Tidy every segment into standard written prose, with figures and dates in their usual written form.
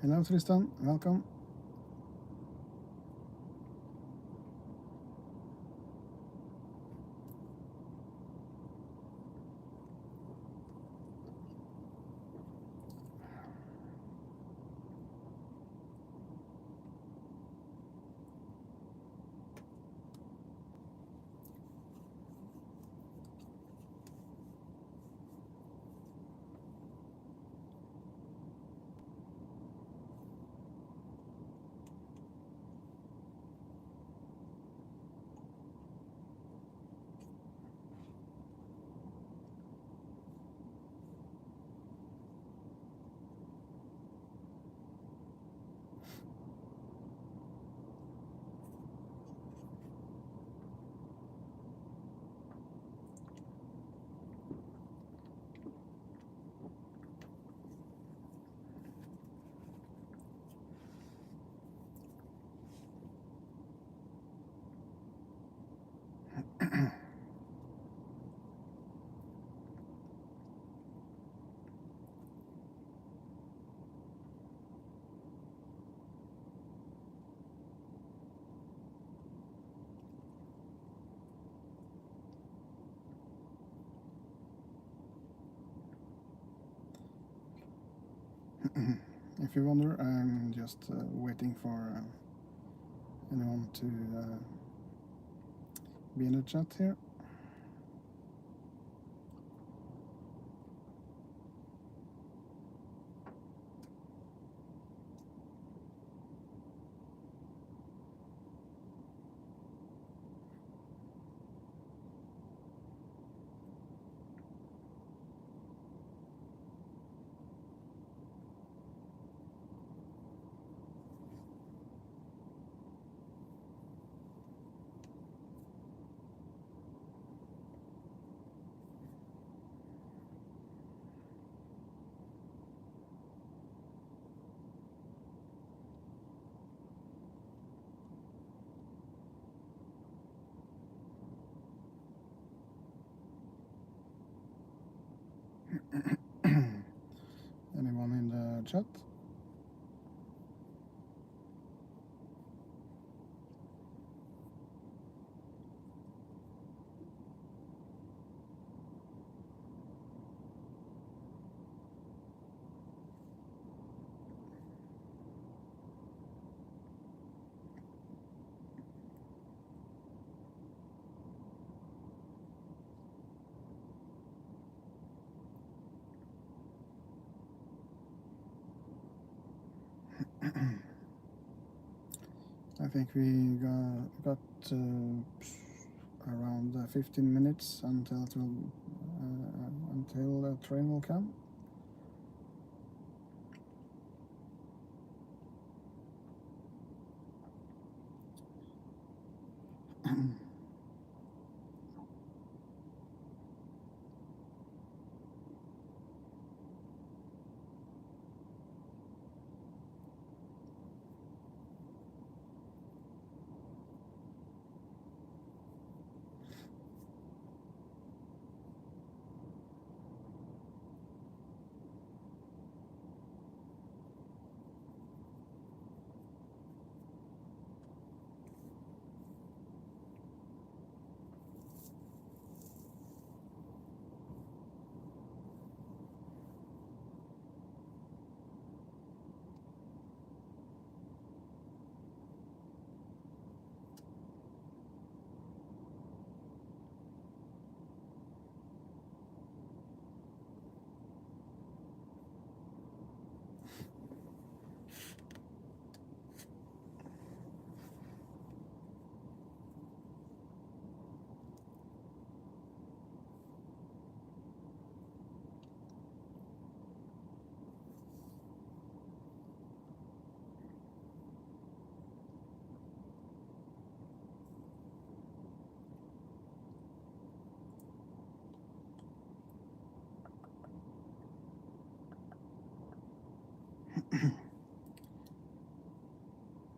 Hello Tristan, welcome. If you wonder, I'm just waiting for anyone to be in the chat here. Anyone in the chat? I think we got around 15 minutes until the train will come.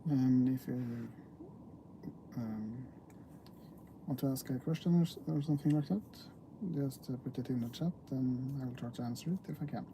And if you want to ask a question or something like that, just put it in the chat and I will try to answer it if I can.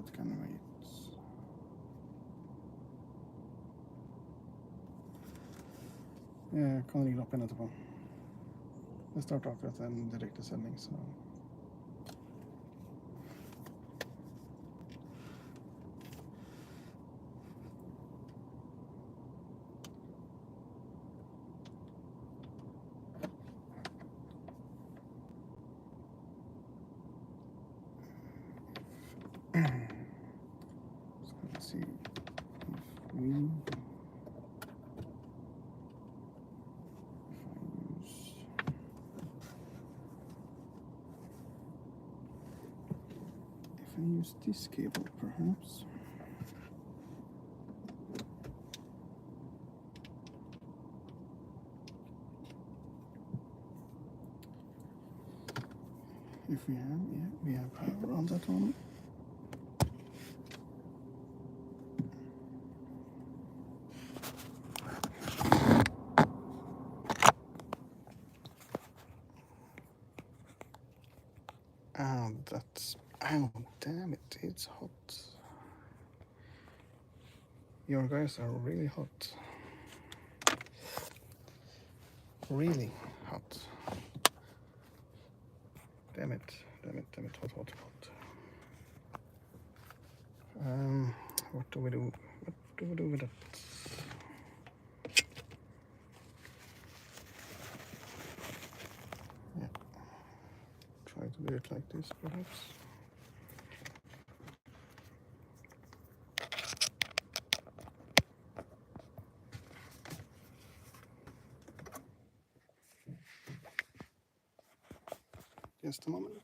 that can wait. Jeg kan ringe opp igjen etterpå. Det starter akkurat en direktesending, så... Skal vi si... If I use this cable, perhaps. If we have, yeah, we have power on that one. Oh, damn it, it's hot. Your guys are really hot. Really hot. Damn it, hot. What do we do? What do we do with that? Yeah. Try to do it like this, perhaps. Just a moment.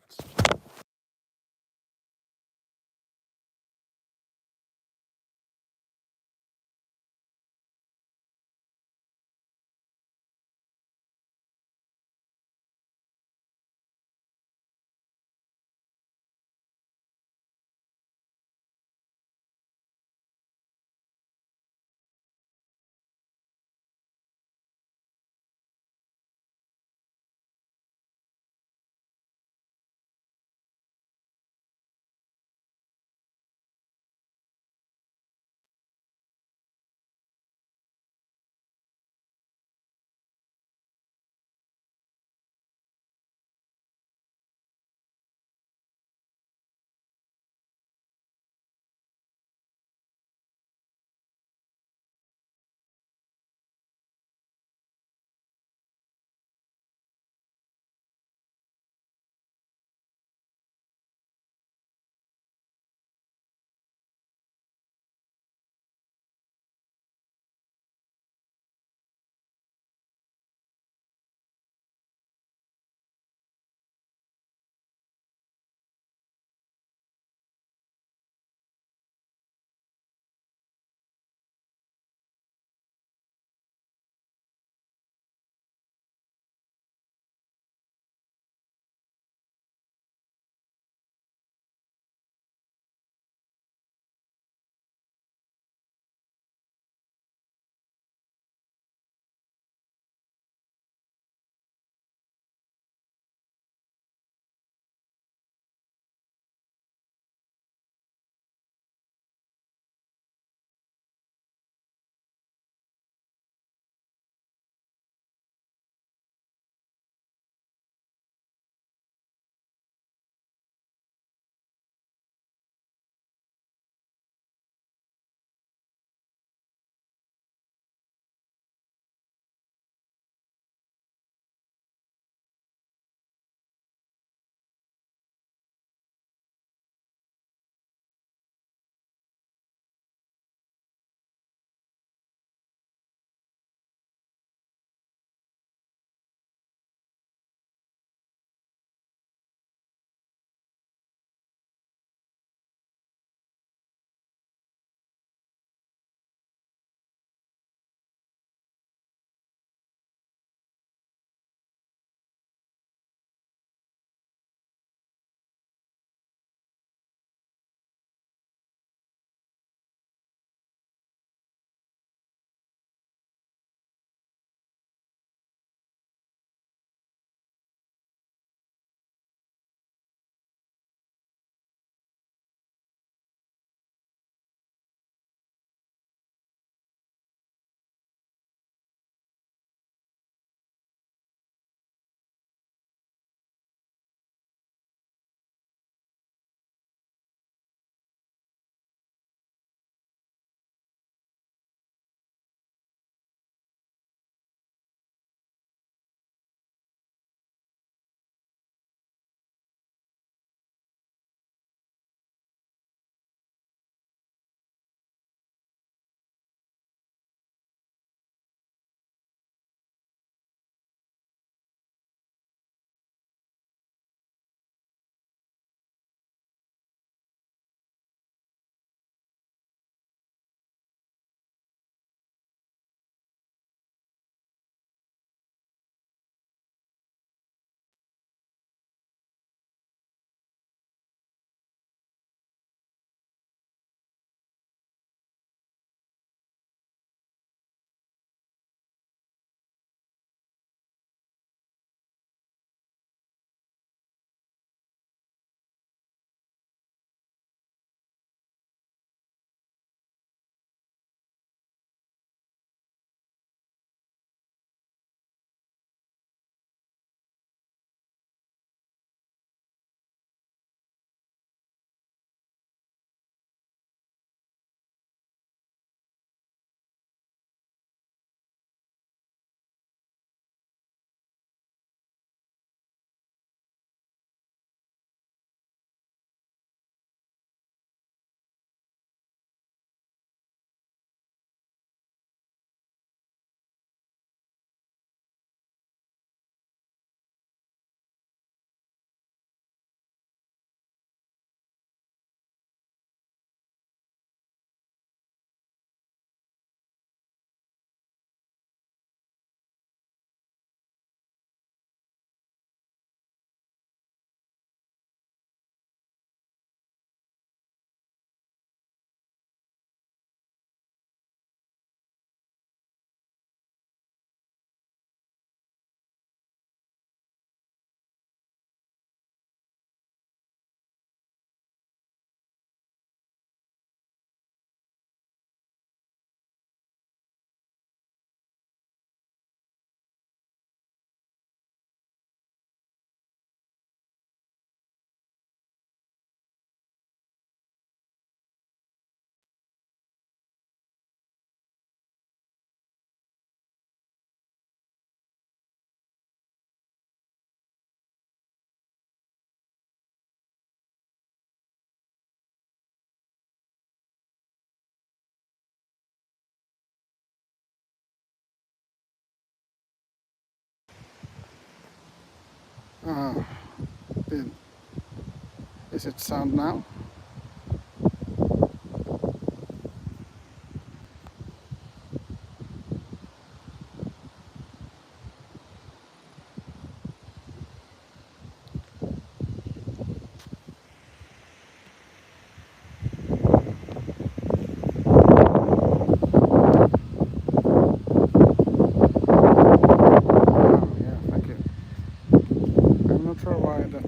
Is it sound now?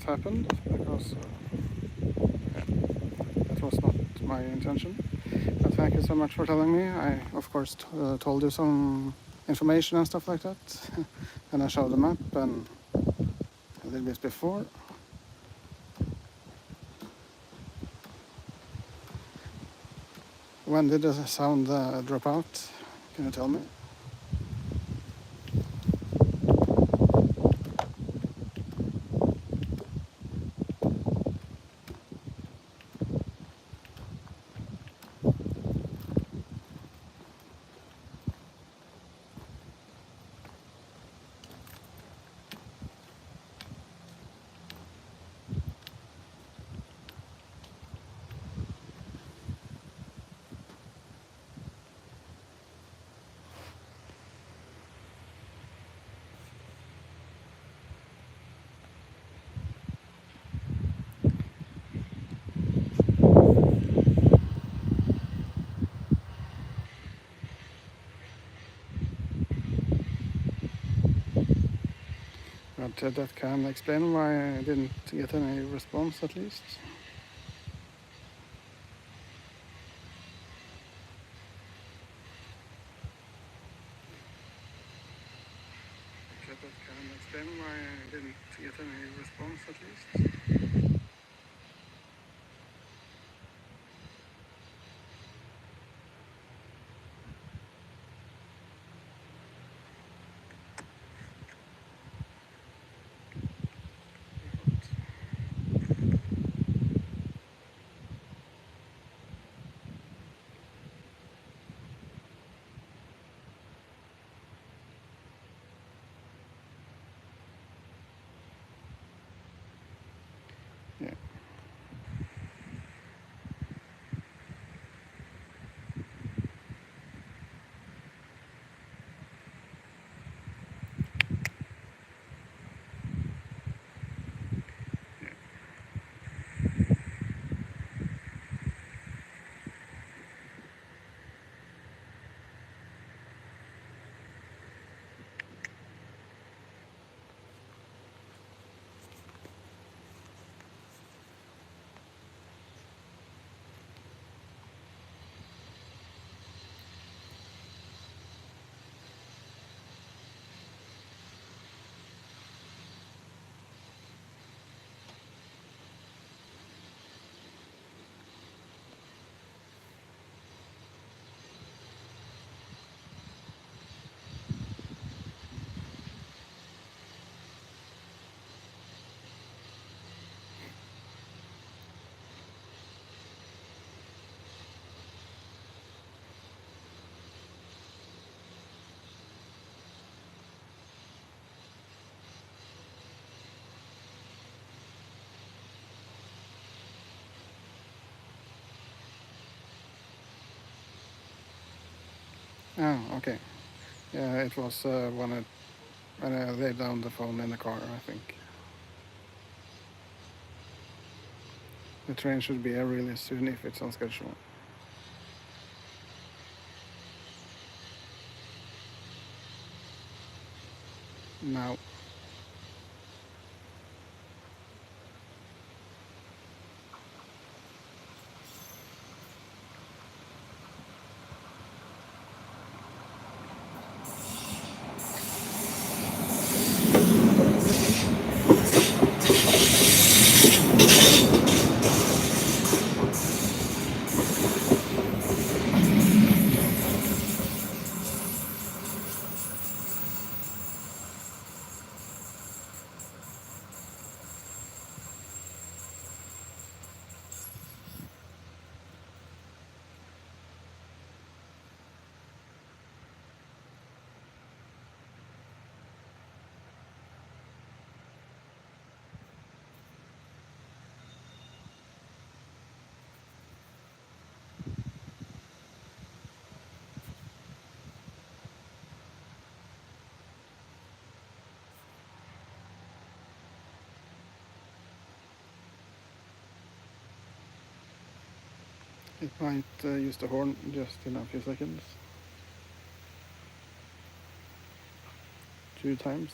Happened because that was not my intention, but thank you so much for telling me. I of course told you some information and stuff like that and I showed the map and a little bit before. When did the sound drop out? Can you tell me? But that can explain why I didn't get any response at least. That can explain why I didn't get any response at least. Yeah. Oh, okay. Yeah, it was when I laid down the phone in the car, I think. The train should be here really soon if it's on schedule. Now. It might use the horn just in a few seconds. 2 times.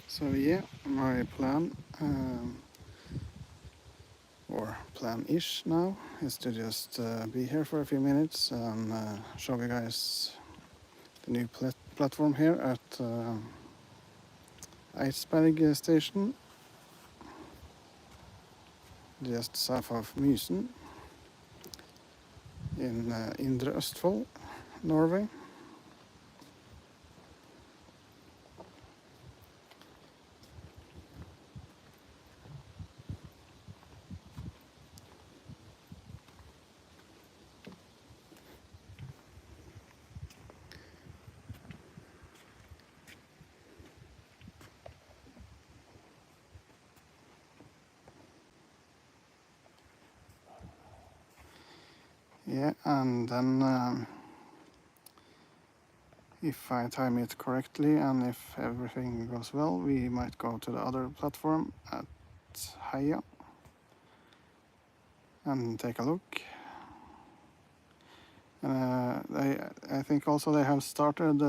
So yeah, my plan, or plan-ish now, is to just be here for a few minutes and show you guys the new platform here at Eidsberg station, just south of Mysen in Indre Østfold, Norway. Yeah, and then if I time it correctly and if everything goes well, we might go to the other platform at Heia and take a look. I think also they have started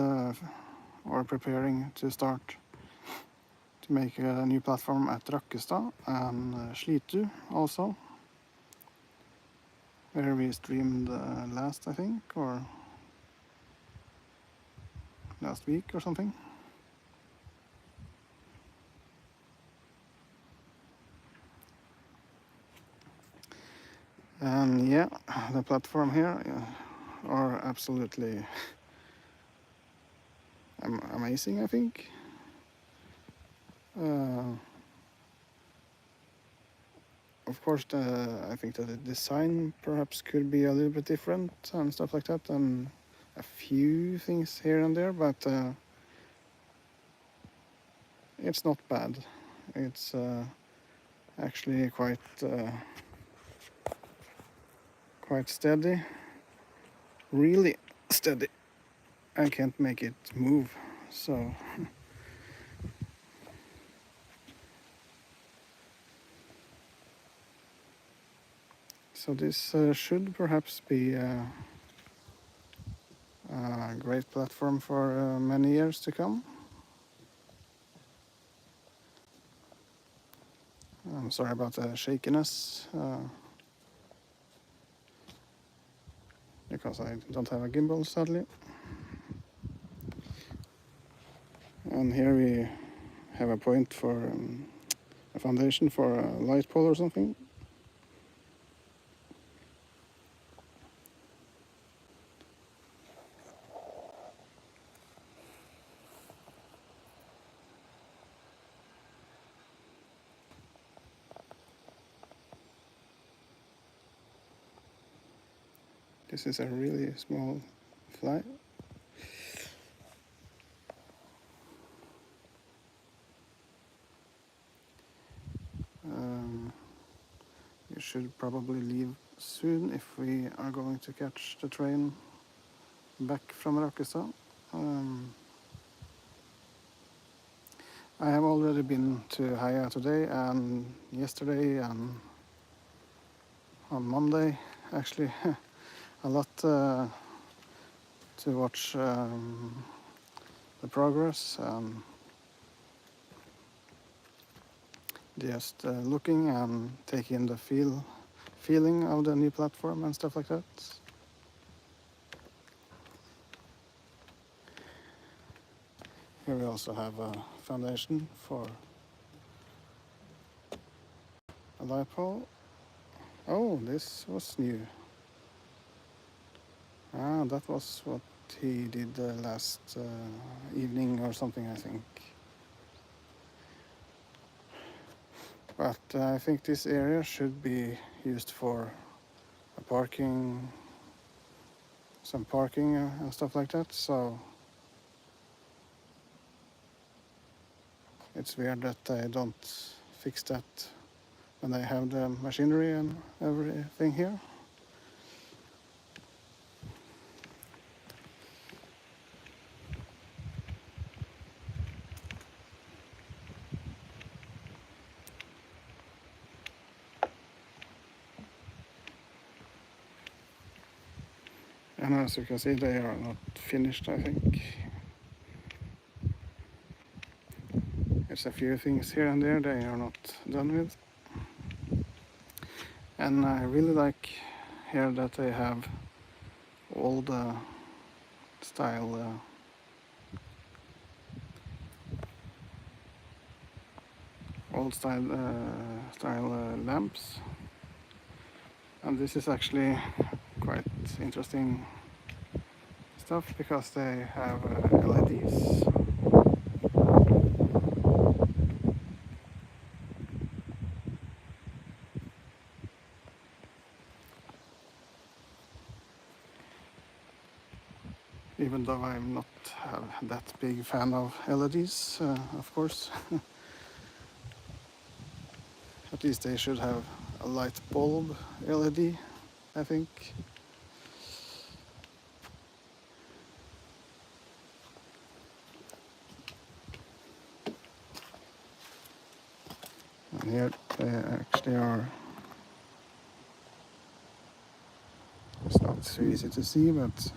or preparing to start to make a new platform at Rakkestad and Slitu also, where we streamed last, I think, or last week or something. And yeah, the platform here are absolutely amazing, I think. Of course, I think that the design perhaps could be a little bit different and stuff like that, and a few things here and there, but it's not bad. It's actually quite steady, really steady. I can't make it move, so this should perhaps be a great platform for many years to come. I'm sorry about the shakiness, because I don't have a gimbal, sadly. And here we have a point for a foundation for a light pole or something. This is a really small fly. We should probably leave soon if we are going to catch the train back from Rakkestad. I have already been to Heia today and yesterday and on Monday, actually. A lot to watch the progress and just looking and taking the feeling of the new platform and stuff like that. Here we also have a foundation for a light pole. Oh, this was new. Ah, that was what he did last evening or something, I think. But I think this area should be used for some parking and stuff like that, so it's weird that they don't fix that when they have the machinery and everything here. And as you can see, they are not finished, I think. There's a few things here and there they are not done with. And I really like here that they have all the style old style lamps. And this is actually quite interesting stuff because they have LEDs. Even though I'm not that big fan of LEDs, of course. At least they should have a light bulb LED, I think. And here they actually are. It's not so easy to see, but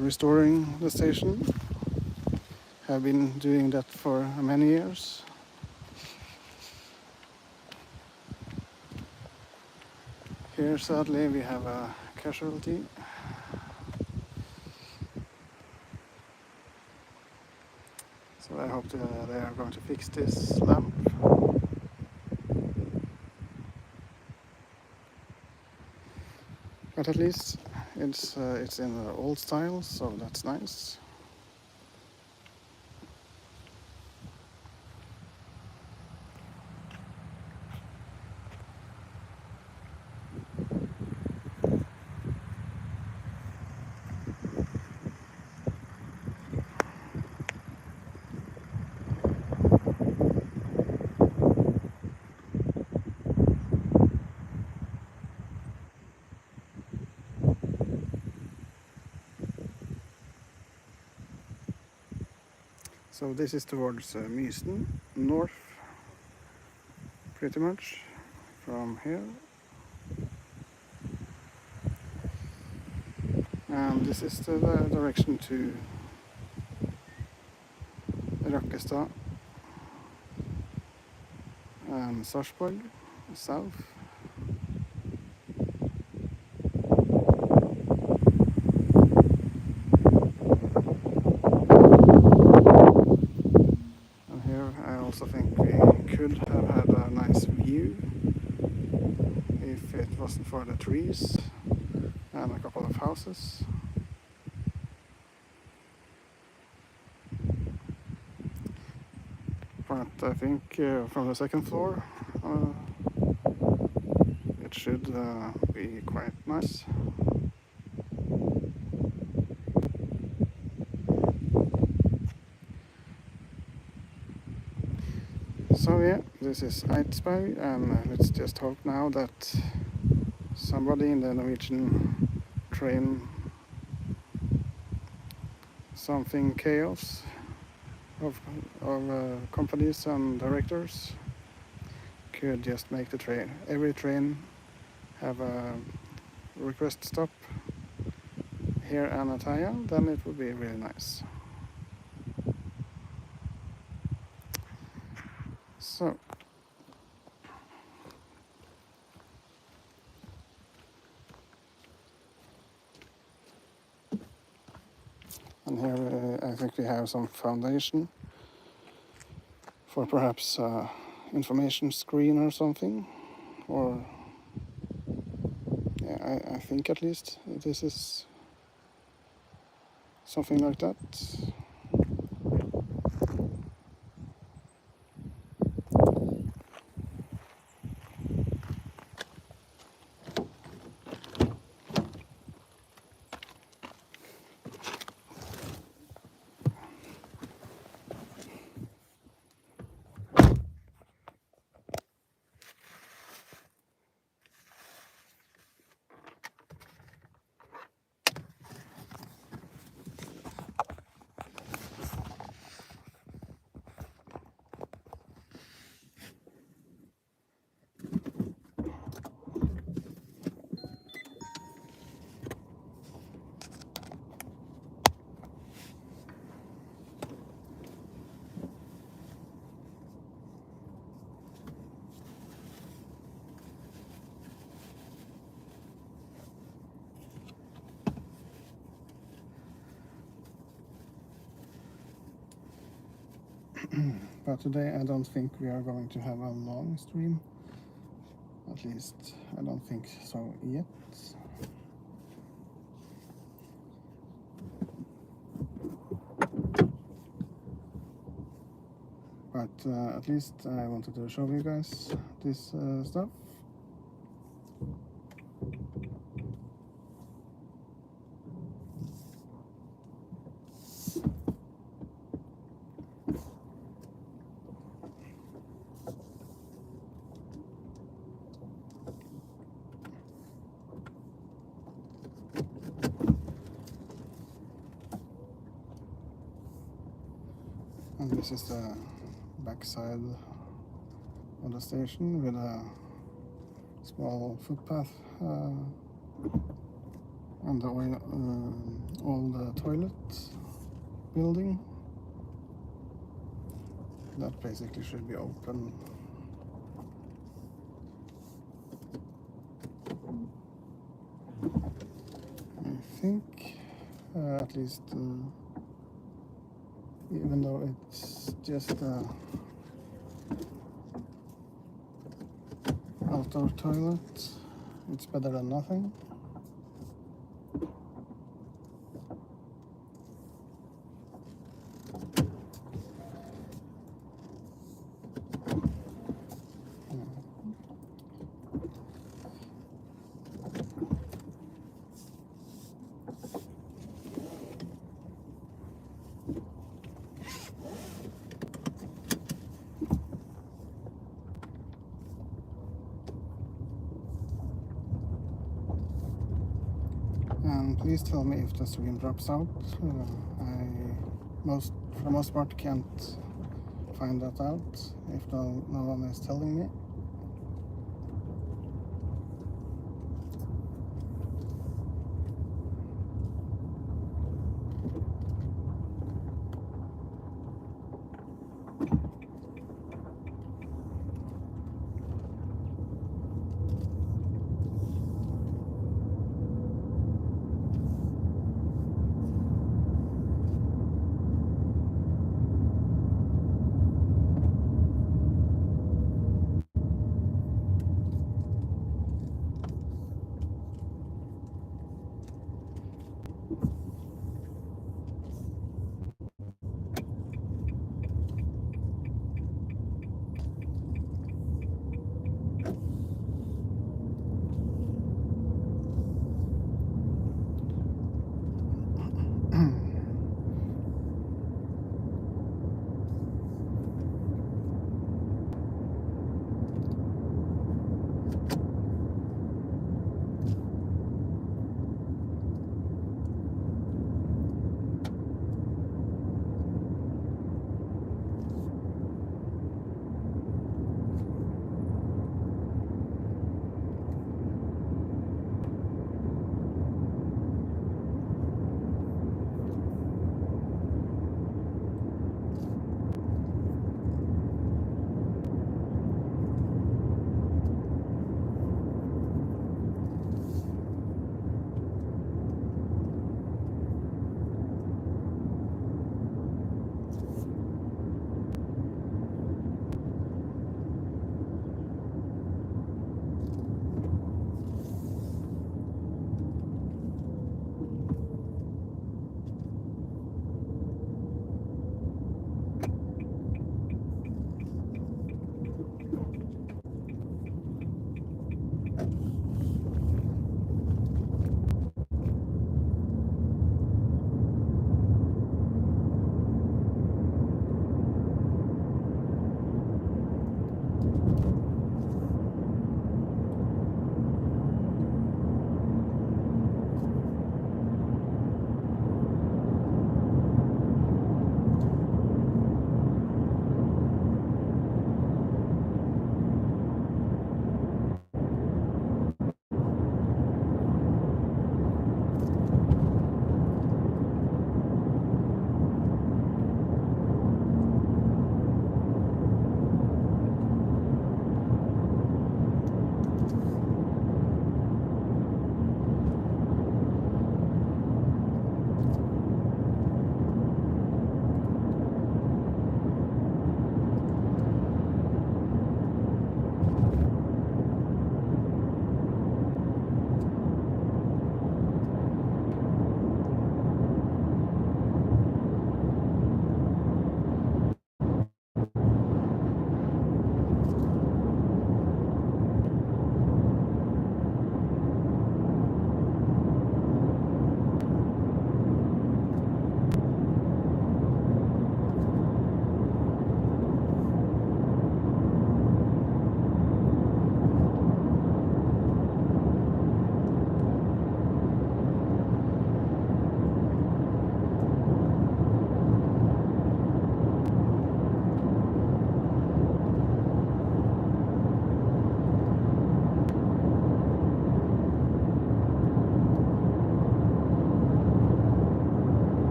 restoring the station. Have been doing that for many years. Here, sadly, we have a casualty. So I hope they are going to fix this lamp. But at least it's in the old style, so that's nice. So this is towards Mysen, north, pretty much, from here. And this is the direction to Rakkestad and Sarpsborg, south. I also think we could have had a nice view if it wasn't for the trees and a couple of houses. But I think from the second floor it should be quite nice. So yeah, this is Eidsberg, and let's just hope now that somebody in the Norwegian train something chaos of companies and directors could just make the train, every train have a request stop here in Antalya, then it would be really nice. So and here I think we have some foundation for perhaps information screen or something, or yeah, I think at least this is something like that. But today I don't think we are going to have a long stream. At least I don't think so yet. But at least I wanted to show you guys this stuff. And this is the backside of the station with a small footpath and the old toilet building that basically should be open. I think at least even though it's just outdoor toilet, it's better than nothing. And please tell me if the stream drops out. For the most part, can't find that out if no one is telling me.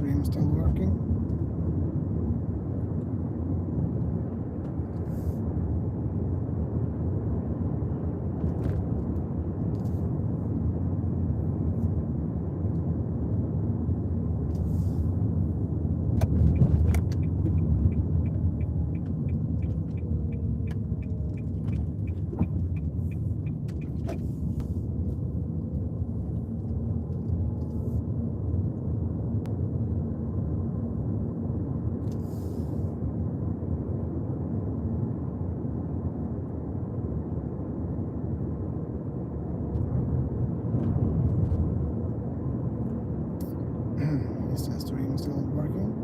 stream still working? Is the stream still working?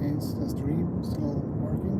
Is the stream still working?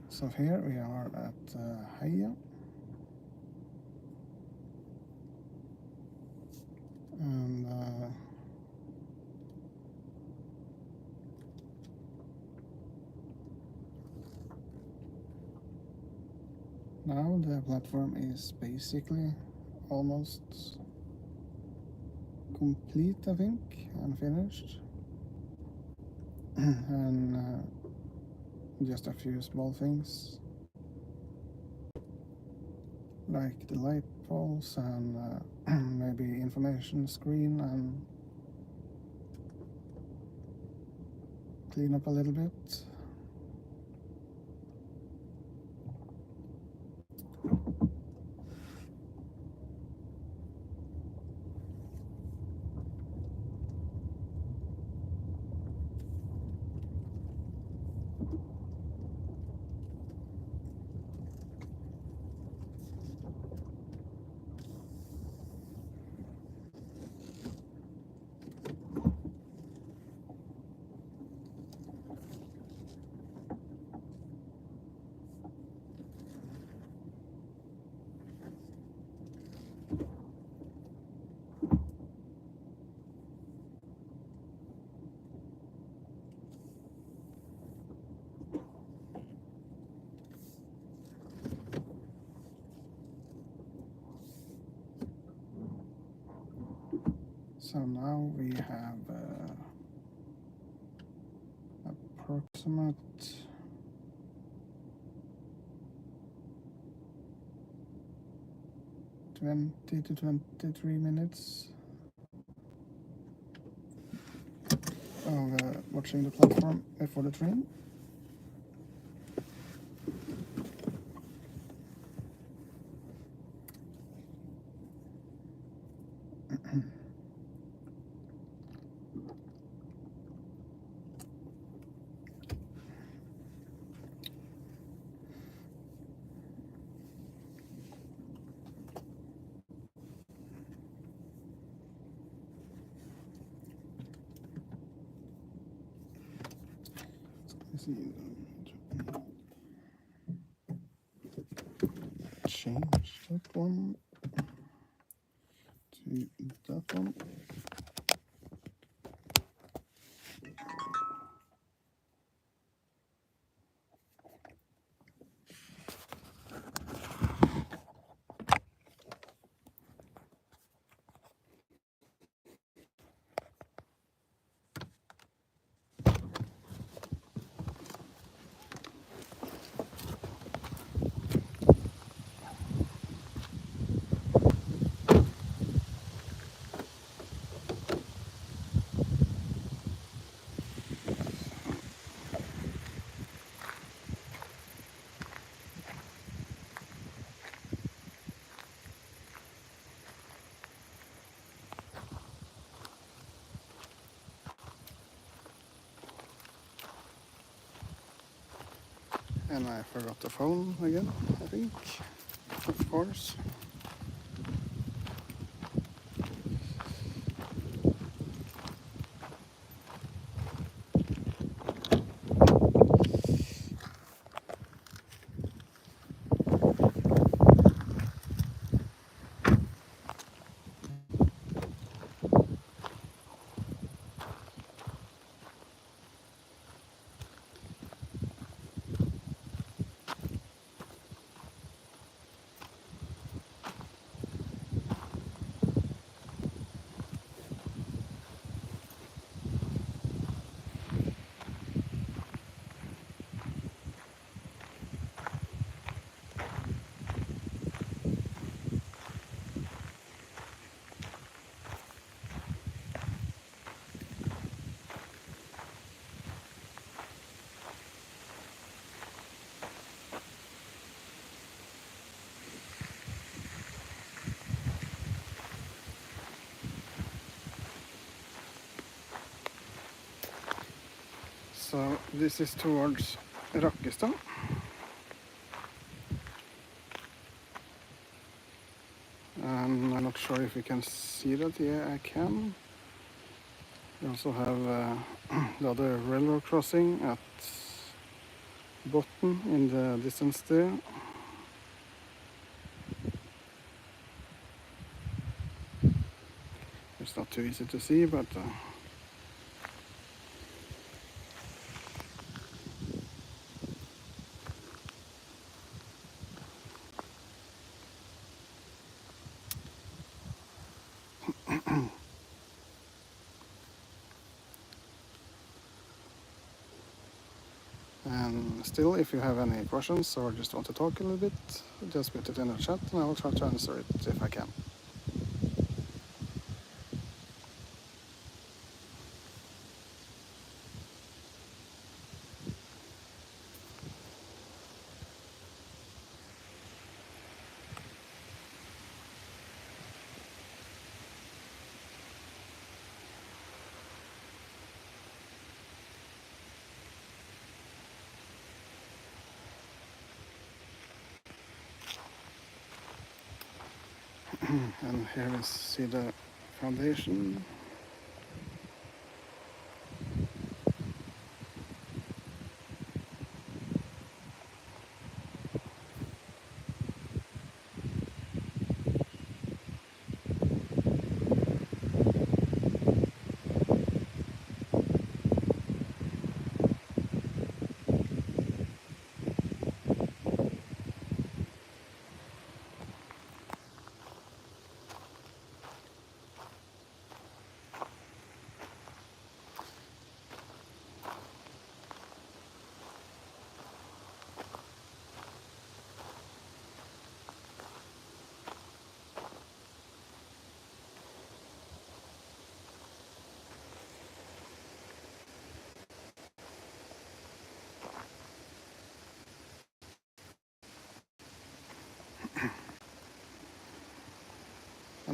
So here we are at Heia. And now the platform is basically almost complete, I think, and finished. And just a few small things like the light poles and maybe information screen, and clean up a little bit. So now we have approximate 20 to 23 minutes of watching the platform before the train. Change that one to that one. And I forgot the phone again, I think, of course. So this is towards Rakkestad. And I'm not sure if you can see that. Yeah, I can. We also have the other railroad crossing at bottom in the distance there. It's not too easy to see, but and still, if you have any questions or just want to talk a little bit, just put it in the chat and I will try to answer it if I can. And here we see the foundation.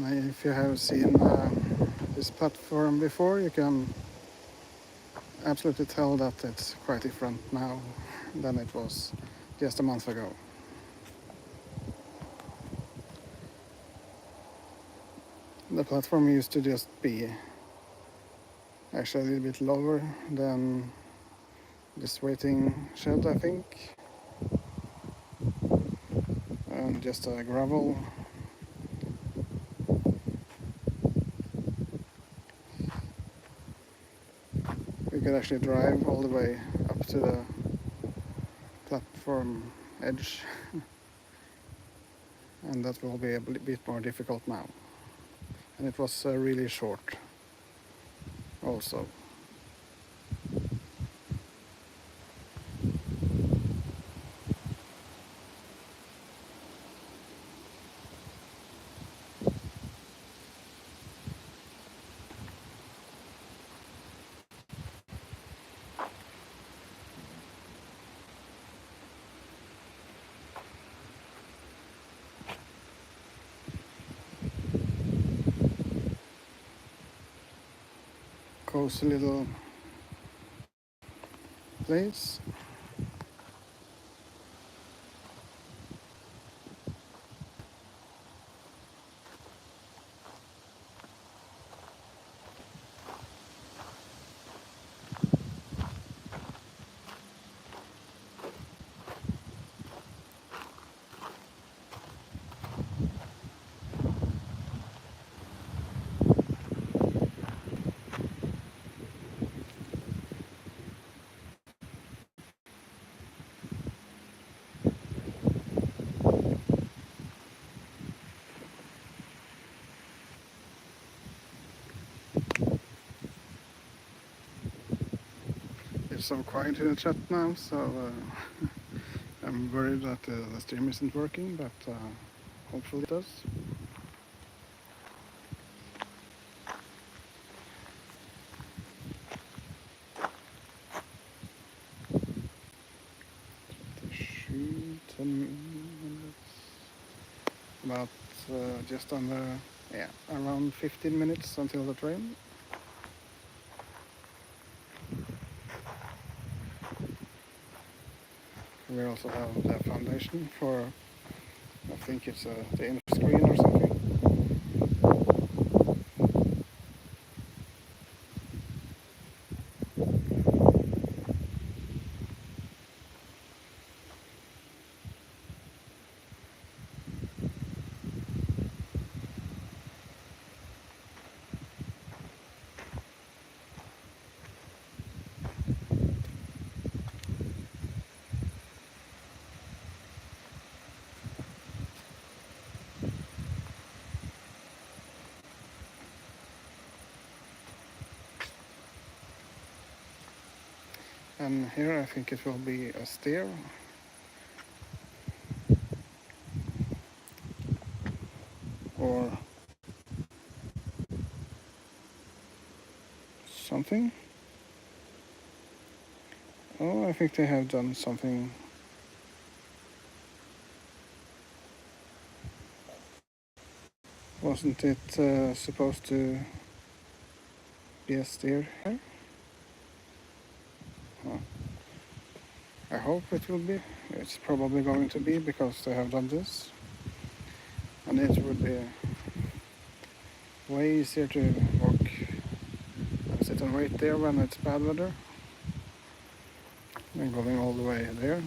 And if you have seen this platform before, you can absolutely tell that it's quite different now than it was just a month ago. The platform used to just be actually a little bit lower than this waiting shed, I think, and just a gravel. We could actually drive all the way up to the platform edge, and that will be a bit more difficult now. And it was really short also. Cozy little place. It's so quiet in the chat now, so I'm worried that the stream isn't working, but hopefully it does. About just under, around 15 minutes until the train. We also have the foundation for, I think it's the inner screen or something. And here I think it will be a stair. Or something. Oh, I think they have done something. Wasn't it supposed to be a stair here? Oh. I hope it will be. It's probably going to be because they have done this. And it would be way easier to walk and sit and wait there when it's bad weather than going all the way there.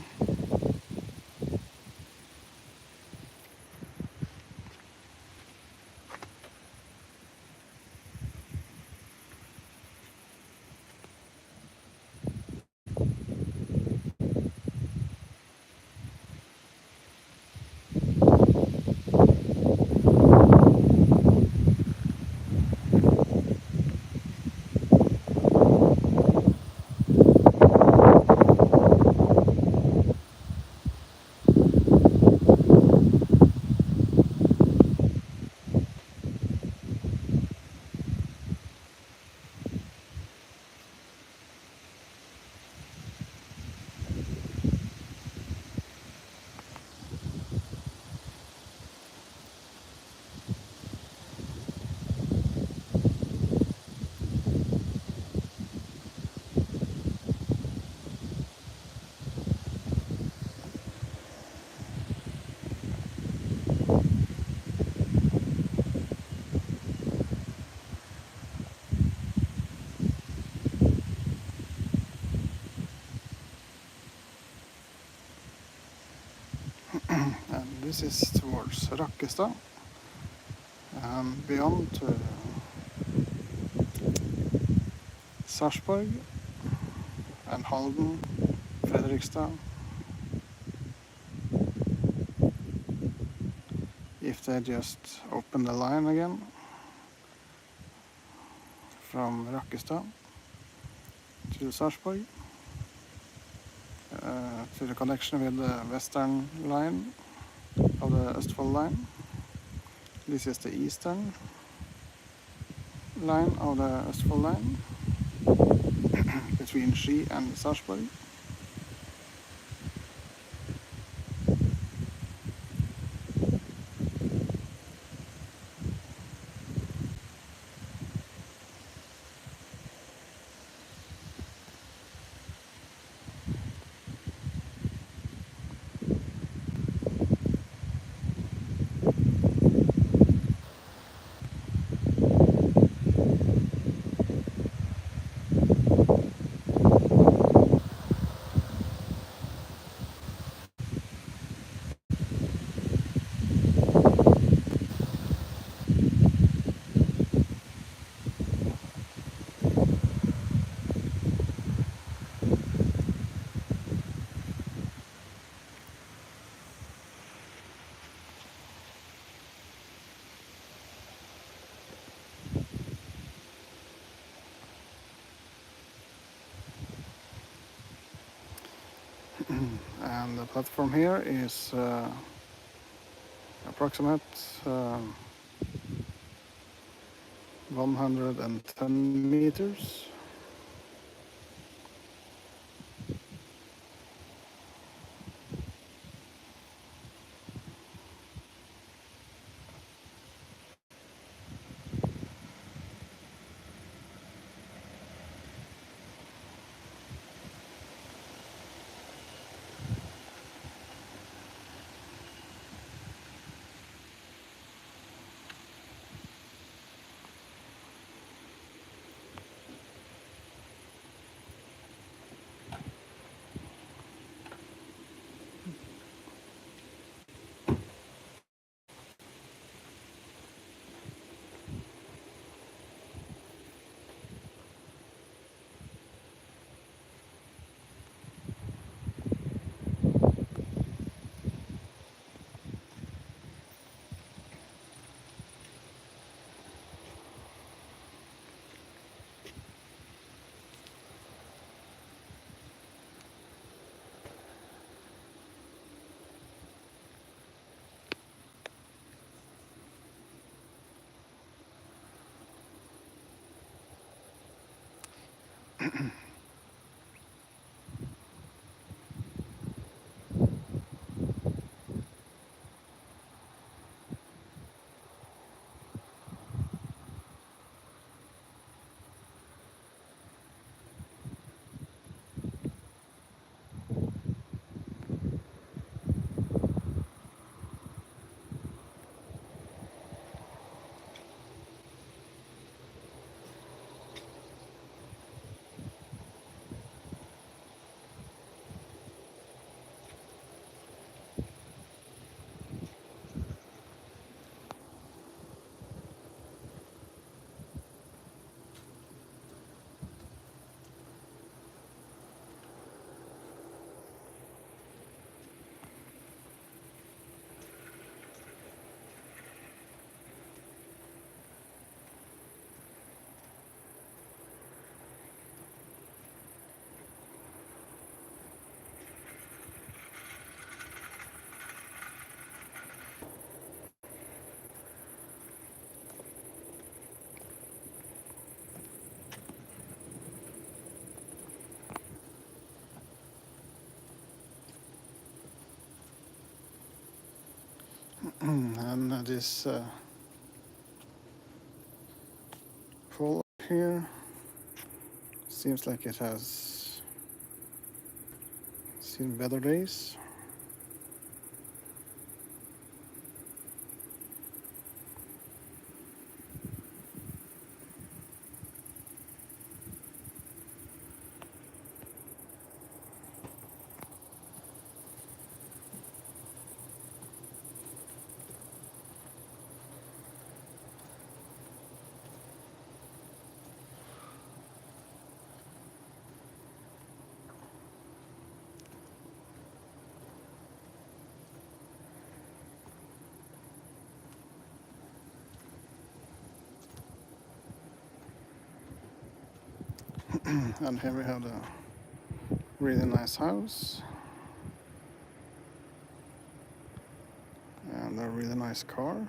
This is towards Rakkestad and beyond to Sarpsborg and Halden, Fredrikstad. If they just open the line again from Rakkestad to Sarpsborg, to the connection with the western line of the Østfold line. This is the eastern line of the Østfold line between Ski and Sarpsborg. And the platform here is approximate 110 meters. And this fall here seems like it has seen better days. And here we have the really nice house. And a really nice car.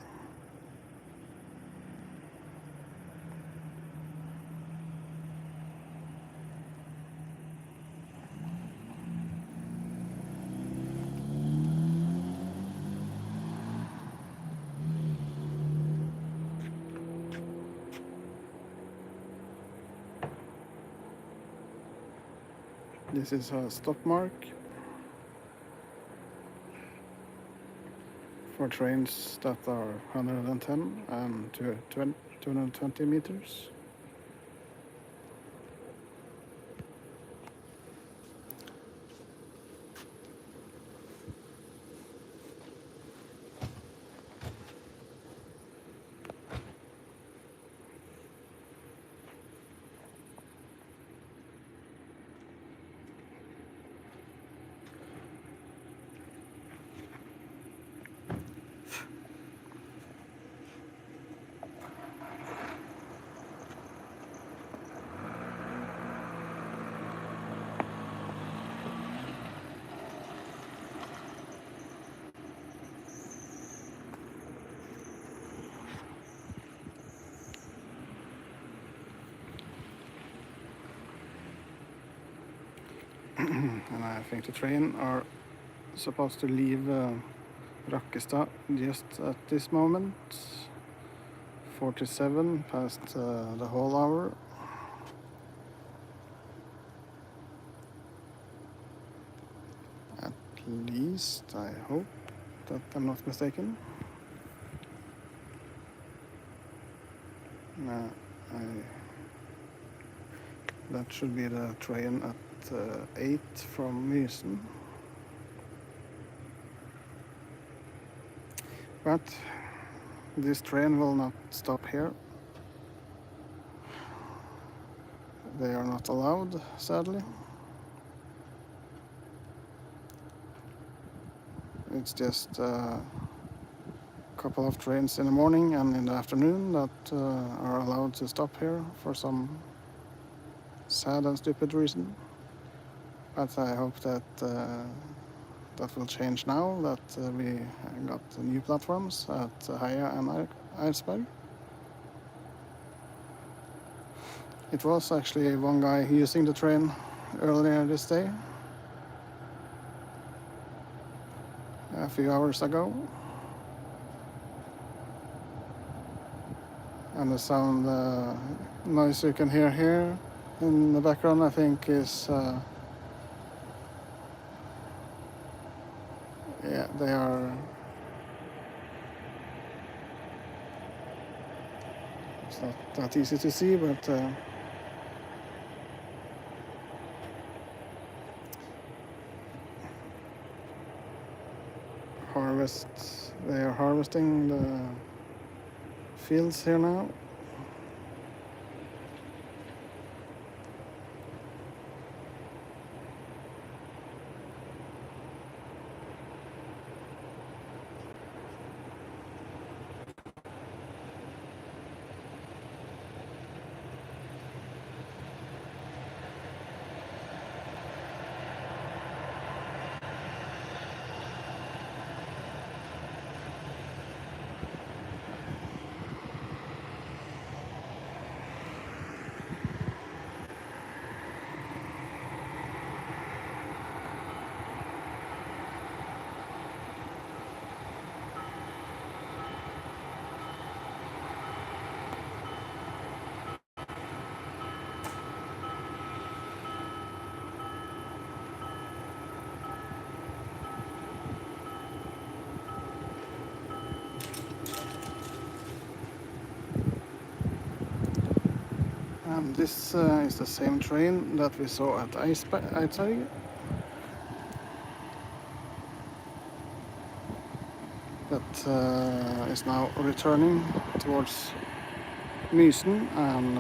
This is a stop mark for trains that are 110 and 220 meters. And I think the train are supposed to leave Rakkestad just at this moment. 47 past the whole hour. At least, I hope that I'm not mistaken. That should be the train at 8 from Mysen. But this train will not stop here. They are not allowed, sadly. It's just a couple of trains in the morning and in the afternoon that are allowed to stop here for some sad and stupid reason. But I hope that that will change now that we got new platforms at Heia and Eidsberg. It was actually one guy using the train earlier this day, a few hours ago. And the sound noise you can hear here in the background, I think, is yeah, they are. It's not that easy to see, but they are harvesting the fields here now. And this is the same train that we saw at Eidsberg. That is now returning towards Mysen and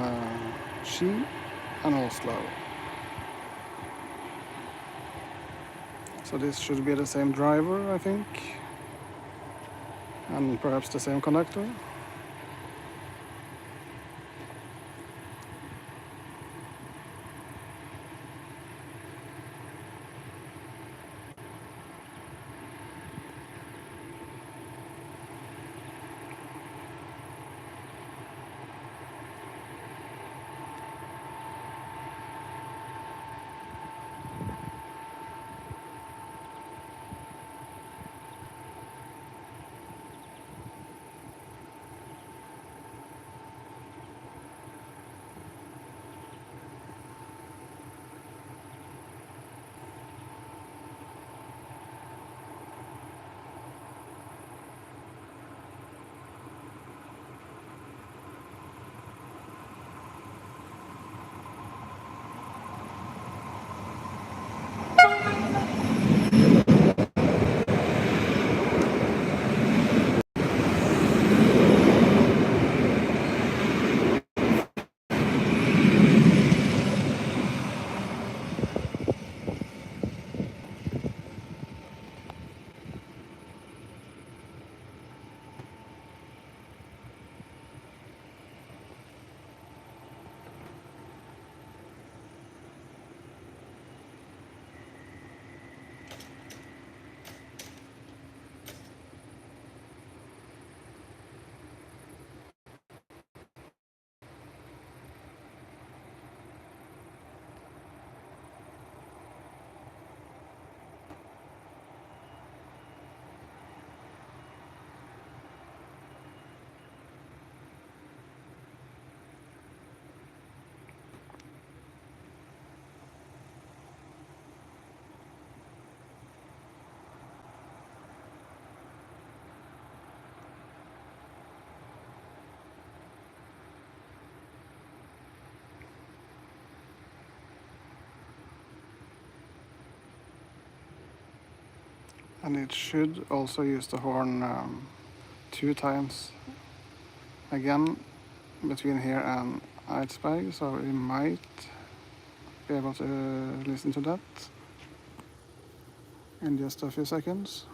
Ski and Oslo. So this should be the same driver, I think, and perhaps the same conductor. And it should also use the horn 2 times again between here and Eidsberg, so we might be able to listen to that in just a few seconds.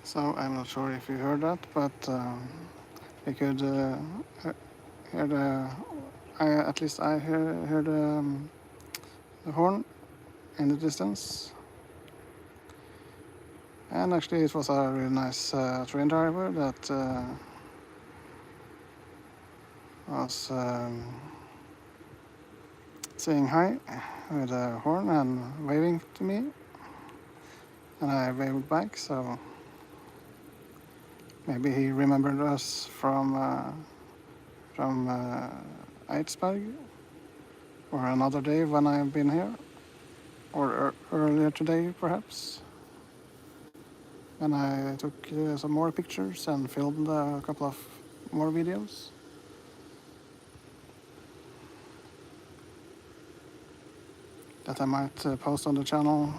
So I'm not sure if you heard that, but you could hear the. At least I heard the horn in the distance. And actually, it was a really nice train driver that was saying hi with a horn and waving to me, and I waved back. So maybe he remembered us from Eidsberg, or another day when I've been here, or earlier today perhaps. And I took some more pictures and filmed a couple of more videos. That I might post on the channel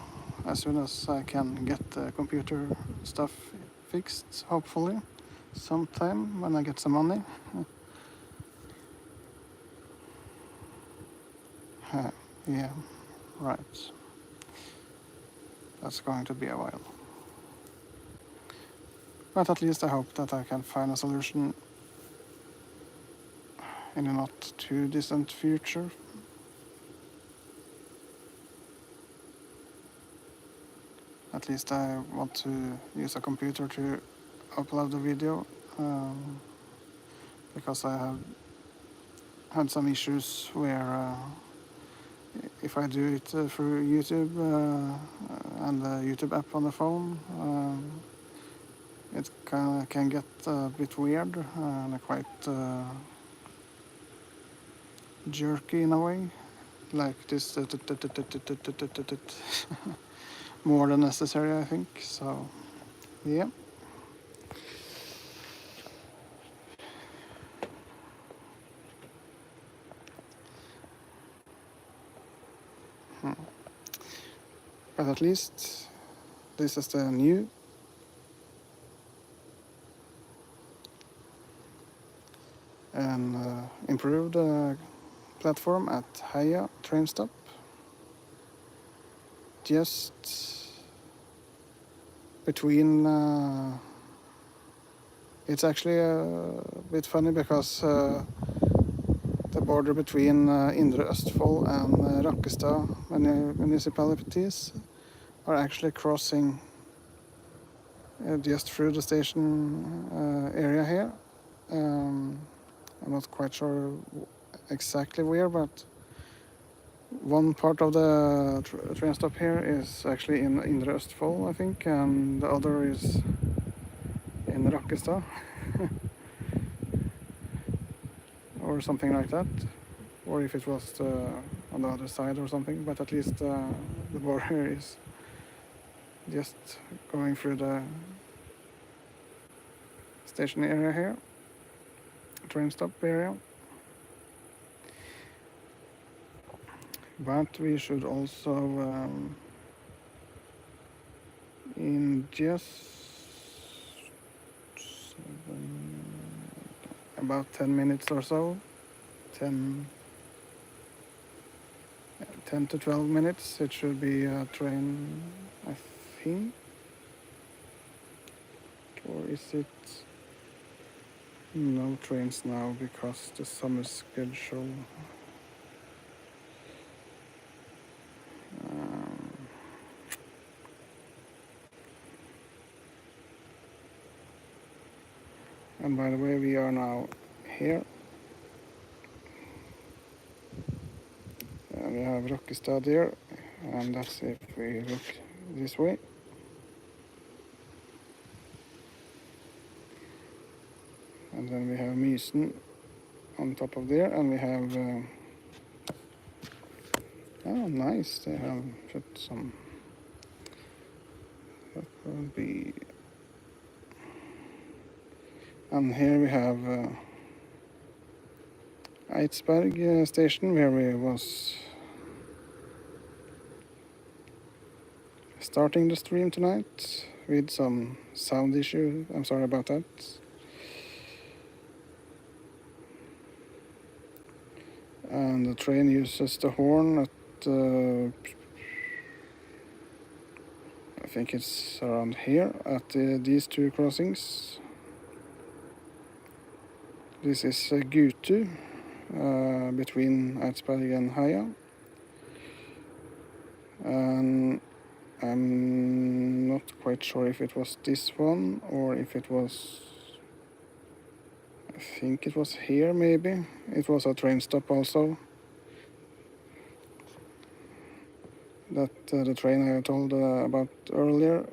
as soon as I can get the computer stuff fixed, hopefully, sometime when I get some money. Yeah, right. That's going to be a while. But at least I hope that I can find a solution in a not too distant future. At least I want to use a computer to upload the video, because I have had some issues where if I do it through YouTube and the YouTube app on the phone, it can get a bit weird and quite jerky in a way, like this more than necessary, I think. So yeah. But at least this is the new and improved platform at Heia train stop. Just between, it's actually a bit funny because the border between Indre Østfold and Rakkestad municipalities are actually crossing just through the station area here. I'm not quite sure exactly where, but one part of the train stop here is actually in Indre Østfold, I think, and the other is in Rakkestad. Or something like that. Or if it was on the other side or something, but at least the border is just going through the station area here, train stop area. But we should also in just about 10 minutes or so. 10 to 12 minutes. It should be a train, I think. Or is it? No trains now because the summer schedule. And by the way, we are now here. We have Rockestad here, and that's if we look this way. And then we have Mysen on top of there, and we have... oh, nice, they have put some... That will be... And here we have Eidsberg station, where we was starting the stream tonight with some sound issue. I'm sorry about that. And the train uses the horn at I think it's around here at these two crossings. This is Gutu, between Eidsberg and Heia. And I'm not quite sure if it was this one or if it was... I think it was here, maybe. It was a train stop also. That the train I told about earlier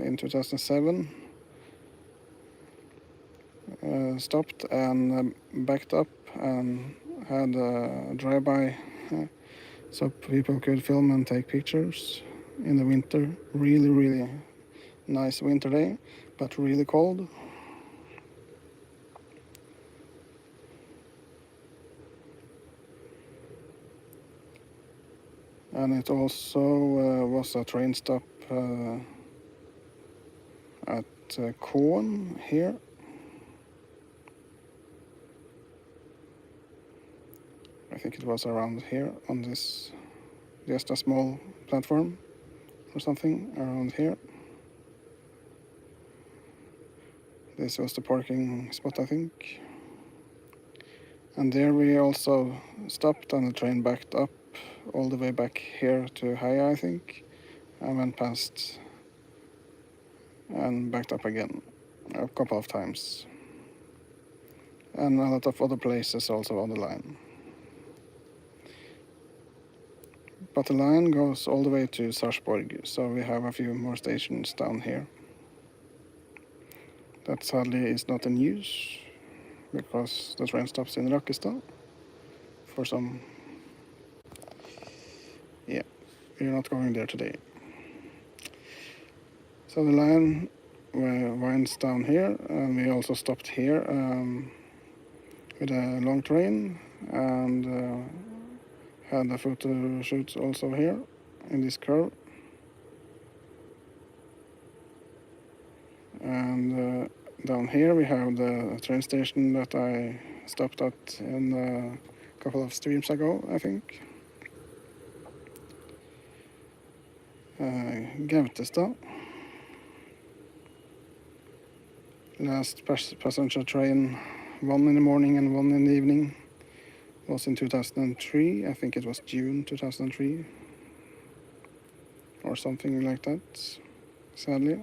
in 2007 stopped and backed up and had a drive-by so people could film and take pictures in the winter. Really, really nice winter day, but really cold. And it also was a train stop at Koen here. I think it was around here on this, just a small platform or something around here. This was the parking spot, I think. And there we also stopped and the train backed up all the way back here to Heia, I think, and went past and backed up again a couple of times. And a lot of other places also on the line. But the line goes all the way to Sarpsborg, so we have a few more stations down here. That sadly is not in use, because the train stops in Rockestad for some... Yeah, we're not going there today. So the line winds down here, and we also stopped here with a long train, and had a photo shoot also here in this curve. And down here we have the train station that I stopped at in a couple of streams ago, I think. Gautestad. Last passenger train, one in the morning and one in the evening, was in 2003. I think it was June 2003 or something like that, sadly.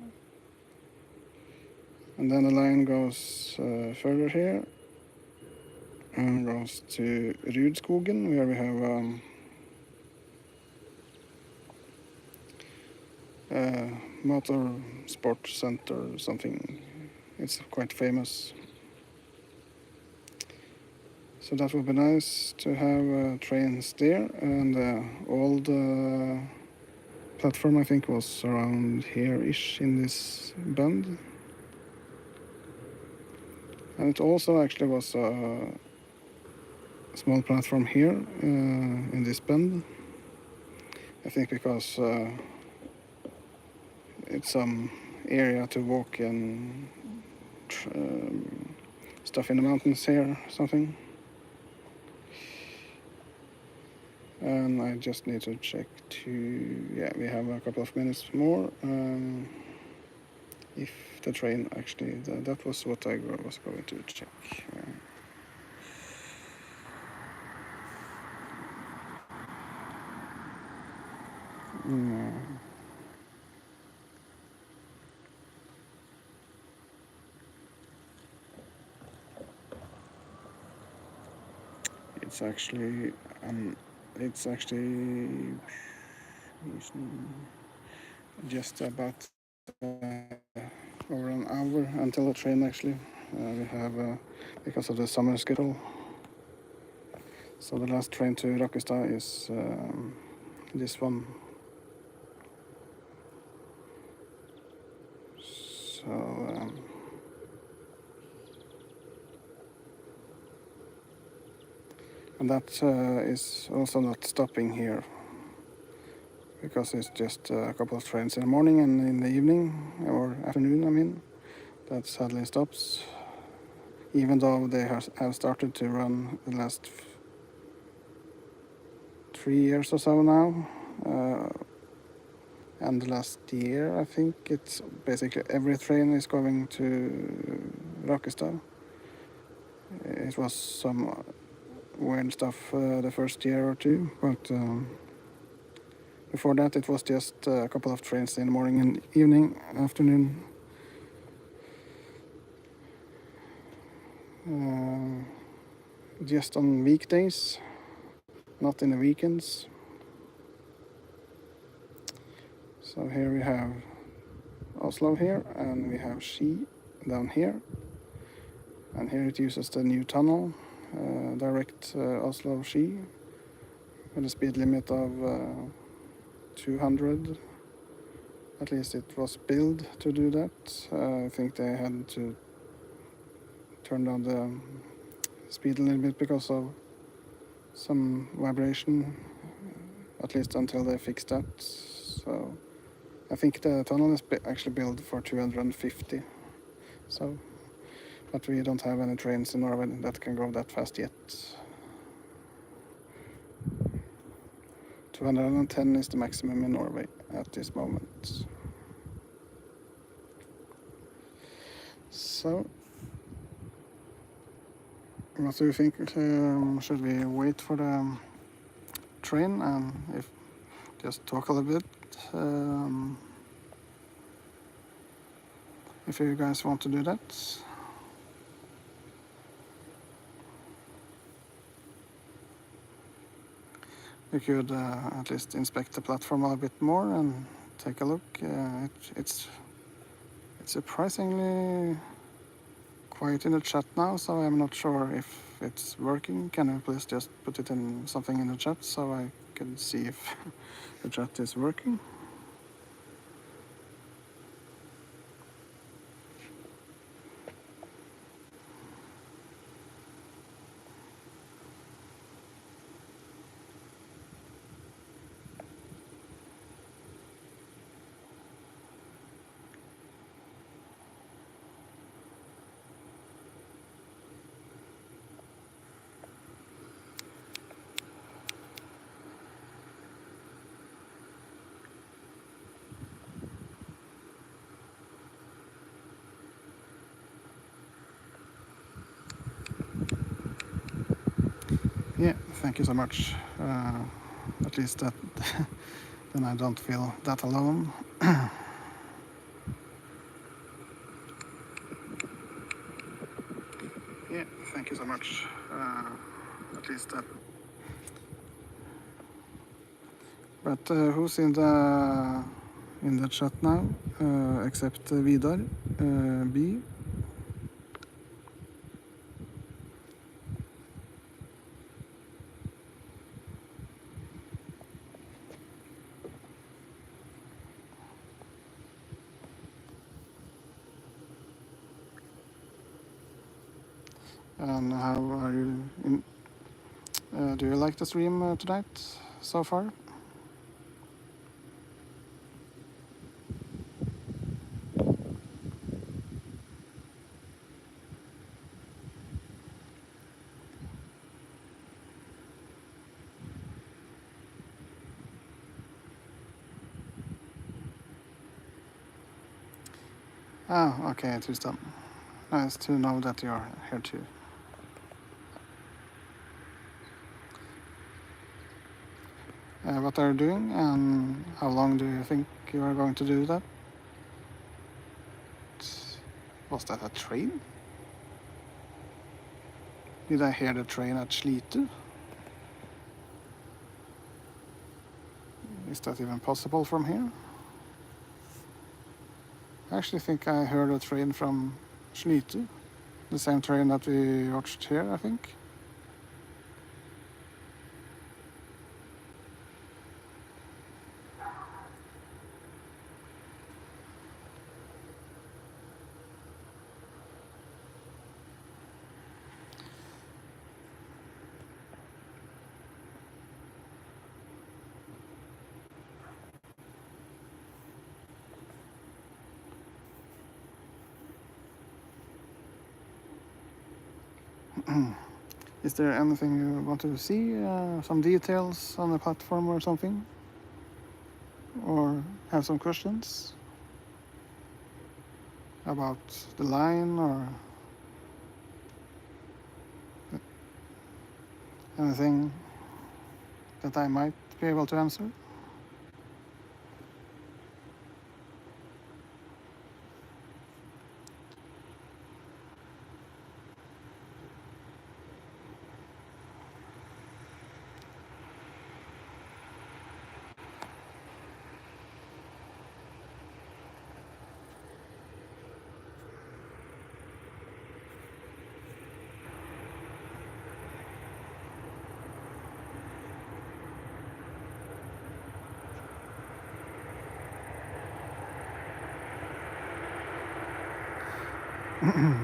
And then the line goes further here and goes to Rudskogen, where we have motor sport center or something. It's quite famous. So that would be nice to have trains there, and the old platform I think was around here-ish in this bend. And it also actually was a small platform here in this bend. I think because it's some area to walk and stuff in the mountains here or something. And I just need to check yeah, we have a couple of minutes more. If the train actually, that was what I was going to check. It's actually just about over an hour until the train actually. We have, because of the summer schedule. So the last train to Rakkestad is this one. So and that is also not stopping here, because it's just a couple of trains in the morning and in the evening, or afternoon, I mean, that sadly stops, even though they have started to run the last 3 years or so now. And the last year, I think, it's basically every train is going to Rakkestad. It was some weird stuff the first year or two, but before that it was just a couple of trains in the morning and evening, afternoon. Just on weekdays, not in the weekends. So here we have Oslo here, and we have Ski down here. And here it uses the new tunnel, direct Oslo-Ski, with a speed limit of 200. At least it was built to do that. I think they had to turn down the speed a little bit because of some vibration, at least until they fixed that. So I think the tunnel is actually built for 250. So, but we don't have any trains in Norway that can go that fast yet. 210 is the maximum in Norway at this moment. So, what do you think? Should we wait for the train and just talk a little bit? If you guys want to do that. You could at least inspect the platform a bit more and take a look. It's surprisingly quiet in the chat now, so I'm not sure if it's working. Can you please just put it in something in the chat so I can see if the chat is working? Yeah, thank you so much. At least that then I don't feel that alone. Yeah, thank you so much. At least that. But who's in the chat now? Except Vidar B. And how are you? Do you like the stream tonight so far? Oh, okay, tusen. Nice to know that you're here too. What are you doing, and how long do you think you are going to do that? Was that a train? Did I hear the train at Slite? Is that even possible from here? I actually think I heard a train from Slite. The same train that we watched here, I think. Is there anything you want to see? Some details on the platform or something? Or have some questions about the line or anything that I might be able to answer?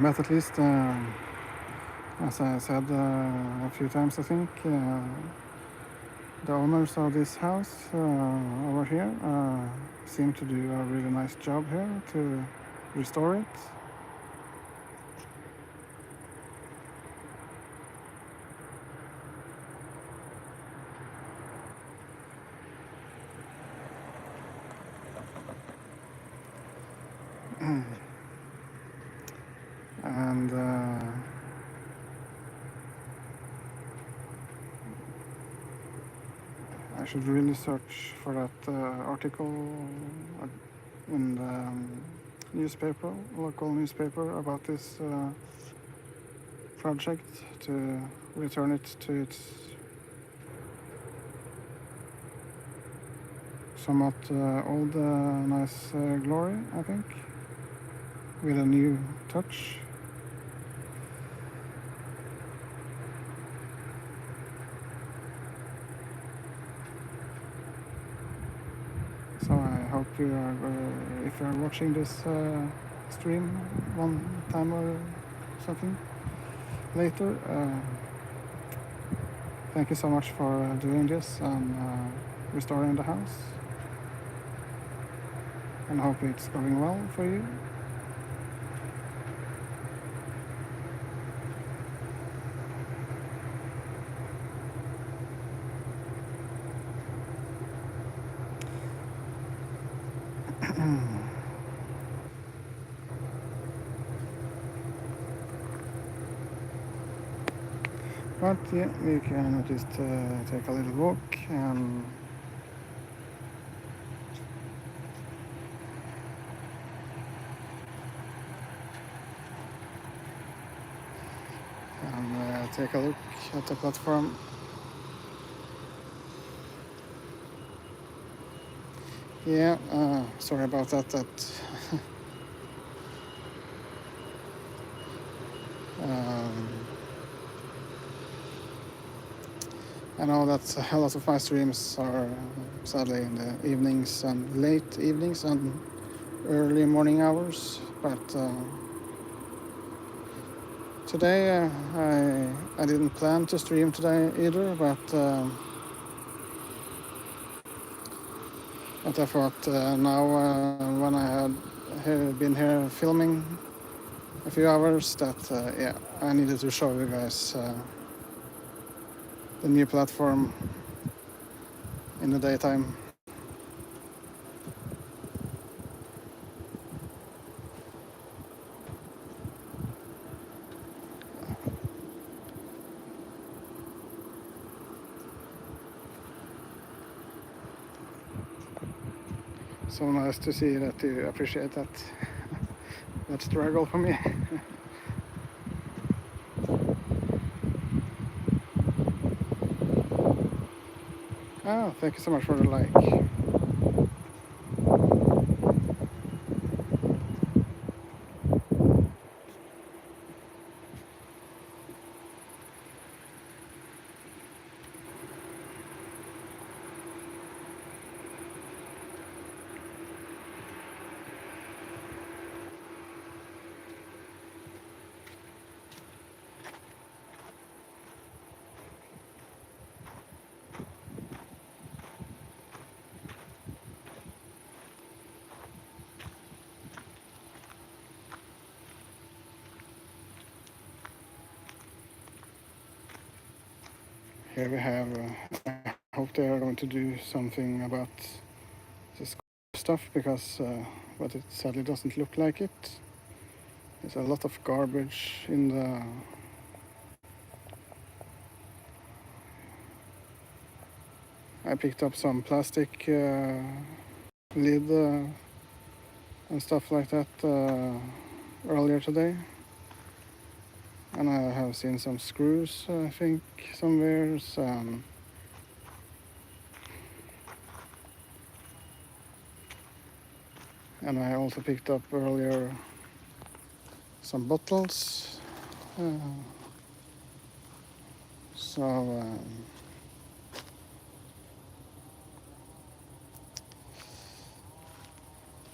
But at least, as I said a few times, I think, the owners of this house over here seem to do a really nice job here to restore it. And I should really search for that article in the newspaper, local newspaper, about this project to return it to its somewhat old, nice glory, I think, with a new touch. So I hope you are, if you are watching this stream one time or something later, thank you so much for doing this and restoring the house. And I hope it's going well for you. But yeah, we can just take a little walk and take a look at the platform. Yeah, sorry about that. I know that a lot of my streams are sadly in the evenings and late evenings and early morning hours, but today I didn't plan to stream today either, but I thought now when I had been here filming a few hours that yeah, I needed to show you guys the new platform in the daytime. so nice to see that you appreciate that that struggle for me. Oh, thank you so much for the like. Here we have, I hope they are going to do something about this stuff, because but it sadly doesn't look like it. There's a lot of garbage in the I picked up some plastic lid and stuff like that earlier today. And I have seen some screws, I think, somewhere. And I also picked up earlier some bottles.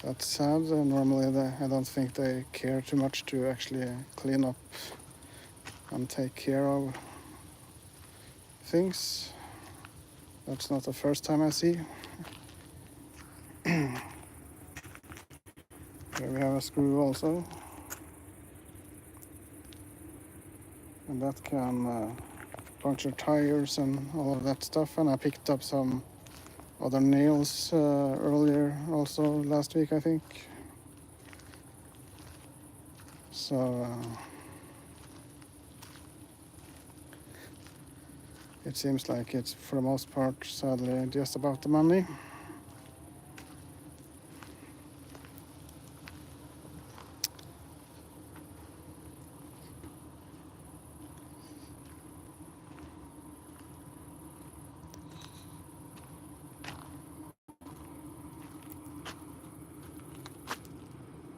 That's sad. Normally I don't think they care too much to actually clean up and take care of things. That's not the first time I see. Here we have a screw also. And that can puncture tires and all of that stuff. And I picked up some other nails earlier also last week, I think. So it seems like it's, for the most part, sadly, just about the money.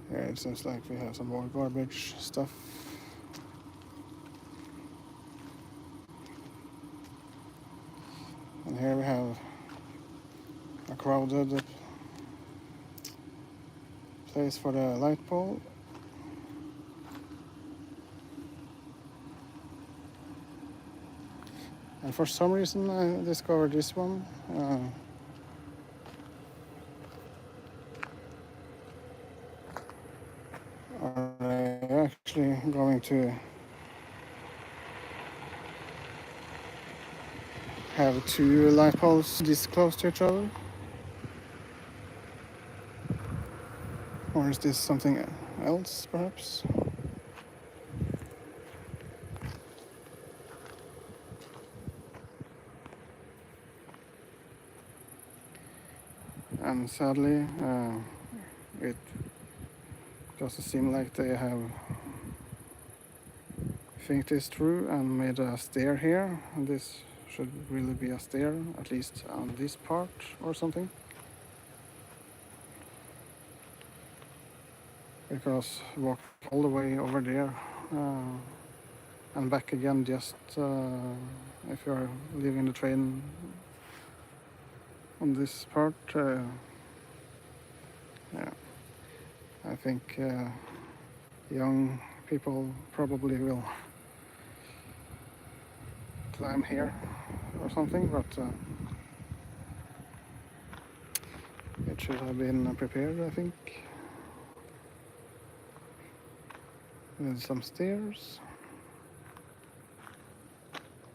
Here it seems like we have some more garbage stuff. And here we have a crowded place for the light pole. And for some reason I discovered this one. Are they actually going to have two light poles this close to each other? Or is this something else, perhaps? And sadly, it doesn't seem like they have think this through and made a stair here. And this should really be a stair, at least on this part or something. Because walk all the way over there and back again, just if you're leaving the train on this part. Yeah, I think young people probably will climb here or something, but it should have been prepared, I think. With some stairs.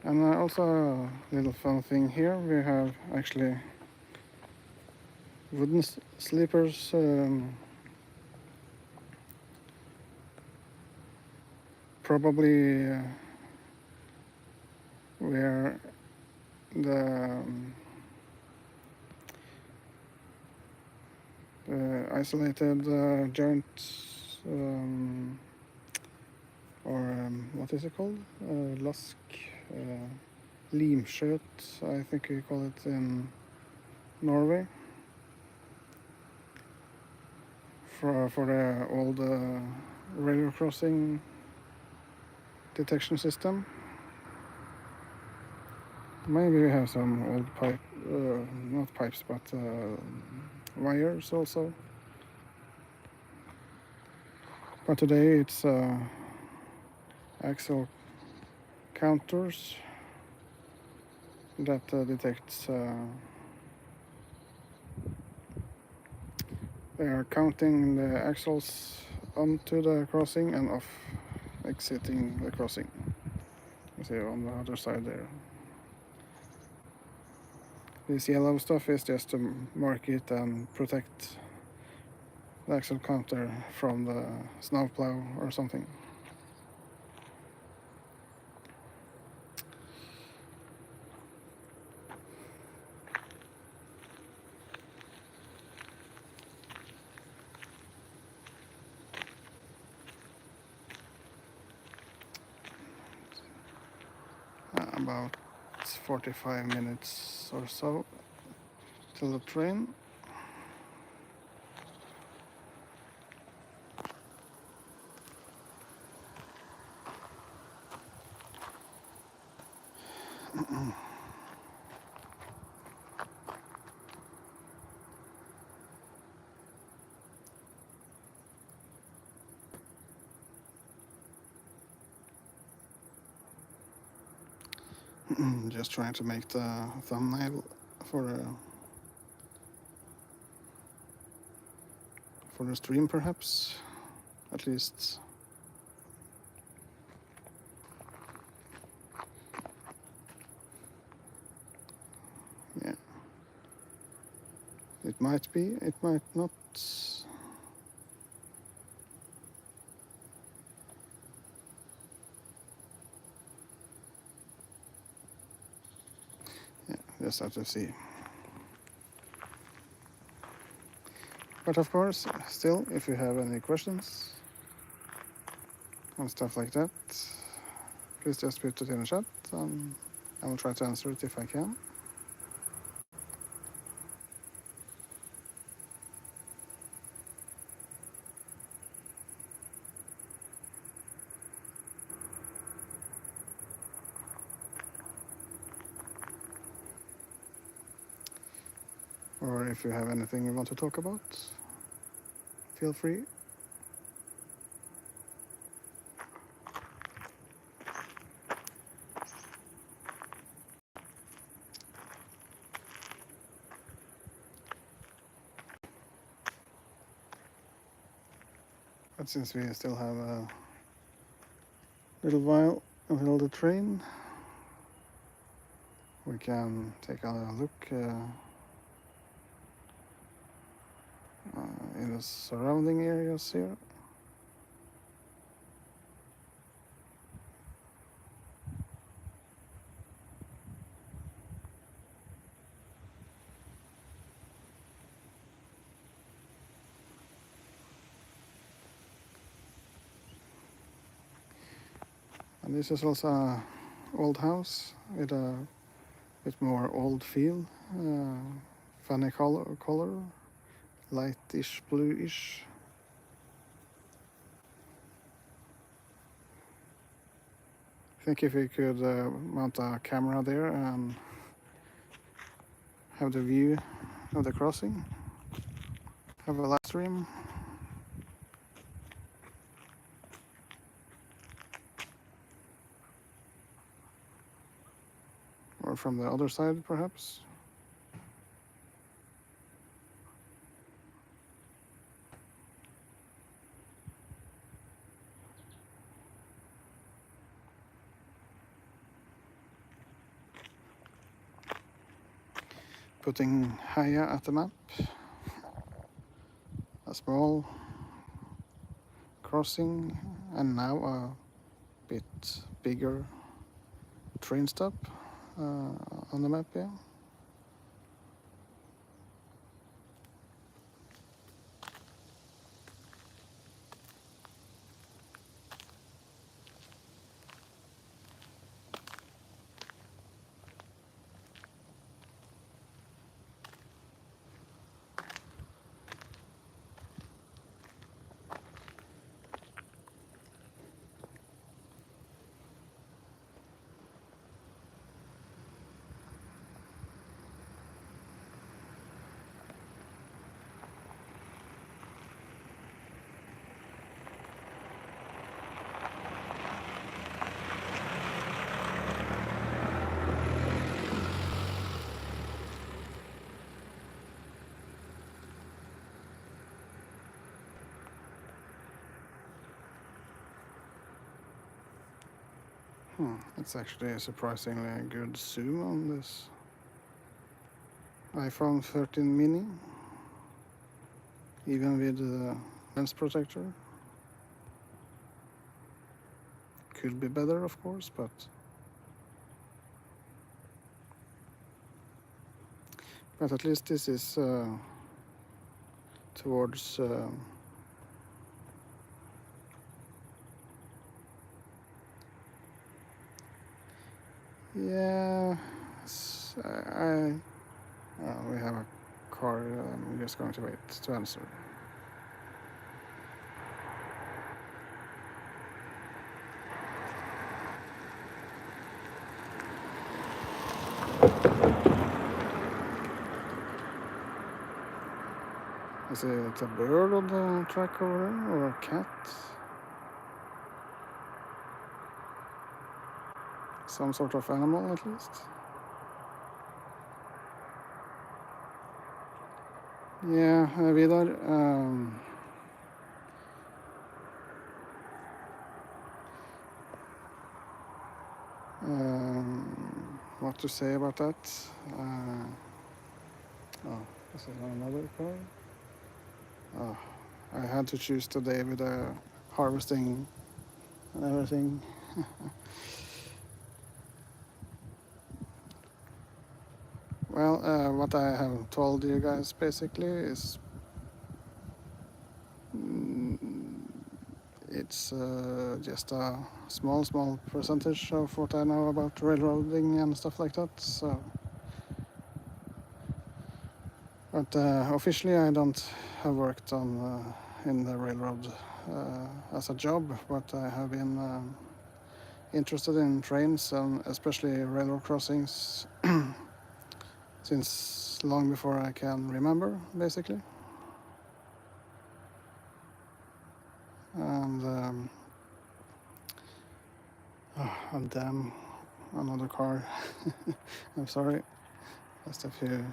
And also a little fun thing here, we have actually wooden sleepers, probably where the isolated joint, or what is it called? Lask, limskjøt, I think we call it in Norway. For the old railroad crossing detection system. Maybe we have some old not pipes, but wires also. But today it's axle counters that detects. They are counting the axles onto the crossing and off, exiting the crossing. You see on the other side there. This yellow stuff is just to mark it and protect the axle counter from the snowplow or something. About 45 minutes or so till the train. Just trying to make the thumbnail for the stream, perhaps, at least. Yeah, it might be, it might not. Just have to see. But of course, still, if you have any questions and stuff like that, please just put it in the chat and I will try to answer it if I can. Or if you have anything you want to talk about, feel free. But since we still have a little while until the train, we can take a look in the surrounding areas here. And this is also an old house with a bit more old feel, funny color, lightish, bluish. I think if we could mount a camera there and have the view of the crossing, have a live stream. Or from the other side, perhaps. Putting higher at the map. A small crossing and now a bit bigger train stop on the map, yeah. It's actually a surprisingly good zoom on this iPhone 13 mini, even with the lens protector. Could be better, of course, but at least this is towards yeah, we have a car. I'm just going to wait to answer. Is it a bird on the track over there, or a cat? Some sort of animal, at least. Yeah, Vidar. What to say about that? This is another car. Oh, I had to choose today with the harvesting and everything. Well, what I have told you guys basically is it's just a small percentage of what I know about railroading and stuff like that. So, but officially, I don't have worked on in the railroad as a job, but I have been interested in trains and especially railroad crossings since long before I can remember, basically. And damn, another car. I'm sorry. Just a few.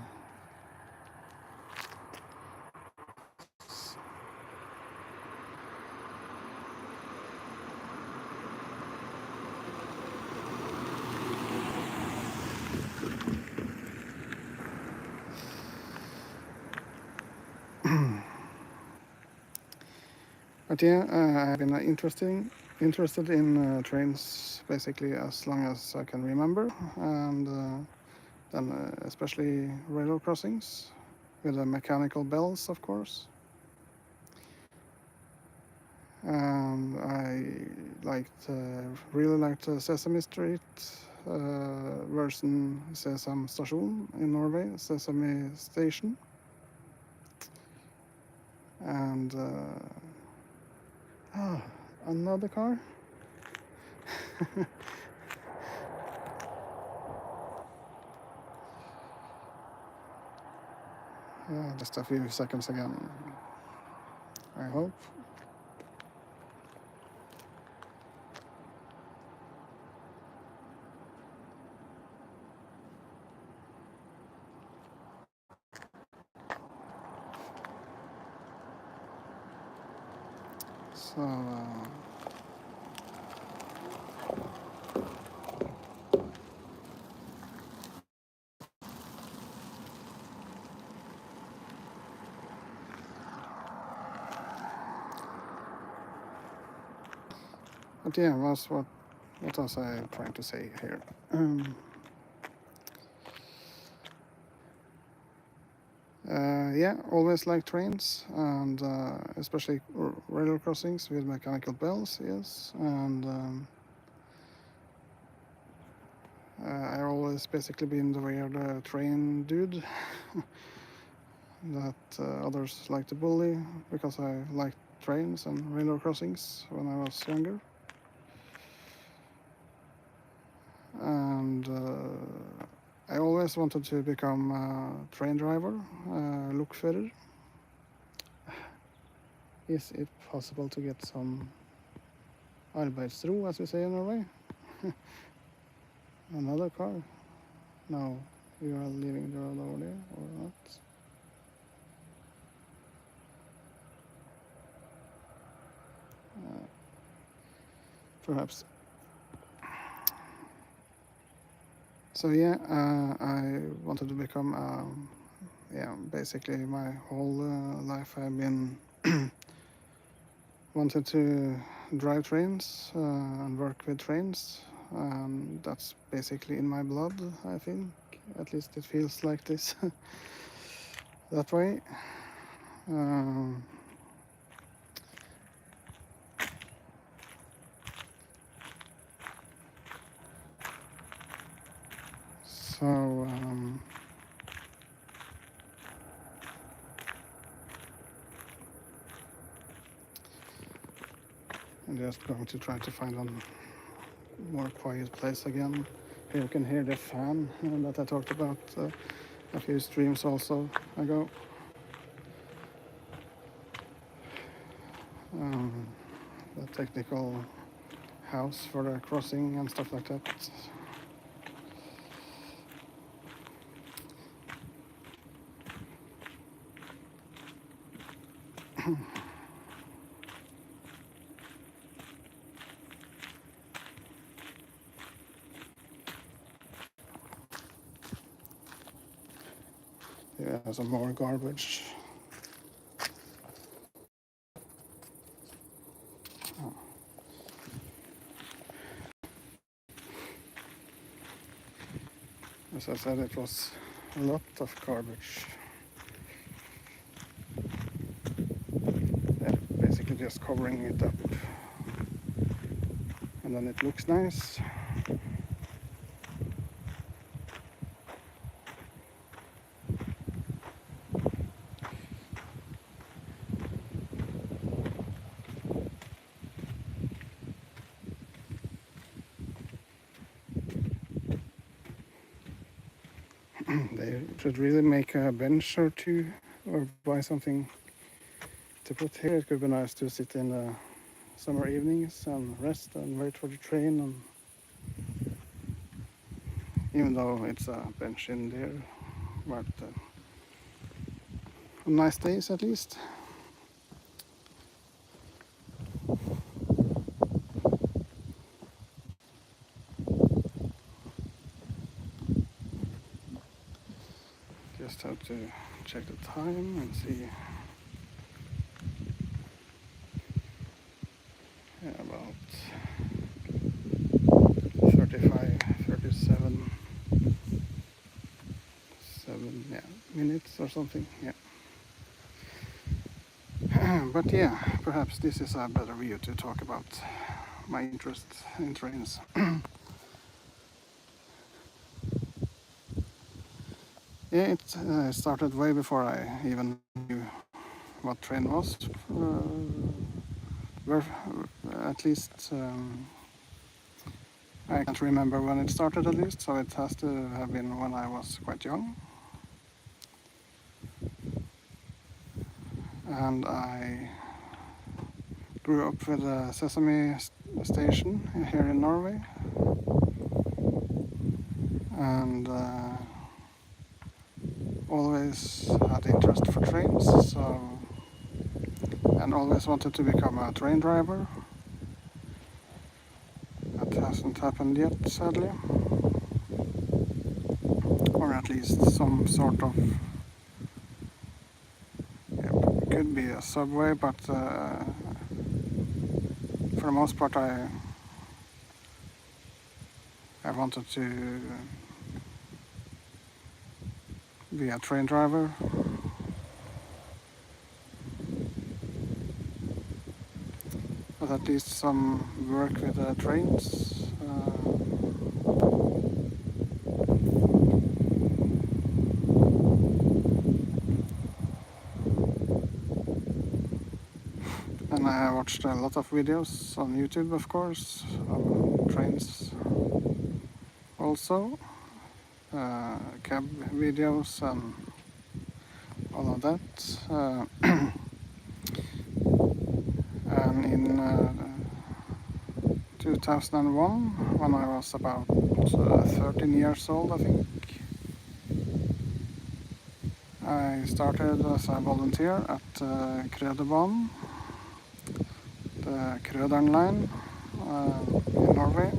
But yeah, I've been interested in trains basically as long as I can remember, and then especially railroad crossings with the mechanical bells, of course. And I really liked Sesame Street version Sesam Station in Norway, Sesame Station. And another car. Just a few seconds again, I hope. So but yeah, what was I trying to say here? Yeah, always like trains, and especially railroad crossings with mechanical bells, yes. And I always basically been the weird train dude that others like to bully because I liked trains and railroad crossings when I was younger. And I always wanted to become a train driver, lokfører. Is it possible to get some arbeidsro, as we say in Norway? Another car? No, you are leaving the road over there, or not? Perhaps. So yeah, I wanted to become, basically my whole life I've been wanted to drive trains and work with trains. That's basically in my blood, I think. At least it feels like this that way. So I'm just going to try to find a more quiet place again. Here you can hear the fan that I talked about a few streams also ago. The technical house for the crossing and stuff like that. Yeah, some more garbage. Oh. As I said, it was a lot of garbage. Yeah, basically just covering it up. And then it looks nice. They should really make a bench or two, or buy something to put here. It could be nice to sit in the summer evenings and rest and wait for the train. And even though it's a bench in there, but on nice days at least. Just have to check the time and see. Yeah, about 35, 37, 7 minutes or something. Yeah. But yeah, perhaps this is a better view to talk about my interest in trains. Yeah, it started way before I even knew what train was. At least I can't remember when it started at least, so it has to have been when I was quite young. And I grew up with a Sesame station here in Norway. And always had interest for trains, and always wanted to become a train driver. That hasn't happened yet, sadly. Or at least some sort of, it could be a subway, but for the most part I wanted to be a train driver. But at least some work with trains. And I watched a lot of videos on YouTube, of course, on trains also. Cab videos and all of that. And in 2001, when I was about 13 years old, I think, I started as a volunteer at Krøderbanen, the Krøderen line in Norway.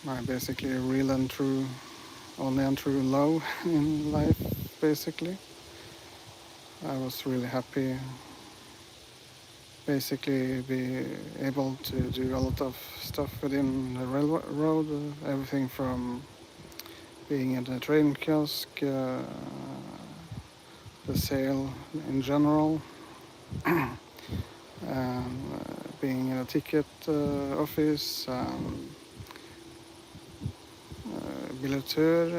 my basically real and true, only and true love in life, basically. I was really happy basically be able to do a lot of stuff within the railroad, everything from being in the train kiosk, the sale in general, and being in a ticket office, billeteur,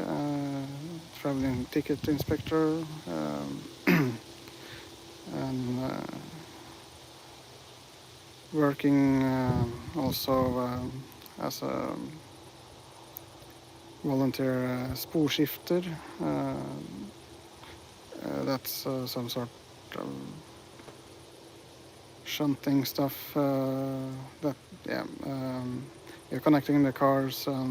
traveling ticket inspector, and working also as a volunteer sporskifter. That's some sort of shunting stuff that, you're connecting the cars, a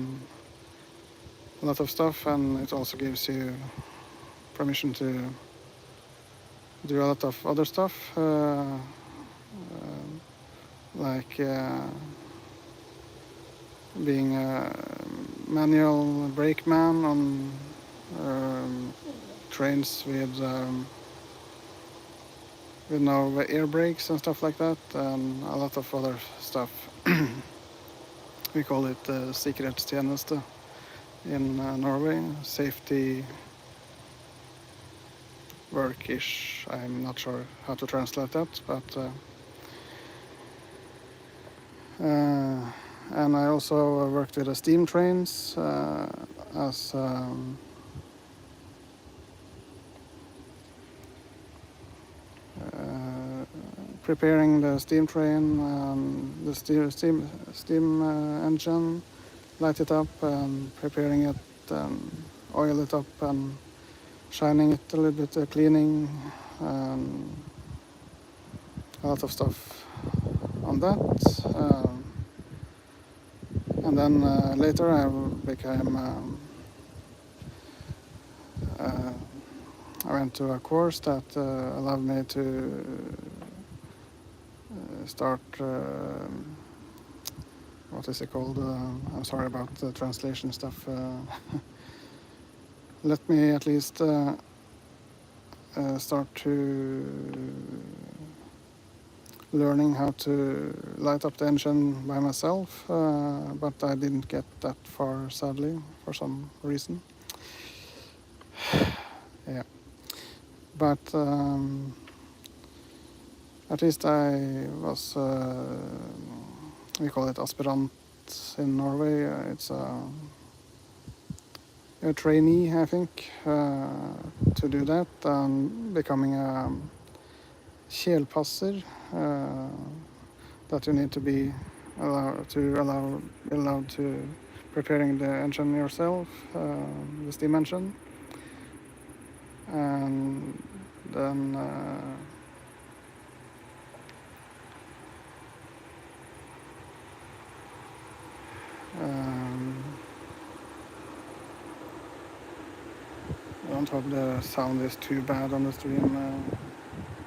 lot of stuff, and it also gives you permission to do a lot of other stuff, like being a manual brakeman on trains with no air brakes and stuff like that, and a lot of other stuff. We call it sikkerhetstjeneste in Norway, safety work-ish. I'm not sure how to translate that, but and I also worked with the steam trains as preparing the steam train, the steam engine, light it up, and preparing it, and oil it up, and shining it a little bit, cleaning, a lot of stuff on that. And then later I became, I went to a course that allowed me to start, what is it called? I'm sorry about the translation stuff. Let me at least start to learning how to light up the engine by myself, but I didn't get that far, sadly, for some reason. Yeah, but at least I was, we call it aspirant in Norway. It's a trainee, I think, to do that, and becoming a kjelpasser, that you need to be allowed to preparing the engine yourself, the steam engine, and then I don't hope the sound is too bad on the stream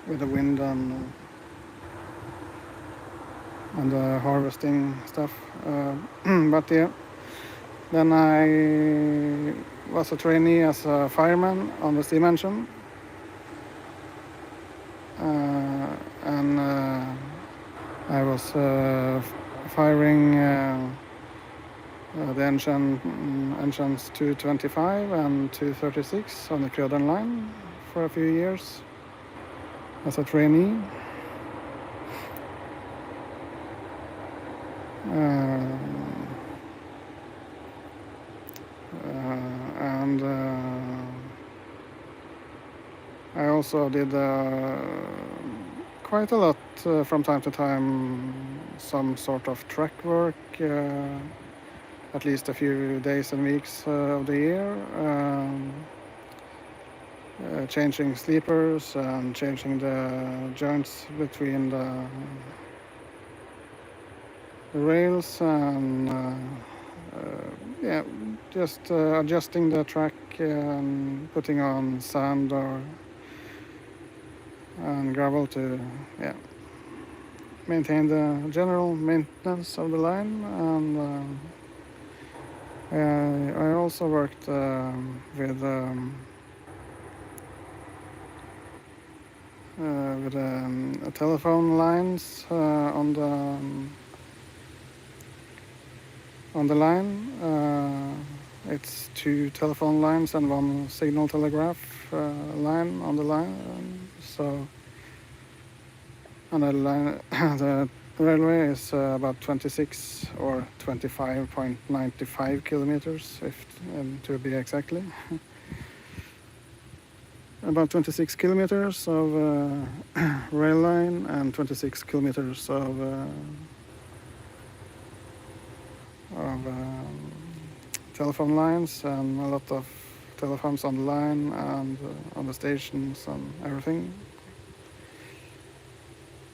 with the wind and the harvesting stuff. But yeah, then I was a trainee as a fireman on the steam engine, and I was firing the engines 225 and 236 on the Krøderen line for a few years as a trainee. And I also did quite a lot from time to time, some sort of track work, at least a few days and weeks of the year, changing sleepers and changing the joints between the rails, and yeah, just adjusting the track and putting on sand or and gravel to maintain the general maintenance of the line. And I also worked with telephone lines on the line. It's 2 telephone lines and 1 signal telegraph line on the line. And the railway is about 26 or 25.95 kilometers, to be exactly. About 26 kilometers of rail line and 26 kilometers of telephone lines, and a lot of telephones on the line and on the stations and everything.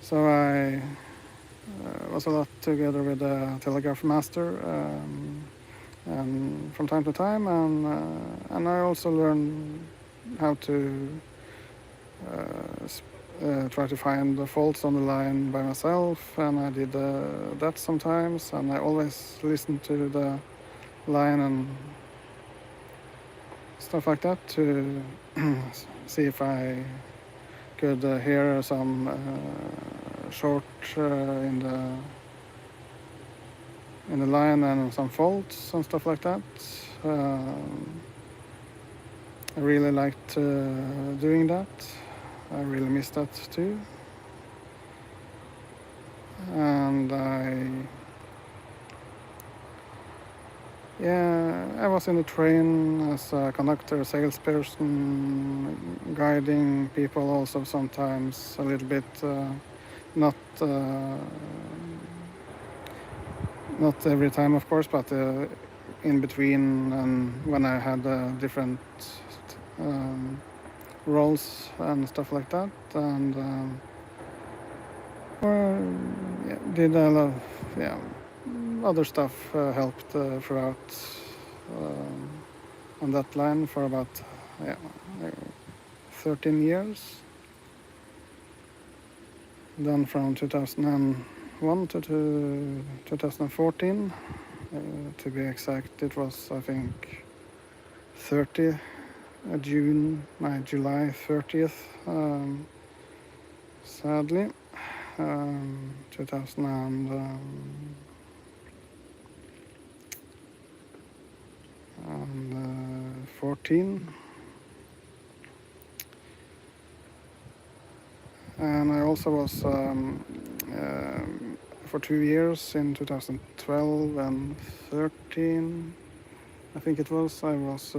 So I was a lot together with the telegraph master, and from time to time, and I also learned how to try to find the faults on the line by myself, and I did that sometimes, and I always listened to the line and stuff like that to see if I could hear some short in the line and some faults and stuff like that. I really liked doing that. I really miss that too. And I was in the train as a conductor, salesperson, guiding people also sometimes a little bit, not every time of course, but in between, and when I had different roles and stuff like that, and did a lot of other stuff, helped throughout on that line for about 13 years. Then from 2001 to 2014, to be exact, it was I think July 30th, sadly, 2014. And I also was for 2 years in 2012 and 13, I think it was, I was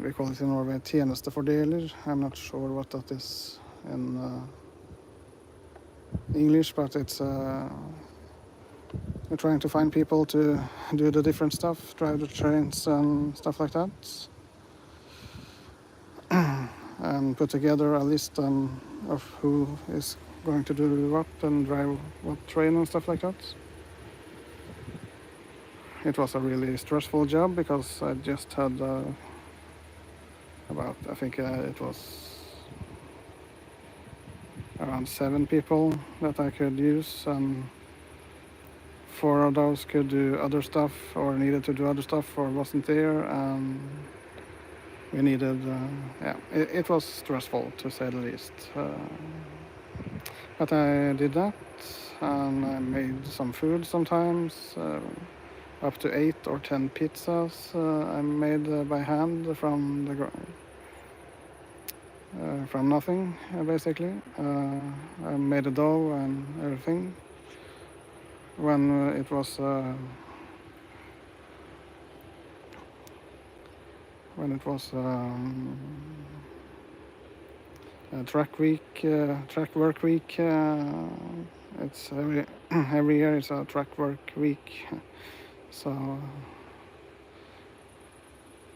we call it in Norway tjenestefordeler. I'm not sure what that is in English, but it's we're trying to find people to do the different stuff, drive the trains and stuff like that, and put together a list of who is going to do what and drive what train and stuff like that. It was a really stressful job because I just had I think it was around 7 people that I could use, and 4 of those could do other stuff or needed to do other stuff or wasn't there, and we needed, it was stressful to say the least. But I did that, and I made some food sometimes, up to 8 or 10 pizzas I made by hand from nothing, basically. I made a dough and everything. When it was a track work week. It's every year it's a track work week, so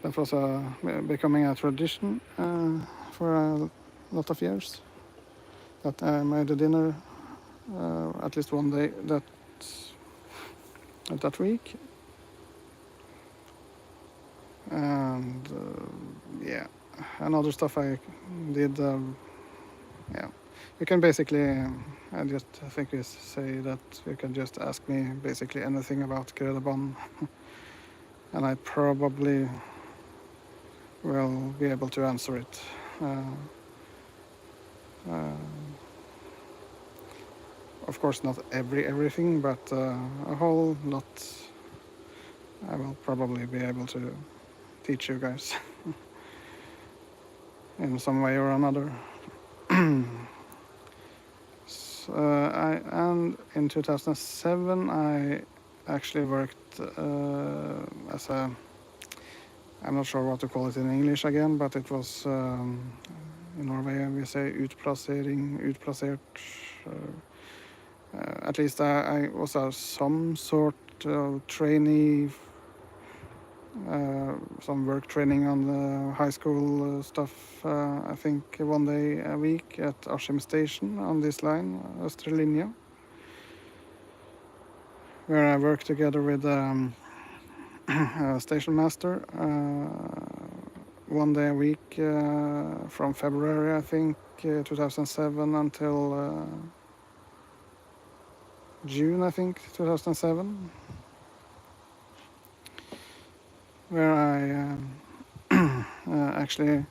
that was becoming a tradition for a lot of years. That I made a dinner at least one day that week, and and other stuff I did yeah, you can basically, I think you say that you can just ask me basically anything about Grödeband, and I probably will be able to answer it. Of course, not everything, but a whole lot. I will probably be able to teach you guys in some way or another. And in 2007 I actually worked as a, I'm not sure what to call it in English again, but it was in Norway we say utplassering, utplassert. At least I was some sort of trainee, some work training on the high school stuff, I think 1 day a week at Askim station on this line, Østre Linje, where I worked together with a station master 1 day a week from February, I think, 2007 until June, I think, 2007, where I actually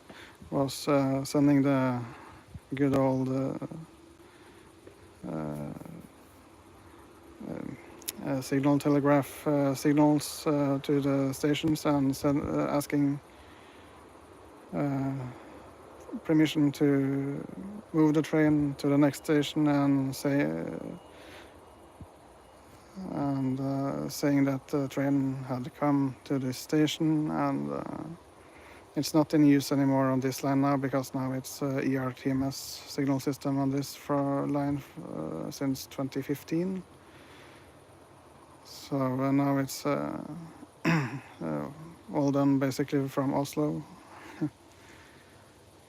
was sending the good old signal telegraph signals to the stations and asking permission to move the train to the next station and saying that the train had come to this station, and it's not in use anymore on this line now because now it's ERTMS signal system on this line since 2015. So now it's all done basically from Oslo.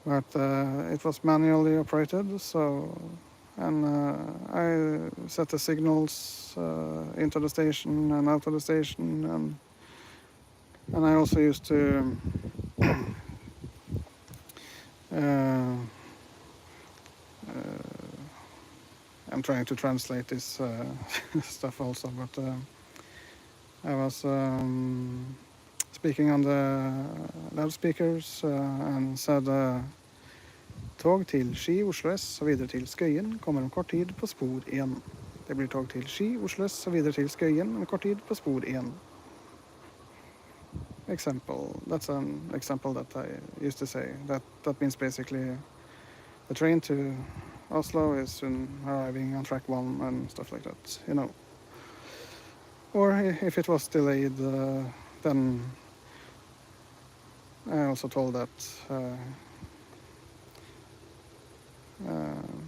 But it was manually operated, so, and I set the signals into the station and out of the station, and I also used to I'm trying to translate this stuff also, but I was speaking on the loudspeakers and said tog til Ski, Oslo S og videre til Skøyen kommer om kort tid på spor 1. Det blir tog til Ski, Oslo S og videre til Skøyen om kort tid på spor 1. Example. That's an example that I used to say. That means basically the train to Oslo is soon arriving on track 1 and stuff like that, you know. Or if it was delayed, then I also told that.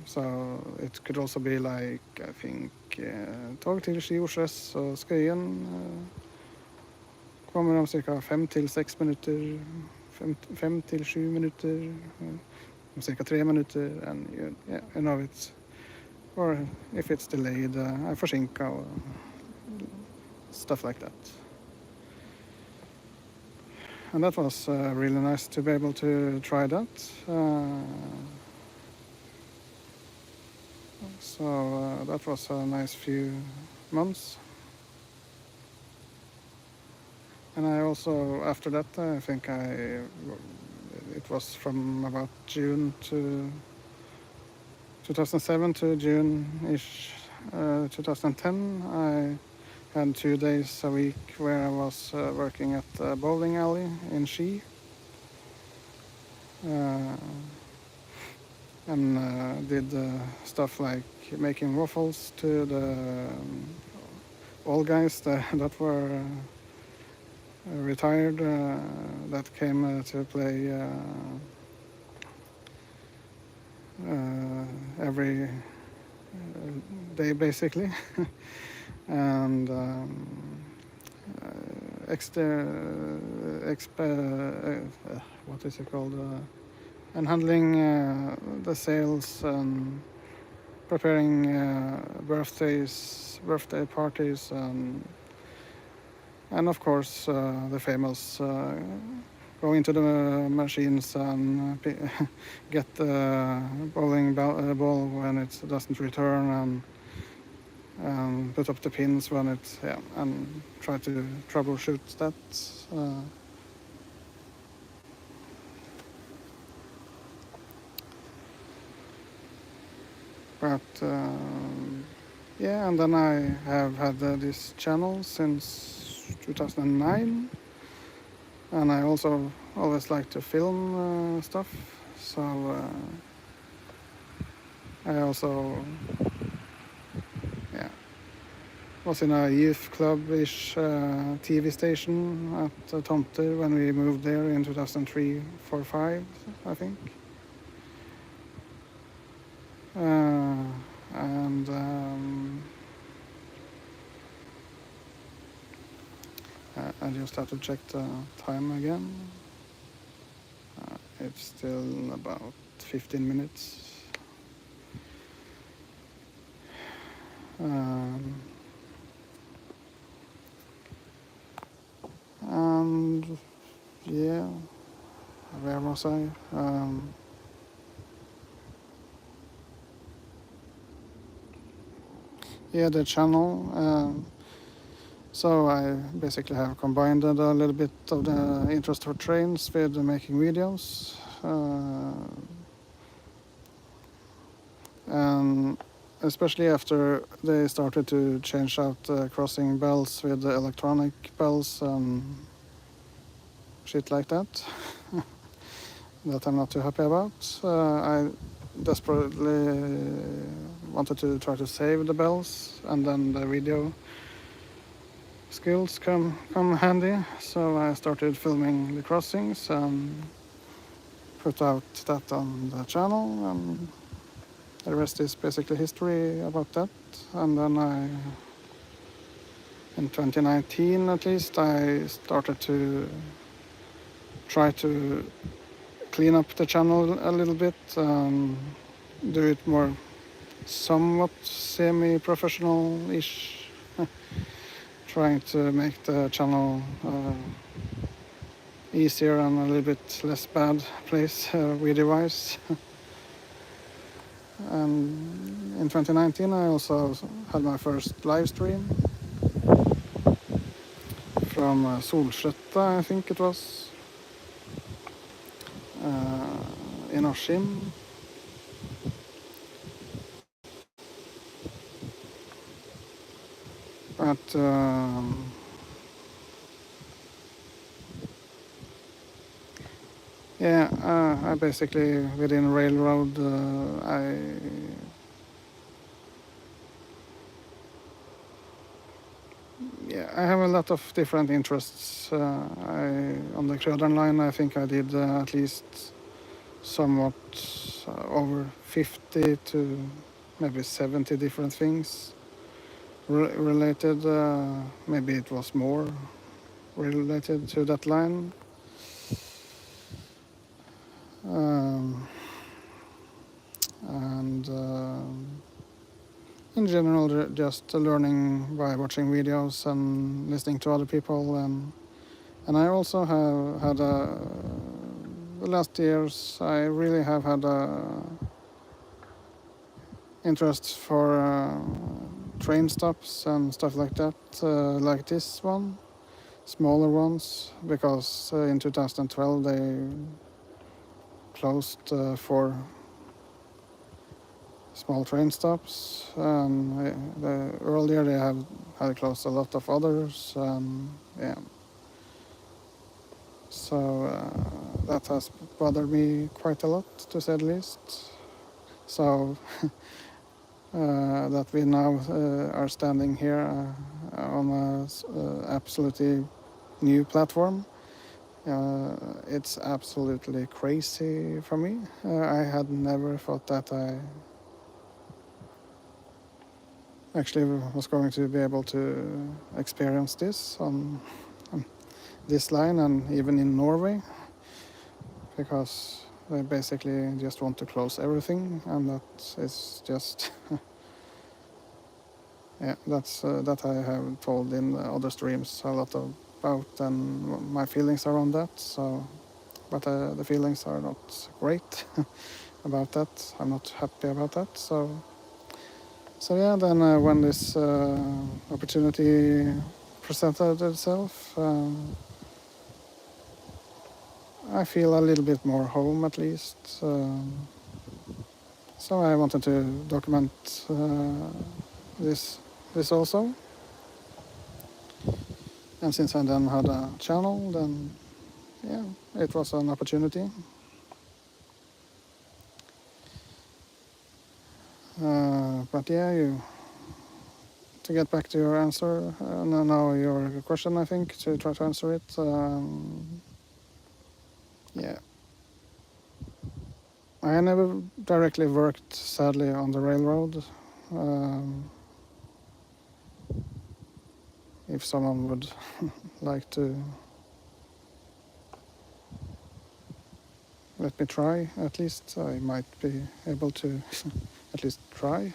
So it could also be like, I think, tog til Ski, Oslo S og Skøyen kommer om cirka 5 til 6 minutter, 5 til 7 minutter, om cirka 3 minutter, and you know it's, or if it's delayed, forsinka, or stuff like that. And that was really nice to be able to try that. So that was a nice few months. And I also, after that, I think it was from about June to 2007 to June-ish 2010, I had 2 days a week where I was working at a bowling alley in Ski. And did stuff like making waffles to the old guys that were retired, that came to play every day basically. And what is it called? And handling the sales and preparing birthday parties, and of course the famous go into the machines and get the bowling ball when it doesn't return, and put up the pins when it, and try to troubleshoot that. But and then I have had this channel since 2009, and I also always like to film stuff, so I also was in a youth club-ish TV station at Tomter when we moved there in 2003, 4, 5, I think. And I just have to check the time again. It's still about 15 minutes. And yeah, where was I? The channel. So I basically have combined a little bit of the interest for trains with making videos. And especially after they started to change out crossing bells with the electronic bells and shit like that, that I'm not too happy about. I desperately wanted to try to save the bells, and then the video skills come handy, so I started filming the crossings and put out that on the channel, and the rest is basically history about that. And then in 2019 at least, I started to try to clean up the channel a little bit, do it more somewhat semi-professional-ish, trying to make the channel easier and a little bit less bad place video-wise. And in 2019 I also had my first live stream from Solstøtte, I think it was, in Askim. But I basically, within railroad, I have a lot of different interests. On the Krödern line, I think I did at least somewhat over 50 to maybe 70 different things related. Maybe it was more related to that line. In general, just learning by watching videos and listening to other people, and I also have had the last years I really have had a interest for train stops and stuff like that, like this one, smaller ones, because in 2012 they closed 4 small train stops, and earlier they had closed a lot of others, so that has bothered me quite a lot, to say the least. So that we now are standing here on a absolutely new platform, it's absolutely crazy for me. I had never thought that I actually was going to be able to experience this on this line, and even in Norway, because they basically just want to close everything, and that is just that's that I have told in other streams a lot about, and my feelings around that. So but the feelings are not great about that. I'm not happy about that. So yeah, then when this opportunity presented itself, I feel a little bit more home at least. So I wanted to document this also. And since I then had a channel, then yeah, it was an opportunity. But yeah, to get back to your answer, now your question, I think, to try to answer it. Yeah, I never directly worked, sadly, on the railroad. If someone would like to let me try, at least, I might be able to at least try.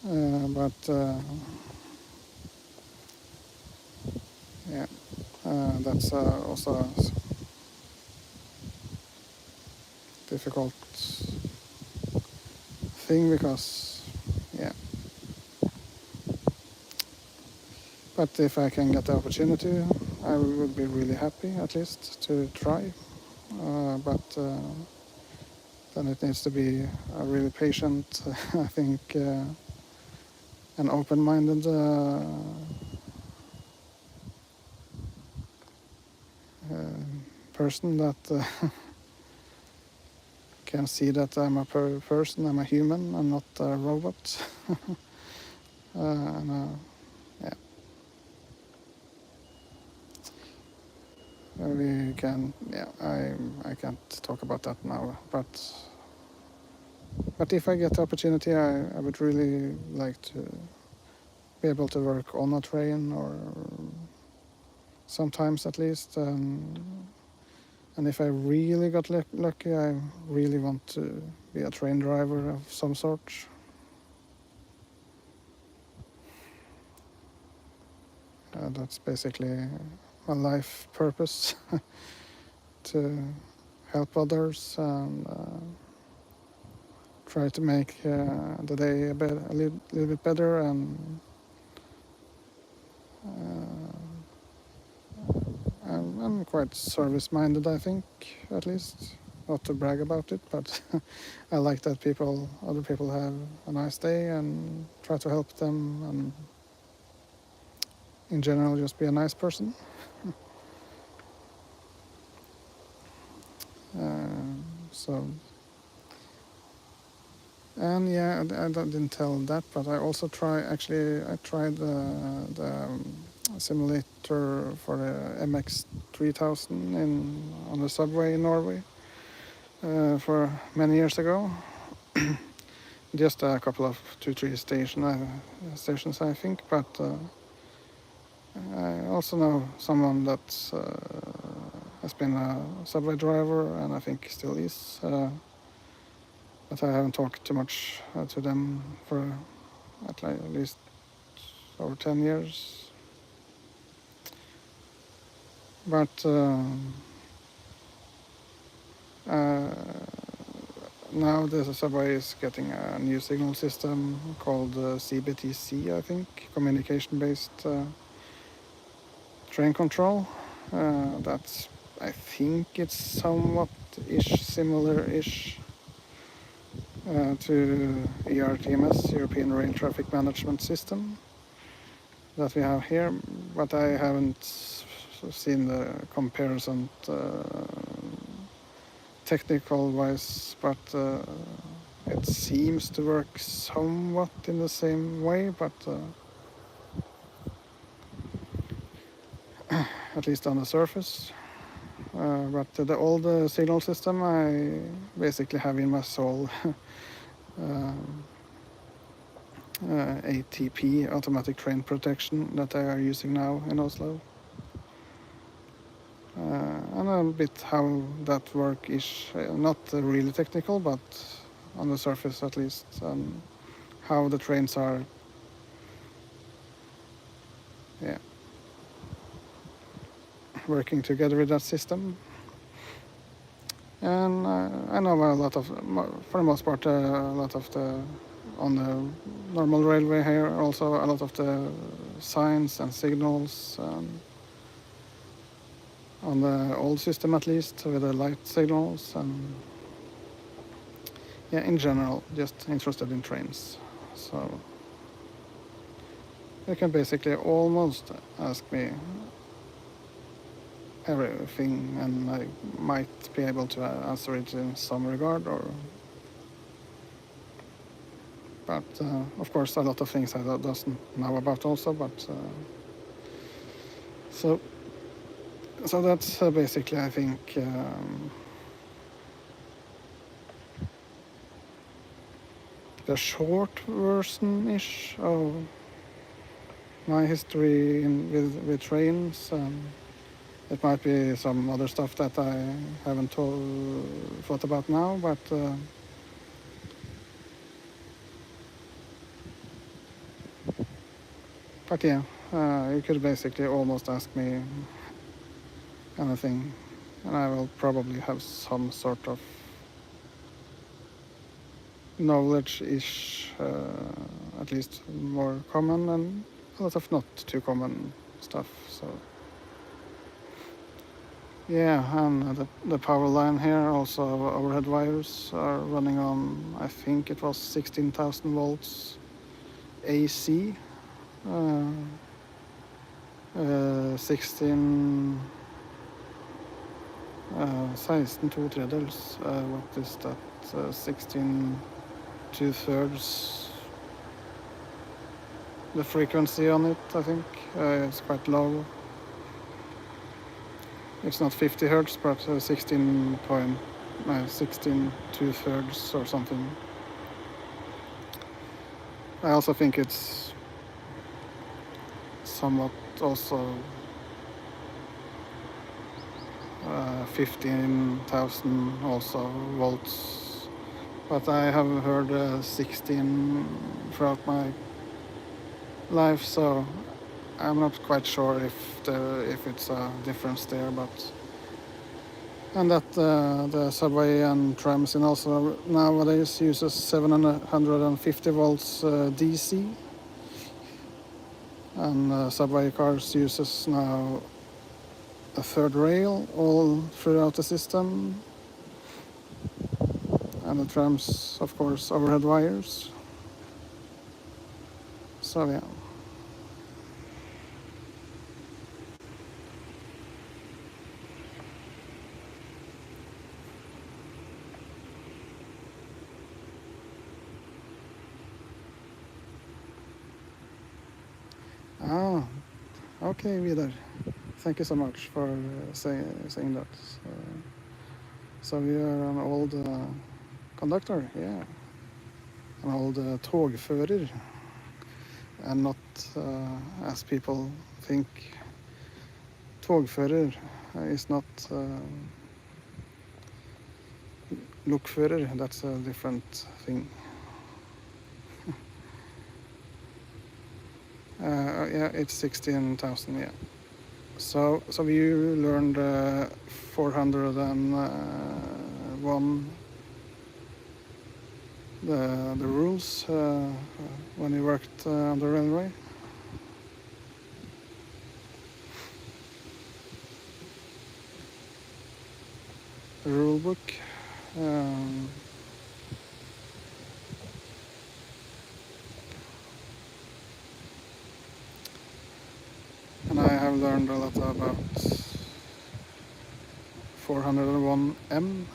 But yeah, that's also a difficult thing because, yeah. But if I can get the opportunity, I would be really happy at least to try. But then it needs to be a really patient, I think, an open-minded person that can see that I'm a person, I'm a human, I'm not a robot. Yeah. We can, yeah, I can't talk about that now, but if I get the opportunity, I would really like to be able to work on a train, or sometimes at least, and if I really got lucky, I really want to be a train driver of some sort. That's basically my life purpose, to help others and try to make the day a little bit better, and I'm quite service-minded, I think, at least. Not to brag about it, but I like that other people have a nice day and try to help them, and in general just be a nice person. So, and yeah, I didn't tell that, but I also tried the simulator for the MX-3000 on the subway in Norway for many years ago. Just a couple of 2-3 stations, I think, but I also know someone that has been a subway driver, and I think still is, but I haven't talked too much to them for at least over 10 years. But now the subway is getting a new signal system called CBTC, I think, communication-based train control. That's, I think it's somewhat similar-ish to ERTMS, European Rail Traffic Management System, that we have here, but I haven't seen the comparison technical-wise, but it seems to work somewhat in the same way, but at least on the surface. But the old signal system I basically have in my soul. ATP, automatic train protection, that they are using now in Oslo. And a bit how that work is, not really technical, but on the surface at least, and how the trains are, yeah, working together with that system. And I know a lot of, for the most part, a lot of on the normal railway here, also a lot of the signs and signals, on the old system at least, with the light signals, and yeah, in general, just interested in trains. So you can basically almost ask me everything, and I might be able to answer it in some regard, but of course a lot of things I doesn't know about also, but so that's basically, I think, the short version-ish of my history with trains. It might be some other stuff that I haven't thought about now, but yeah, you could basically almost ask me anything, and I will probably have some sort of knowledge-ish, at least more common, and a lot of not too common stuff. So yeah, and the power line here, also overhead wires, are running on, I think it was 16,000 volts AC, 16 2/3, what is that, 16 2/3, the frequency on it, I think, it's quite low. It's not 50 hertz, but 16 2/3 or something. I also think it's somewhat also 15,000 also volts, but I have heard 16 throughout my life, so I'm not quite sure if it's a difference there, but and that the subway and trams in also nowadays uses 750 volts DC, and subway cars uses now a third rail all throughout the system, and the trams, of course, overhead wires. So yeah. Okay, Vidar. Thank you so much for saying that. So you're an old conductor, yeah. An old togfører, and not, as people think, togfører is not lokfører. That's a different thing. Yeah, it's 16,000, yeah. So you learned 401 the rules when you worked on the railway? The rule book. And I have learned a lot about 401M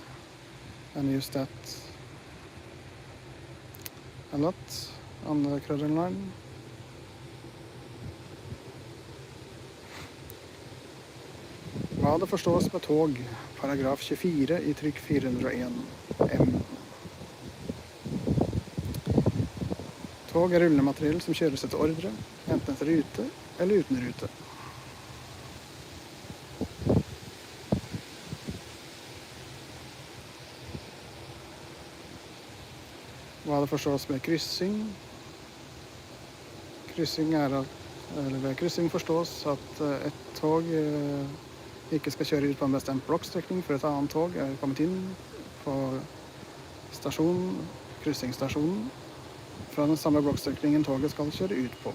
and used that a lot on the Krøderen line. Hva det forstås med tog, paragraf 24 i trykk 401 M. Tog er rullende materiell som kjøres etter ordre, enten etter rute eller uten rute. Hva det forstås med kryssing. Ved kryssing forstås at et tog ikke skal kjøre ut på en bestemt blokkstrekning for et annet tog er kommet inn på stasjonen, kryssingsstasjonen, fra den samme blokkstrekningen toget skal kjøre ut på.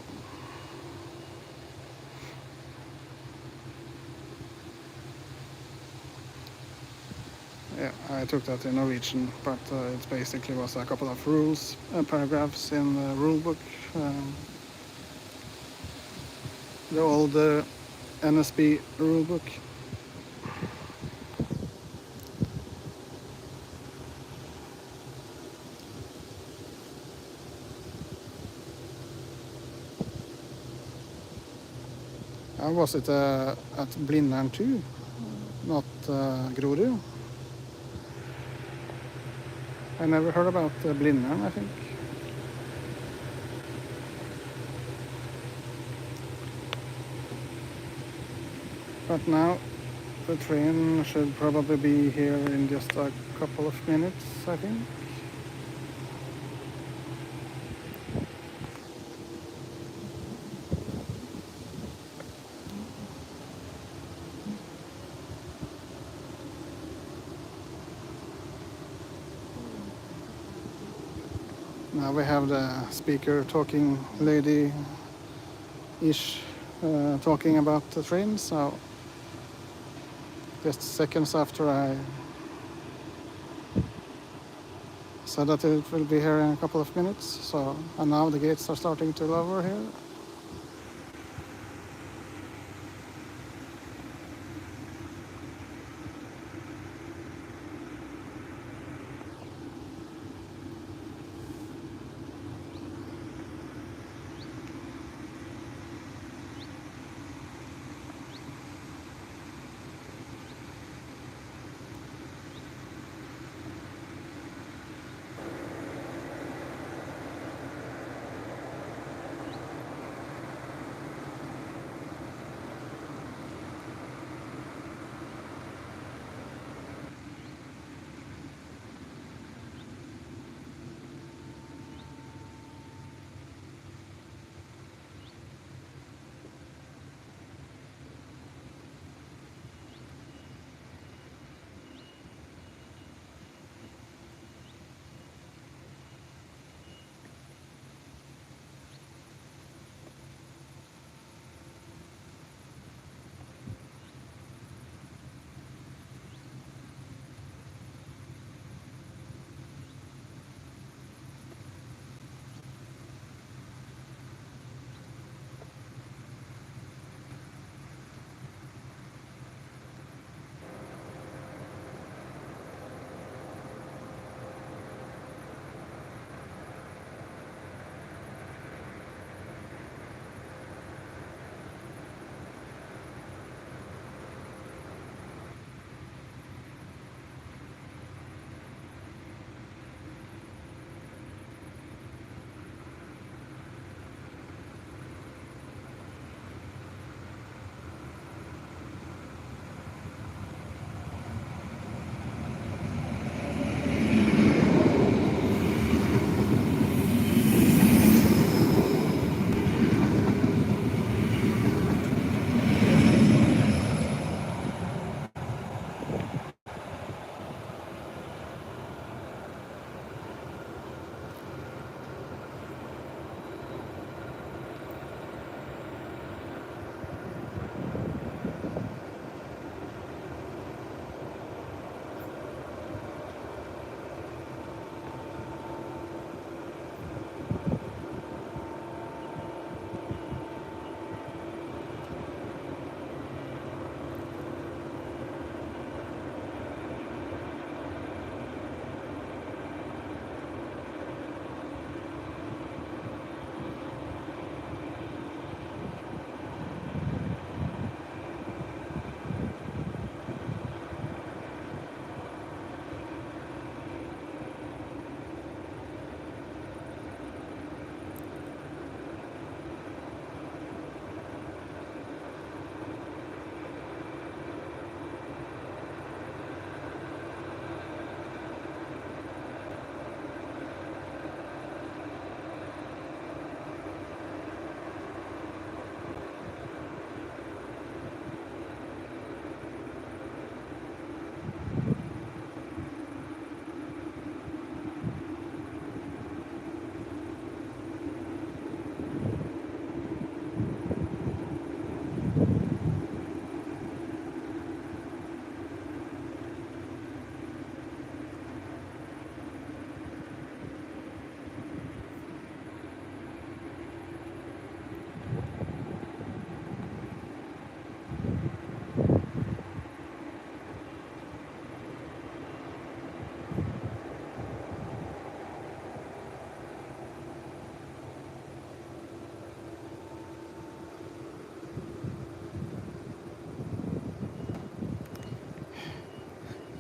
Yeah, I took that in Norwegian, but it basically was a couple of rules, paragraphs in the rule book. The old NSB rule book. Was it at Blindern too, not Grorud? I never heard about Blindern, I think. But now the train should probably be here in just a couple of minutes, I think. Now we have the speaker talking lady-ish talking about the train, so just seconds after I said that it will be here in a couple of minutes, so and now the gates are starting to lower here.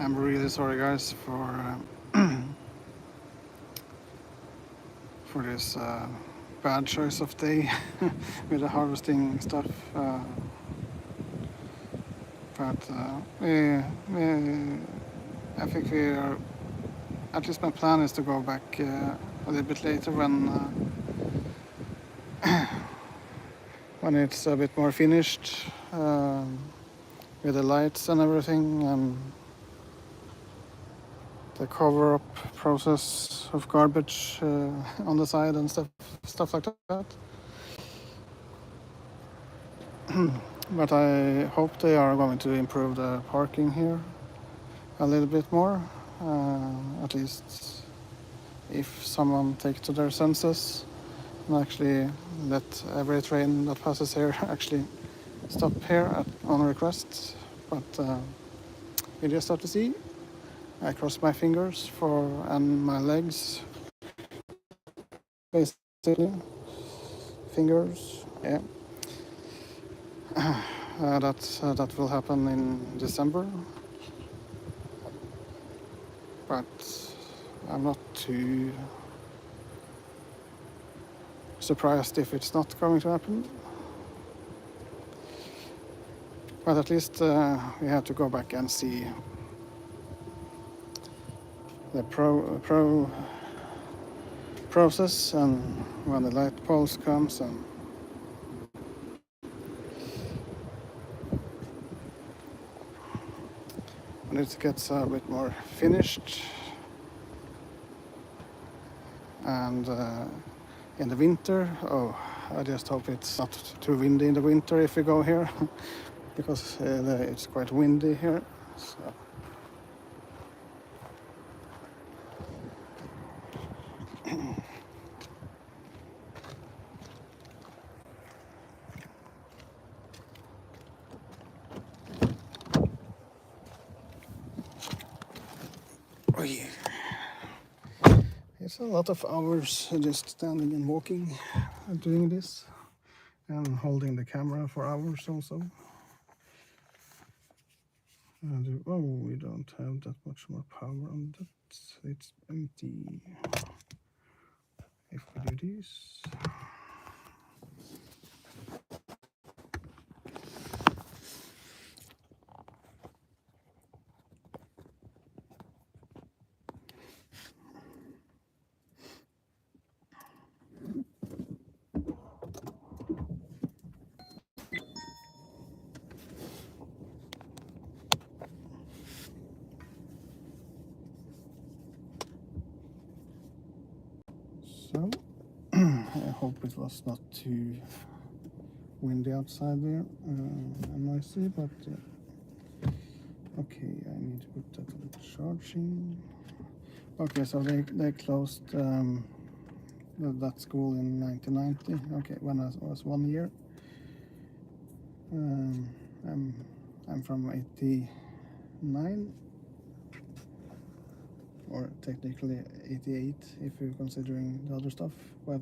I'm really sorry, guys, for for this bad choice of day with the harvesting stuff. But I think we are. At least my plan is to go back a little bit later when it's a bit more finished with the lights and everything, and the cover-up process of garbage on the side and stuff like that. But I hope they are going to improve the parking here a little bit more. At least if someone takes to their senses and actually let every train that passes here actually stop here on request. But we just have to see. I cross my fingers and my legs, basically. Fingers, yeah. That will happen in December. But I'm not too surprised if it's not going to happen. But at least we have to go back and see the process and when the light poles comes and when it gets a bit more finished. And in the winter, I just hope it's not too windy in the winter if we go here, because it's quite windy here. So. Oh yeah. It's a lot of hours just standing and walking and doing this, and holding the camera for hours also. And we don't have that much more power on that. It's empty. If we do this. So, I hope it was not too windy outside there and noisy, but okay, I need to put that on charging. Okay, so they closed that school in 1990. Okay, when I was 1 year. I'm from 89. Or technically 88 if you're considering the other stuff, but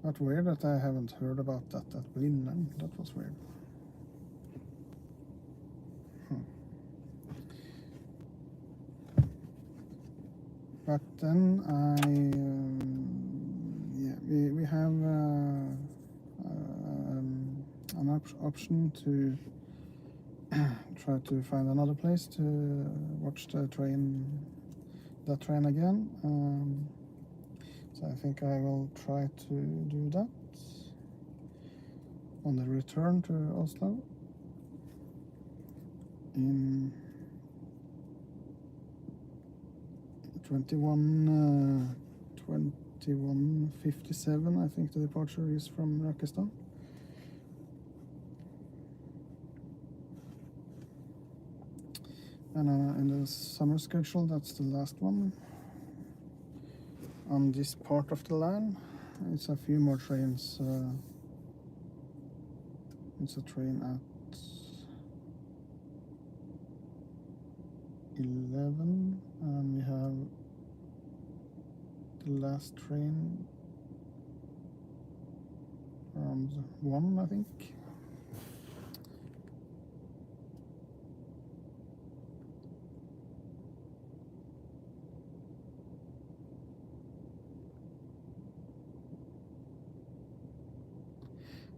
but weird that I haven't heard about that at Blindern. That was weird. But then we have an option to try to find another place to watch that train again. So I think I will try to do that on the return to Oslo in 21:57. I think the departure is from Rakestad. And in the summer schedule, that's the last one on this part of the line. It's a few more trains It's a train at 11, and we have the last train around 1, I think.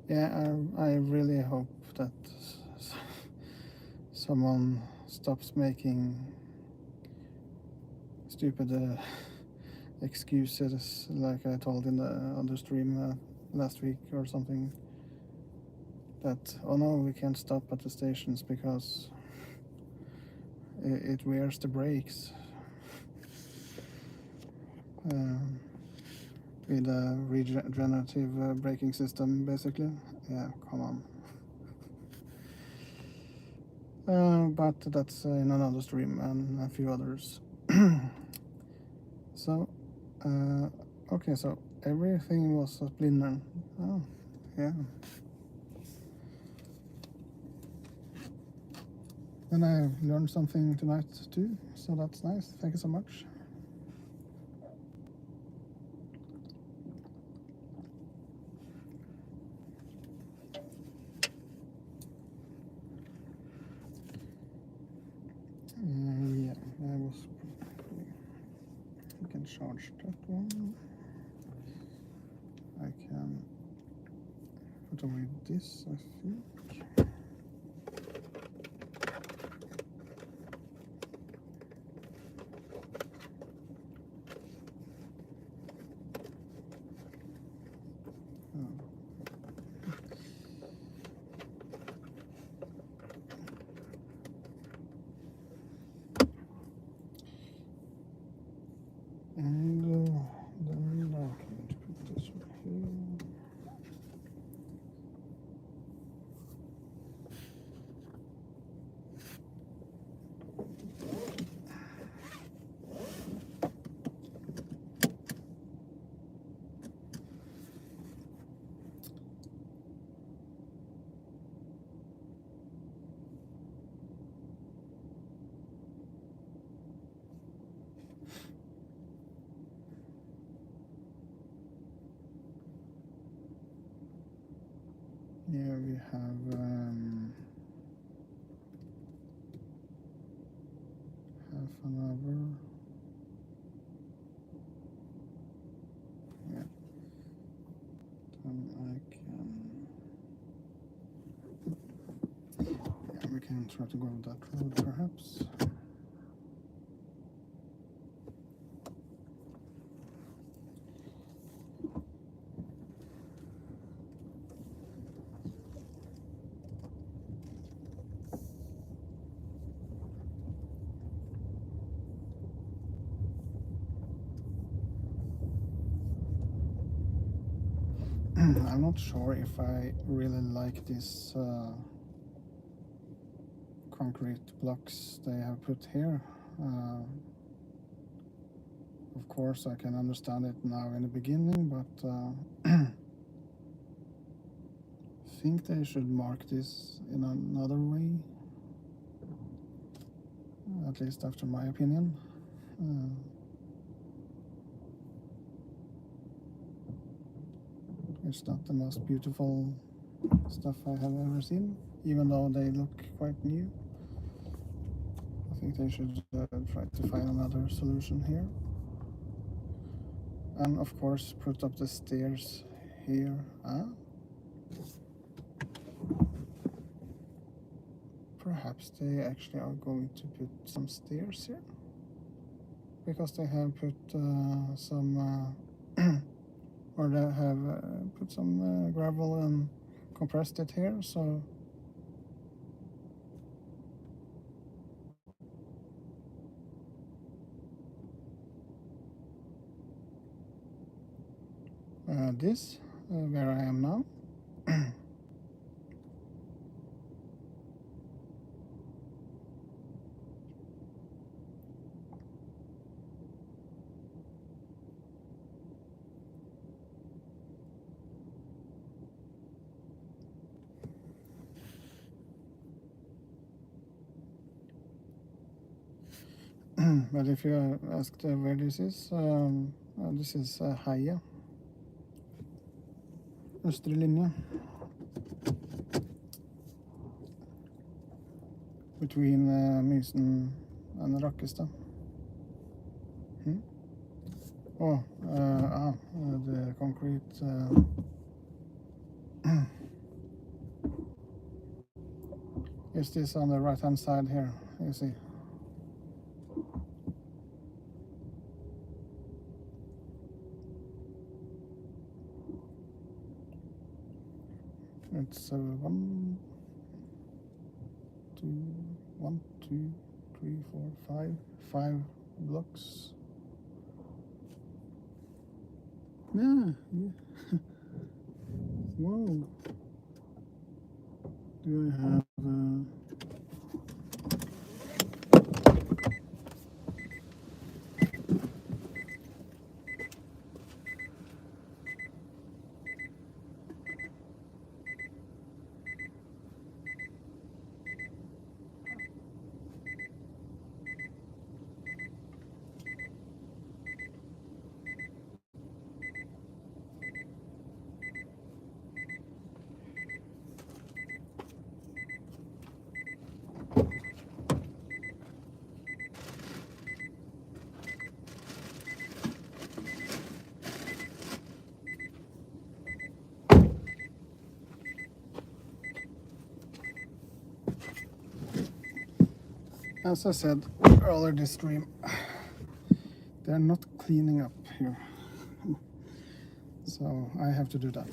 Yeah, I really hope that someone stops making stupid excuses like I told in the other stream last week or something, that oh no, we can't stop at the stations because it wears the brakes with a regenerative braking system, basically. Yeah, come on. But that's in another stream and a few others. So okay, so everything was a splinter. Oh, yeah. And I learned something tonight too, so that's nice. Thank you so much. Yeah, I was. I can charge that one. I can put away this, I think. And then I'm going to put this one here. Yeah, we have half an hour. Yeah. Then I can. Yeah, we can try to go that road perhaps. I'm not sure if I really like this concrete blocks they have put here. Of course, I can understand it now in the beginning, but I think they should mark this in another way, at least after my opinion. It's not the most beautiful stuff I have ever seen, even though they look quite new. I think they should try to find another solution here. And of course put up the stairs here. Perhaps they actually are going to put some stairs here, because they have put some or they have put some gravel and compressed it here, so this where I am now. But if you asked where this is Heia. Østre linje. Between Mysen and Rakkestad. The concrete is this on the right hand side here, you see. It's 1, 2, 3, 4, 5 blocks. Yeah. Whoa. Do I have as I said earlier this stream, they're not cleaning up here. So I have to do that.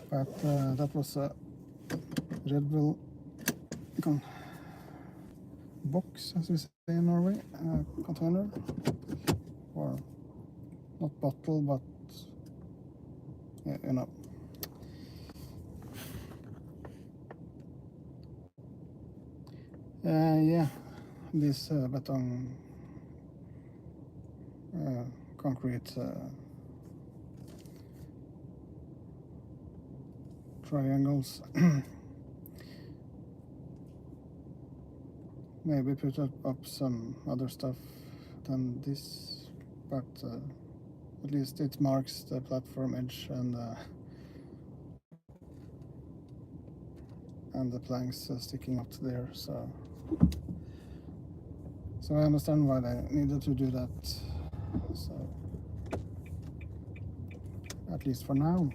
But that was a Red Bull box, as we say in Norway, container, or not bottle, but yeah, you know. Yeah, this beton concrete triangles. Maybe put up some other stuff than this, but at least it marks the platform edge and the planks sticking out there, so I understand why they needed to do that, so at least for now.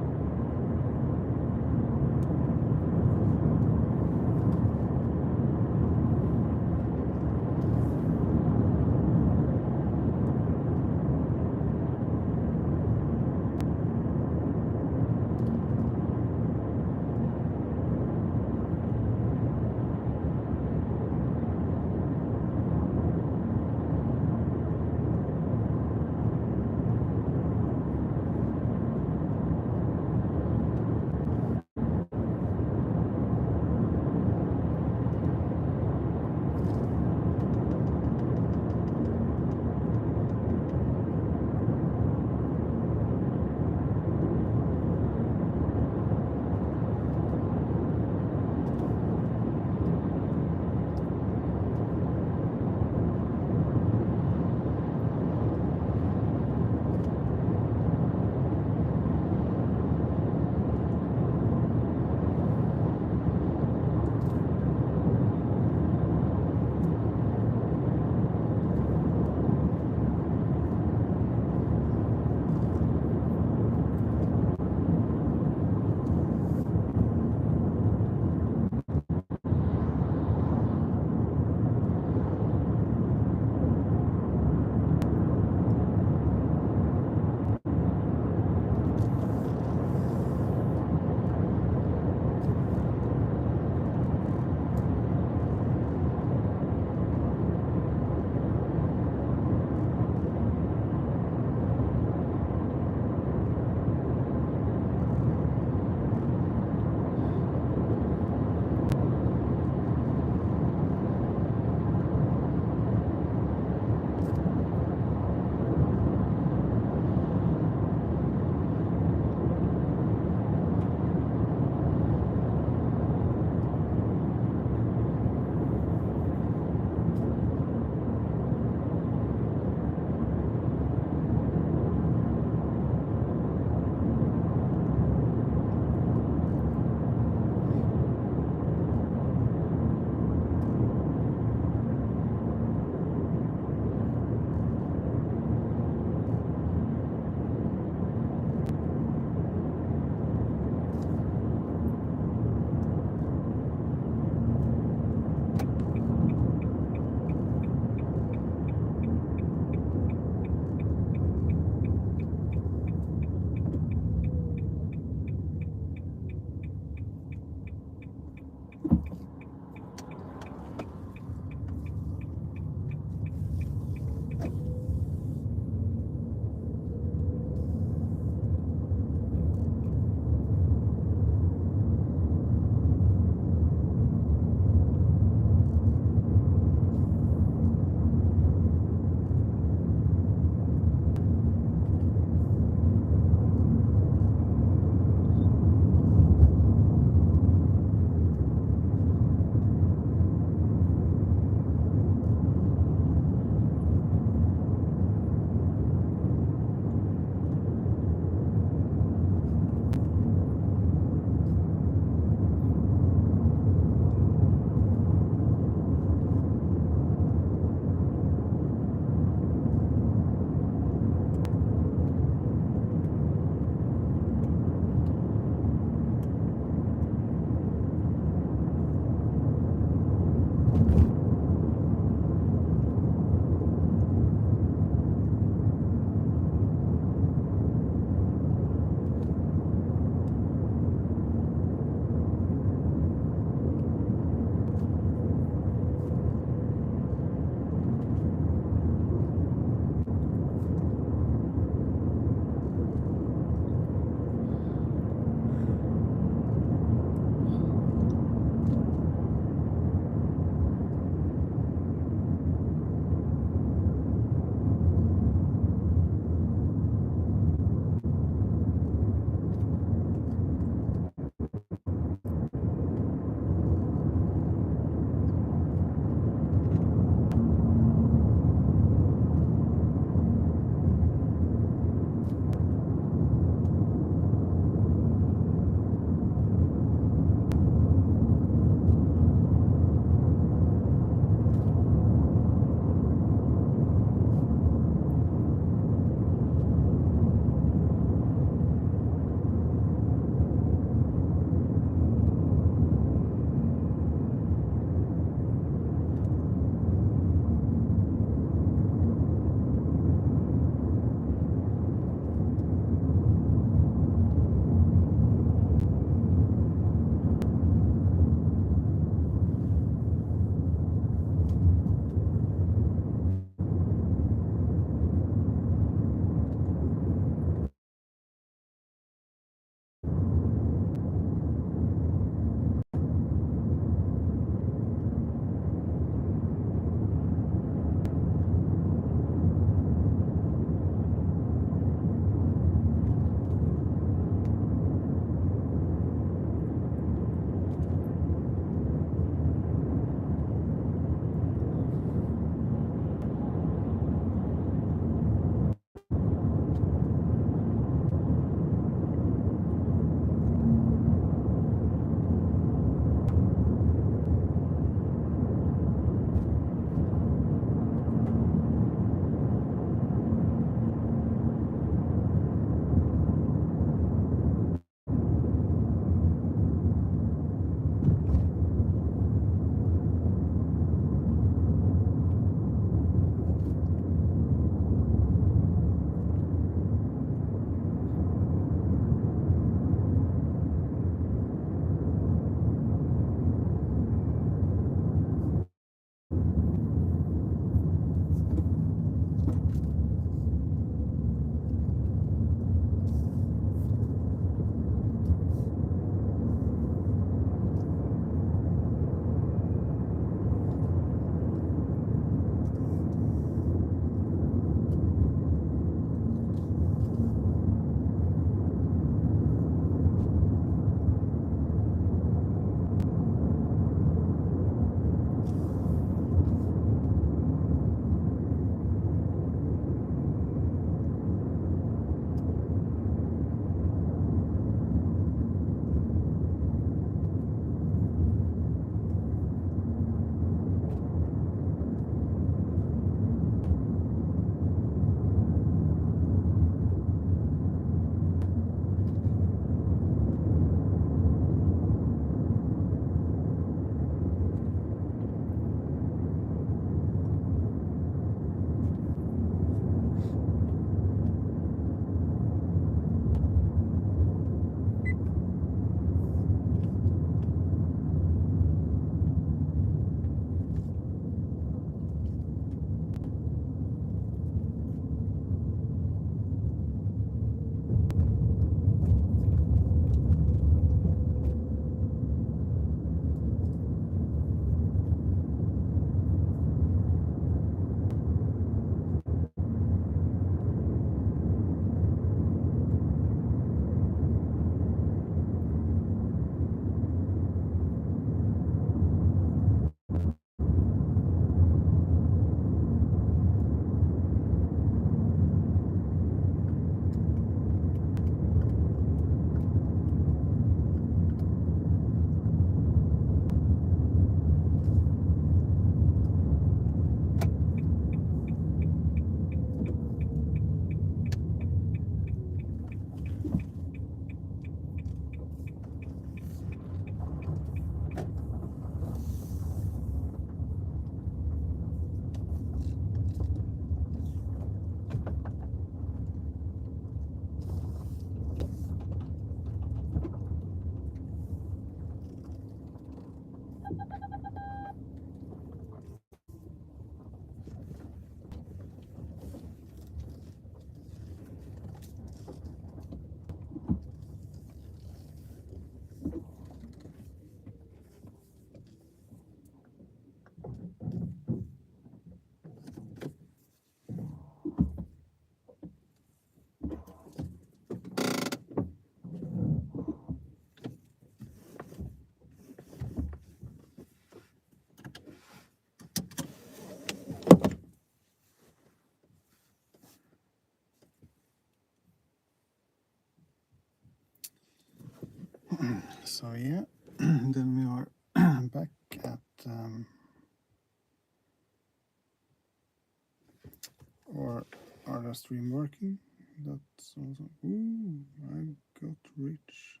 or are the stream working? That's also, ooh, I got rich.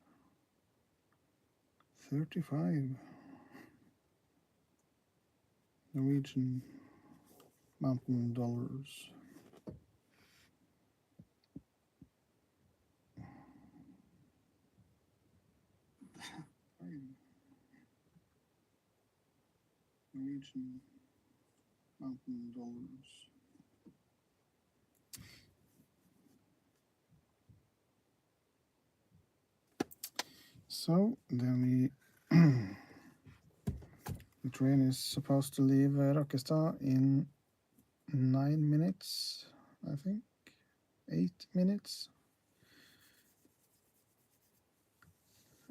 35 Norwegian mountain dollars. Norwegian mountain dollars. So then we the train is supposed to leave Rakkestad in 9 minutes, I think, 8 minutes,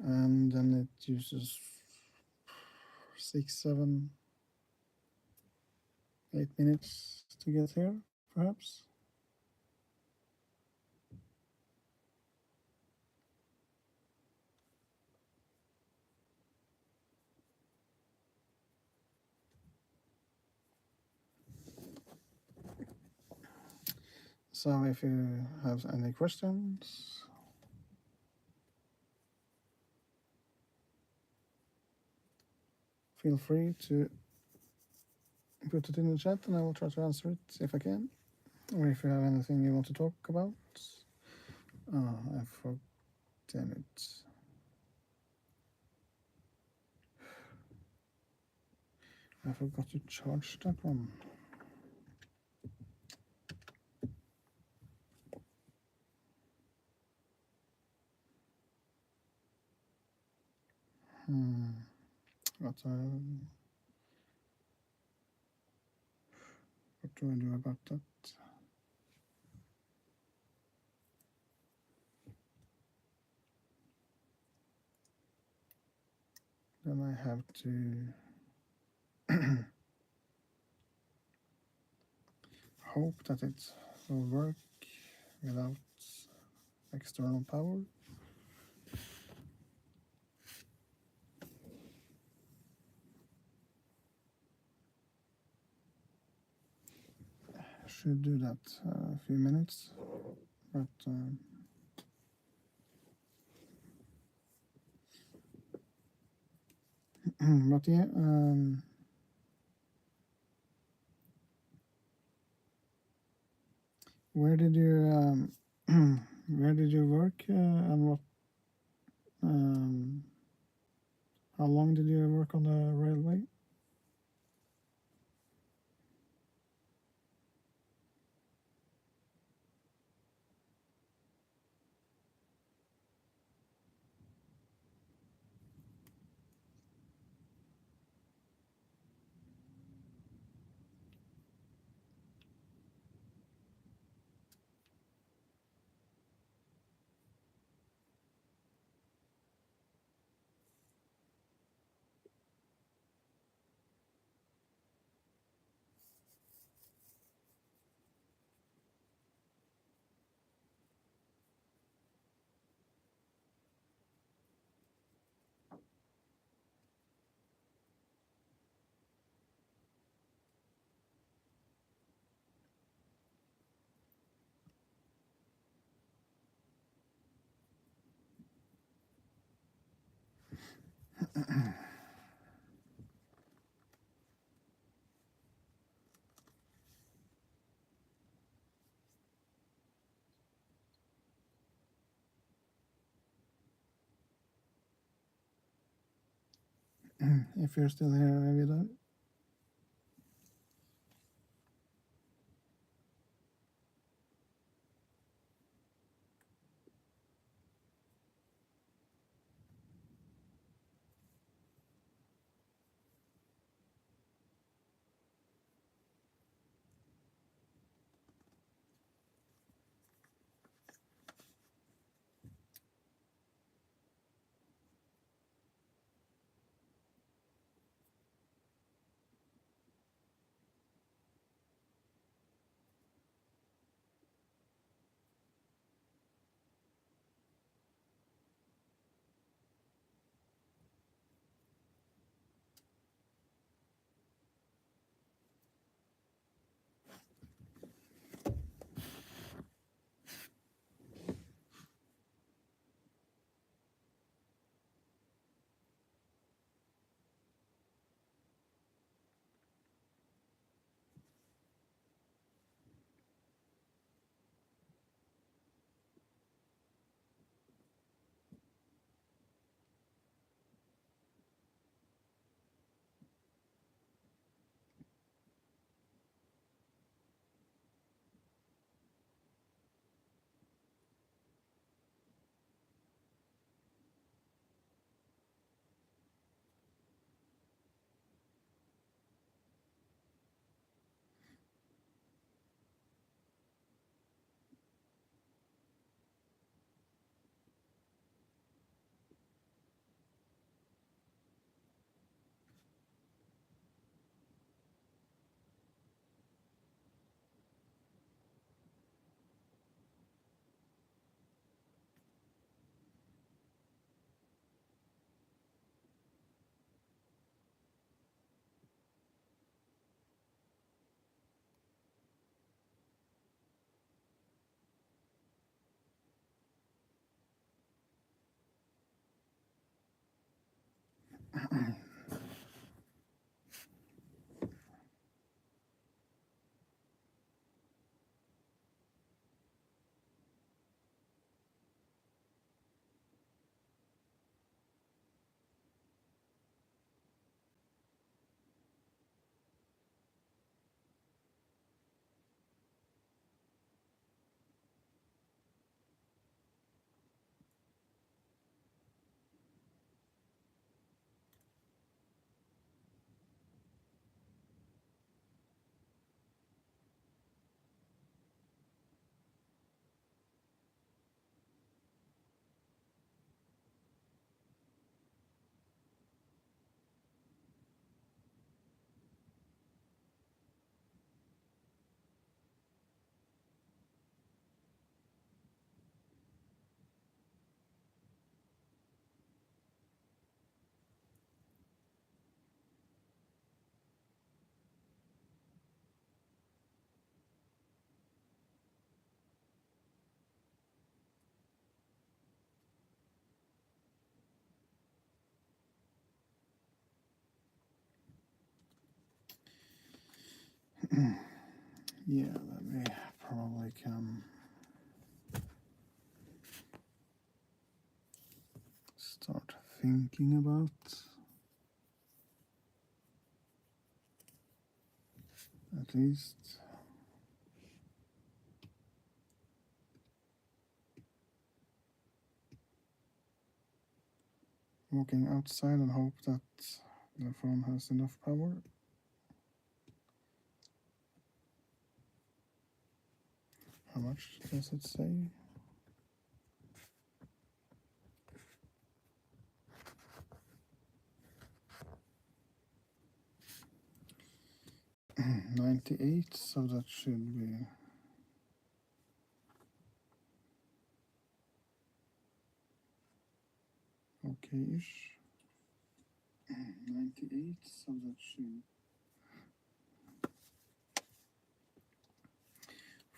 and then it uses 6, 7, 8 minutes to get here, perhaps. So if you have any questions, feel free to put it in the chat and I will try to answer it if I can. Or if you have anything you want to talk about. Oh, damn it. I forgot to charge that one. What do I do about that? Then I have to hope that it will work without external power. I should do that a few minutes, but but yeah, where did you where did you work and what how long did you work on the railway? If you're still here, Vida. Yeah, that we probably can start thinking about. At least. Walking outside and hope that the phone has enough power. How much does it say? $98, so that should be okay-ish. 98, so that should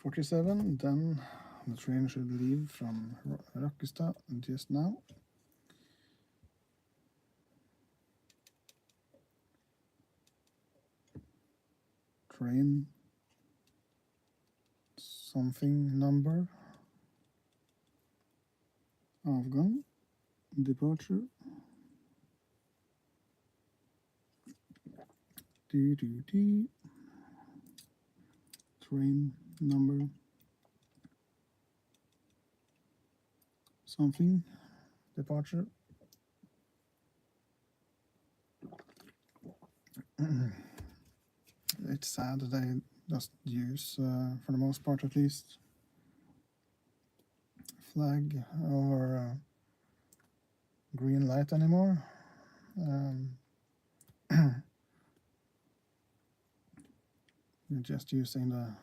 47. Then the train should leave from Rakkestad just now. Train something number. Avgang. Departure. Train number. Something. Departure. It's sad that they just use, for the most part at least, flag or green light anymore. You're just using the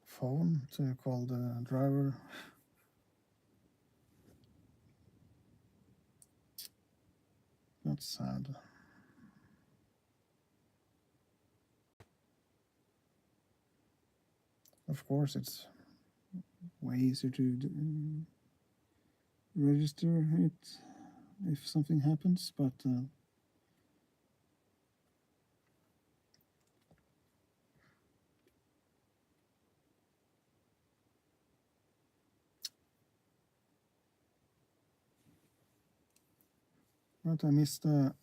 phone to call the driver. That's sad. Of course, it's way easier to register it if something happens, but I missed the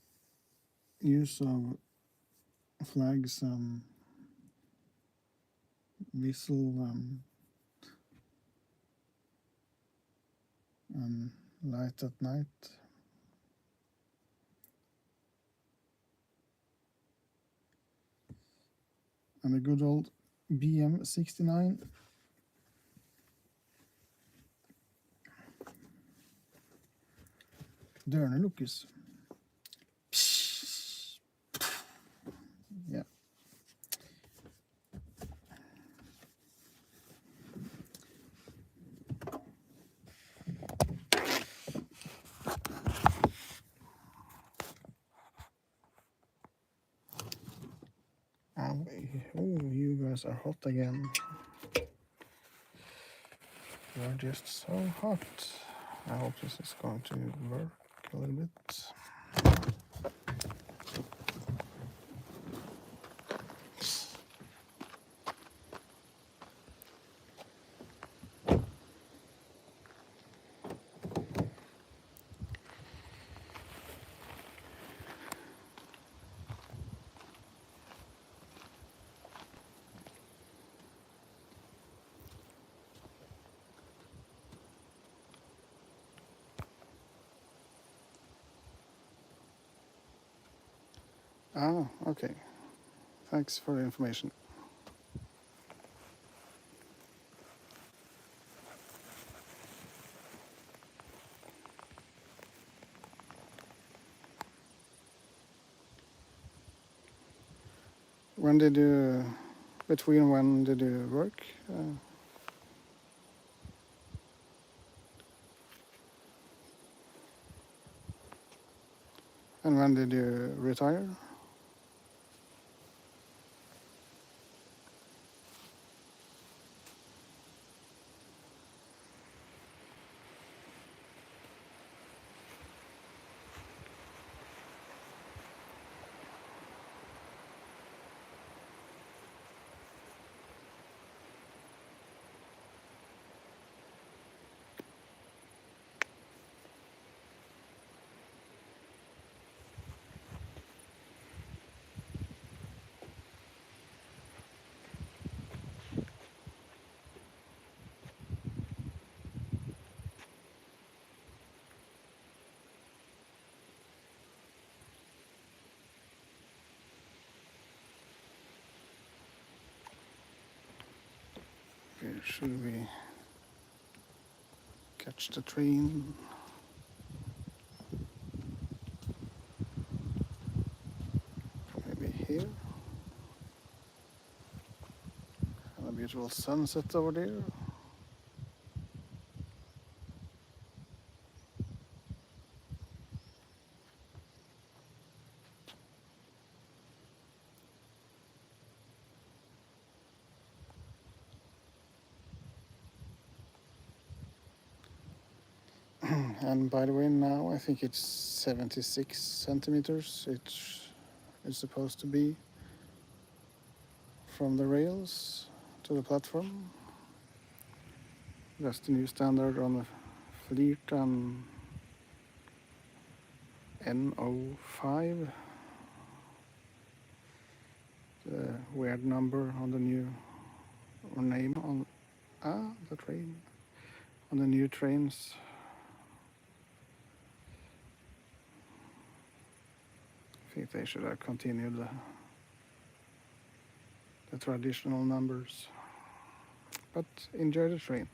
use of flags, whistle, and light at night. And a good old BM69. Dørene lukkes. Yeah. Oh, you guys are hot again. You're just so hot. I hope this is going to work a little bit. Ah, okay. Thanks for the information. When did you work? And when did you retire? should we catch the train? Maybe here. And a beautiful sunset over there. And by the way, now I think it's 76 centimeters. It's supposed to be from the rails to the platform. That's the new standard on the fleet and N05. The weird number on the new, or name on the train, on the new trains. I think they should have continued the traditional numbers. But enjoy the train.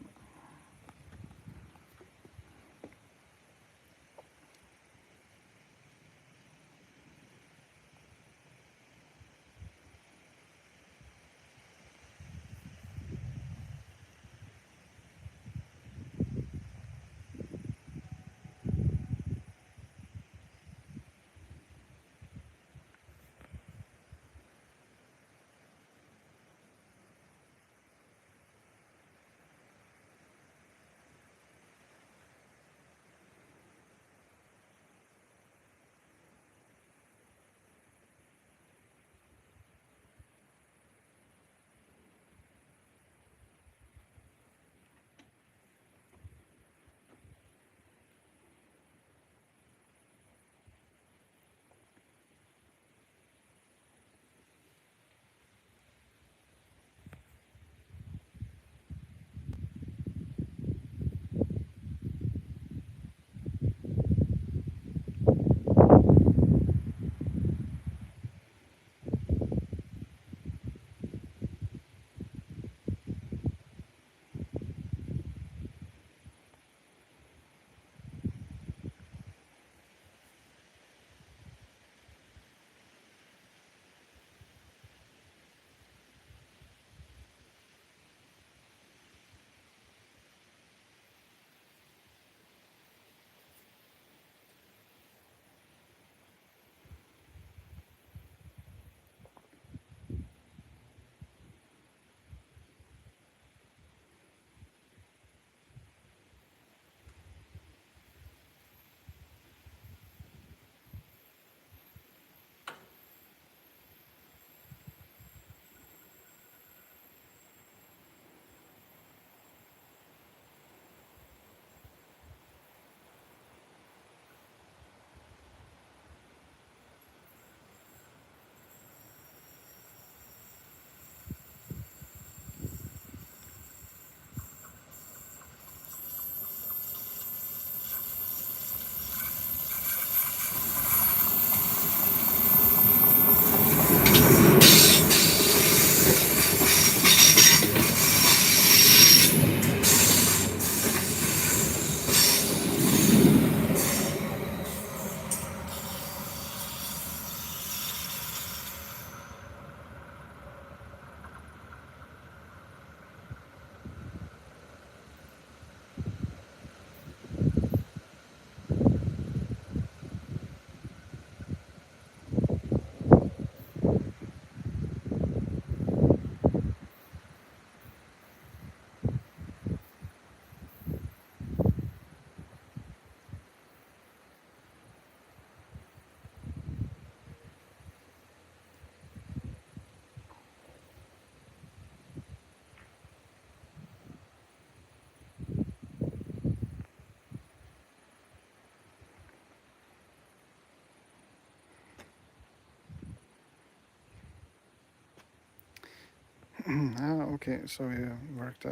Okay, so you worked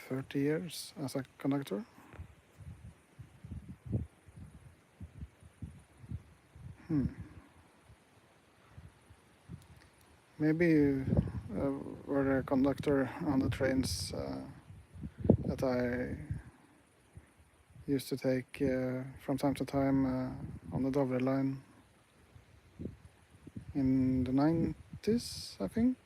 30 years as a conductor? Maybe you were a conductor on the trains that I used to take from time to time on the Dovre line in the 90s, I think.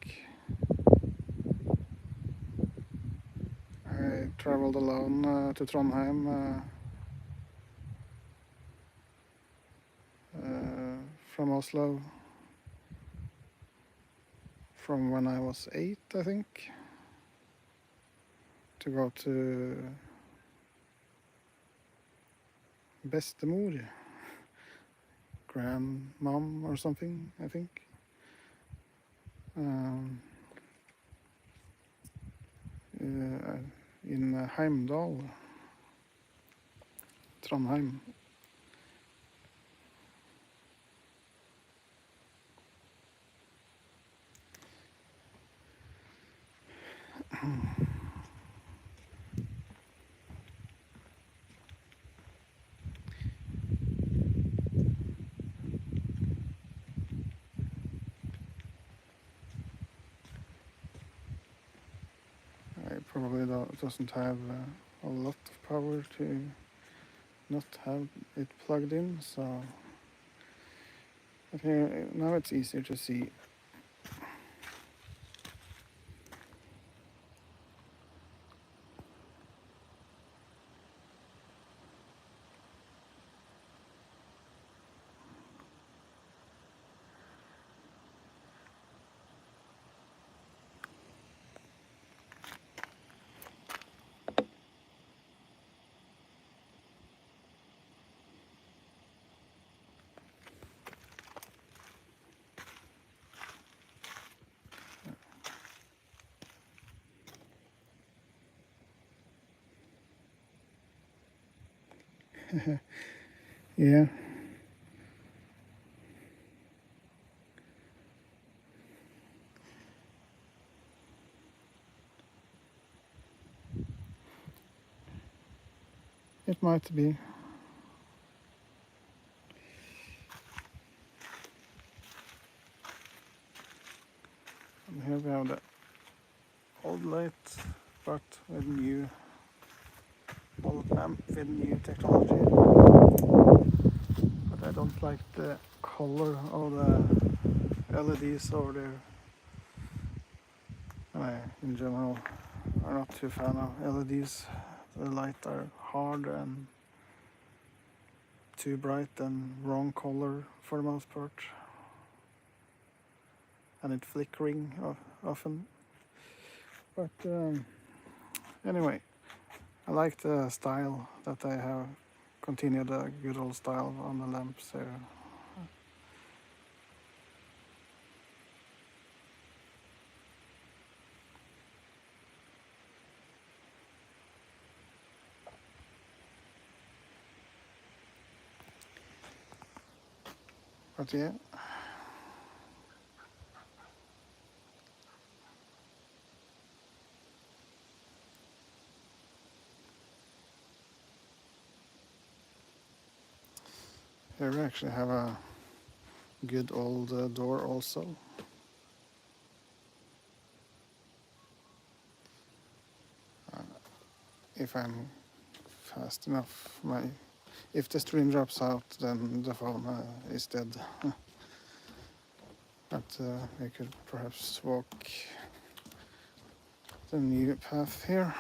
I traveled alone to Trondheim from Oslo from when I was 8, I think, to go to Bestemor, grandmom or something, I think. In Heimdal, Trondheim. I probably doesn't have a lot of power to not have it plugged in, so okay, now it's easier to see. Yeah. It might be. And here we have the old light, but with new old lamp with new technology. But I don't like the color of the LEDs over there. I, in general, are not too fan of LEDs. The light are hard and too bright and wrong color for the most part. And it's flickering often. But anyway, I like the style that they have continued the good old style on the lamps there. But yeah. Here we actually have a good old door also. If I'm fast enough, if the stream drops out, then the phone is dead. But we could perhaps walk the new path here.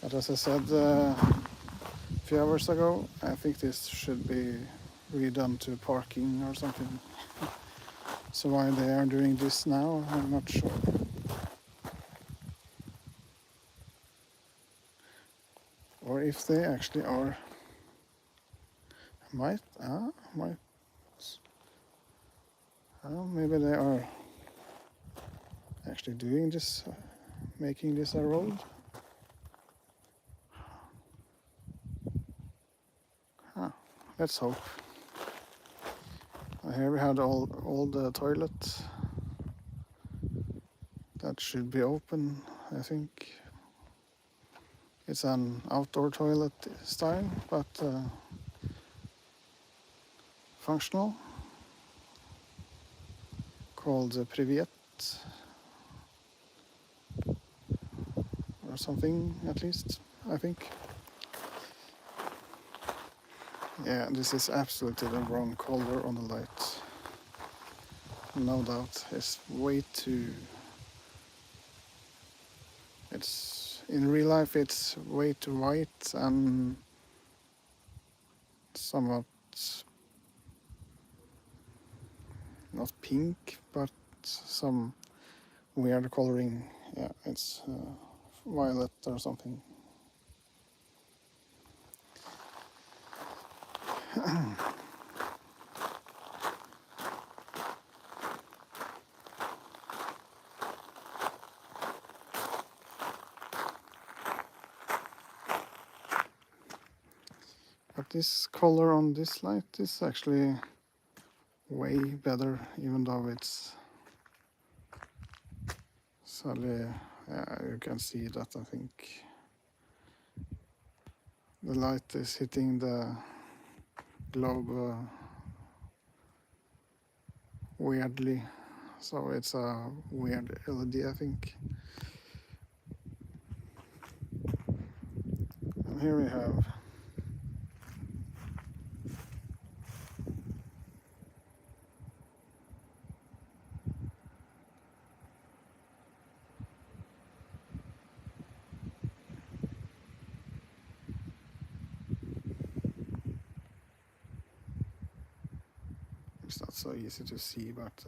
But as I said a few hours ago, I think this should be redone to parking or something. So why they are doing this now, I'm not sure. Or if they actually are, maybe they are actually doing this, making this a road. Let's hope. Here we have all the toilet. That should be open, I think. It's an outdoor toilet style, but functional called Privet or something, at least, I think. Yeah, this is absolutely the wrong color on the light. No doubt, it's way too... in real life it's way too white and somewhat not pink, but some weird coloring. Yeah, it's violet or something. But this color on this light is actually way better, even though it's sadly, yeah, you can see that. I think the light is hitting the globe weirdly, so it's a weird LED, I think. And here we have it's not so easy to see, but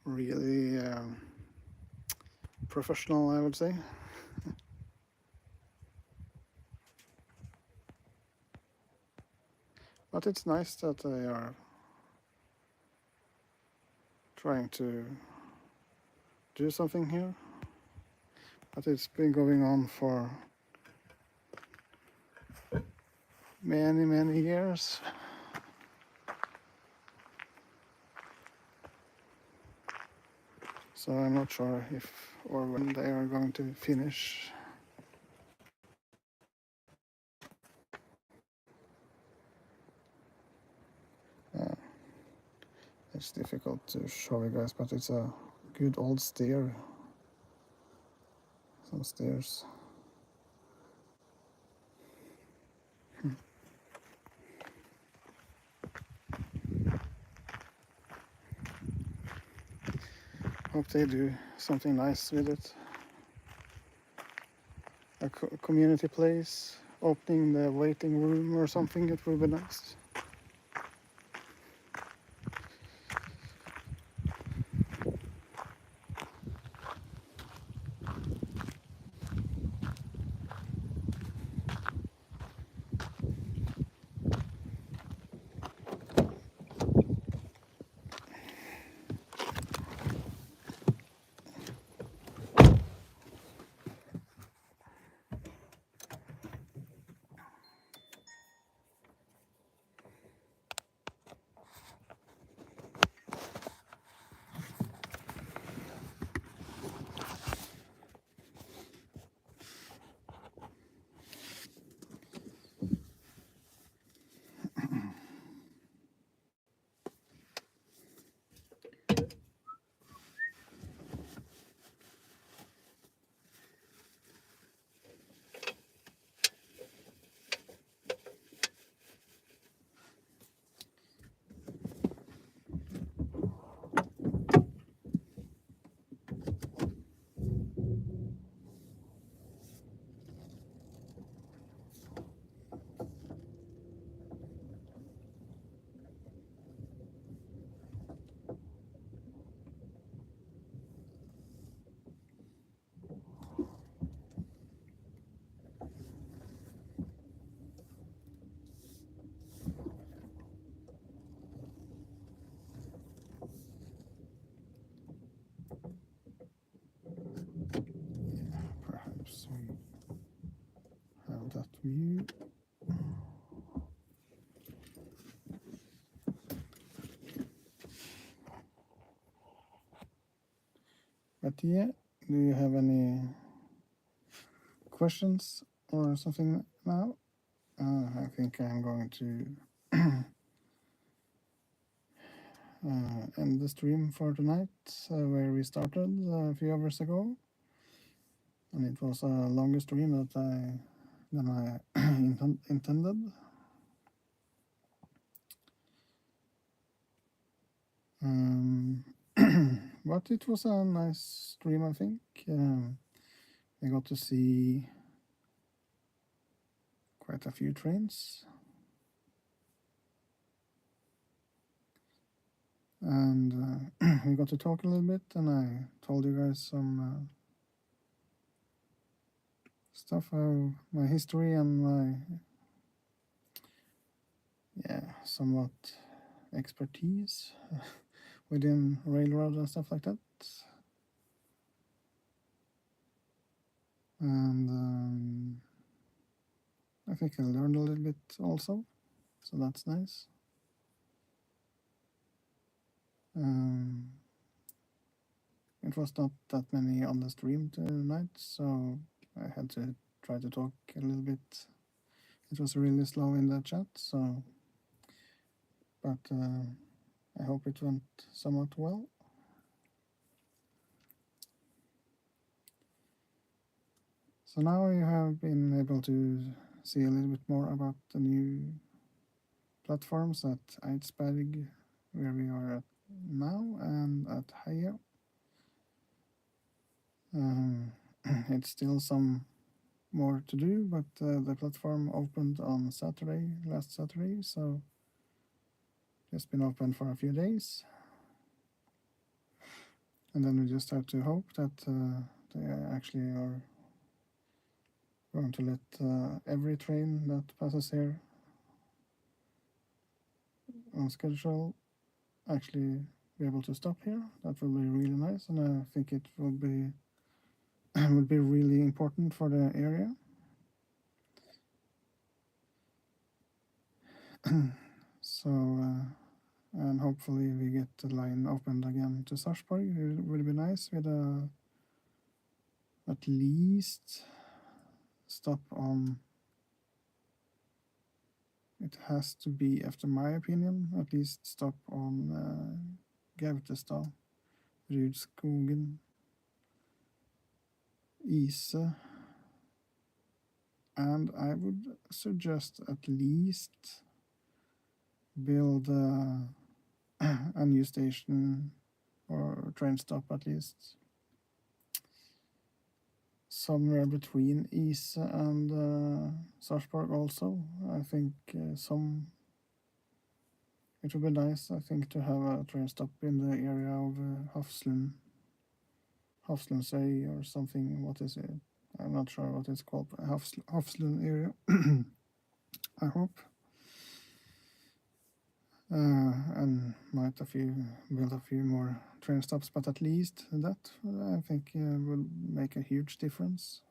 really professional, I would say. But it's nice that they are trying to do something here. But it's been going on for many years. So I'm not sure if or when they are going to finish. It's difficult to show you guys, but it's a good old stair. Some stairs. Hope they do something nice with it. A community place, opening the waiting room or something, it would be nice. Perhaps we have that view. But yeah, do you have any questions or something now? I think I'm going to end the stream for tonight, where we started a few hours ago. And it was a longer stream than I intended. But it was a nice stream, I think. I got to see quite a few trains. And we got to talk a little bit, and I told you guys some stuff of my history and my, somewhat expertise within railroad and stuff like that. And I think I learned a little bit also, so that's nice. It was not that many on the stream tonight, so I had to try to talk a little bit. It was really slow in the chat, but I hope it went somewhat well. So now you have been able to see a little bit more about the new platforms at Eidsberg, where we are at now, and at Heia. It's still some more to do, but the platform opened on last Saturday, so it's been open for a few days. And then we just have to hope that they actually are going to let every train that passes here on schedule actually be able to stop here. That will be really nice, and I think it will be would be really important for the area. So and hopefully we get the line opened again to Sarpsborg. It will be nice with at least stop on, it has to be, after my opinion, at least stop on Gautestad, Rudskogen, Ise, and I would suggest at least build a new station or train stop, at least somewhere between Ise and Sarpsborg also. I think it would be nice, I think, to have a train stop in the area of Hafslundsøy or something. What is it? I'm not sure what it's called. Hafslund area, I hope. And might build a few more train stops, but at least that, I think, will make a huge difference.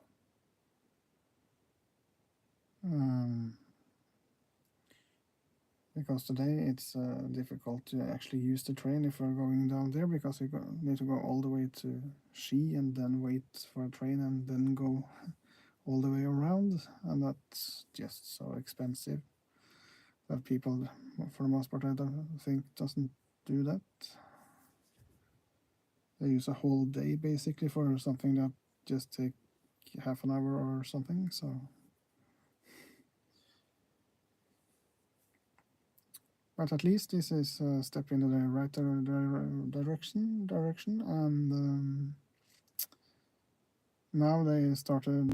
Because today it's difficult to actually use the train if we're going down there, because you need to go all the way to Ski and then wait for a train and then go all the way around, and that's just so expensive that people, for the most part, I don't think, doesn't do that. They use a whole day basically for something that just take half an hour or something, so. But at least this is a step in the right direction, and now they started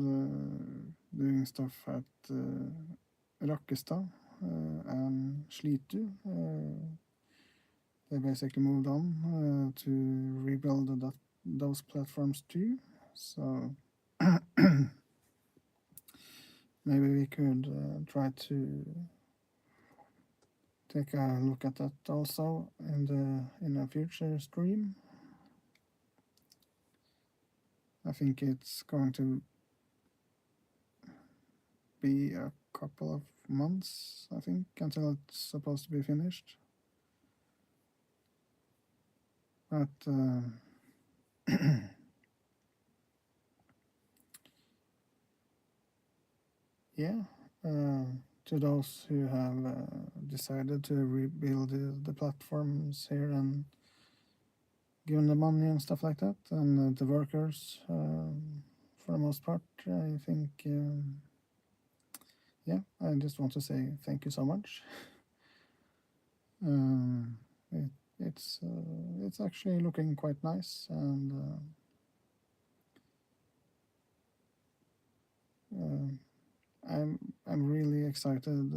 doing stuff at Rakkestad and Slitu. They basically moved on to rebuild those platforms too, so maybe we could try to take a look at that also in a future stream. I think it's going to be a couple of months, I think, until it's supposed to be finished. But yeah, to those who have decided to rebuild the platforms here and given the money and stuff like that, and the workers, for the most part, I think, yeah, I just want to say thank you so much. It's actually looking quite nice, and I'm really excited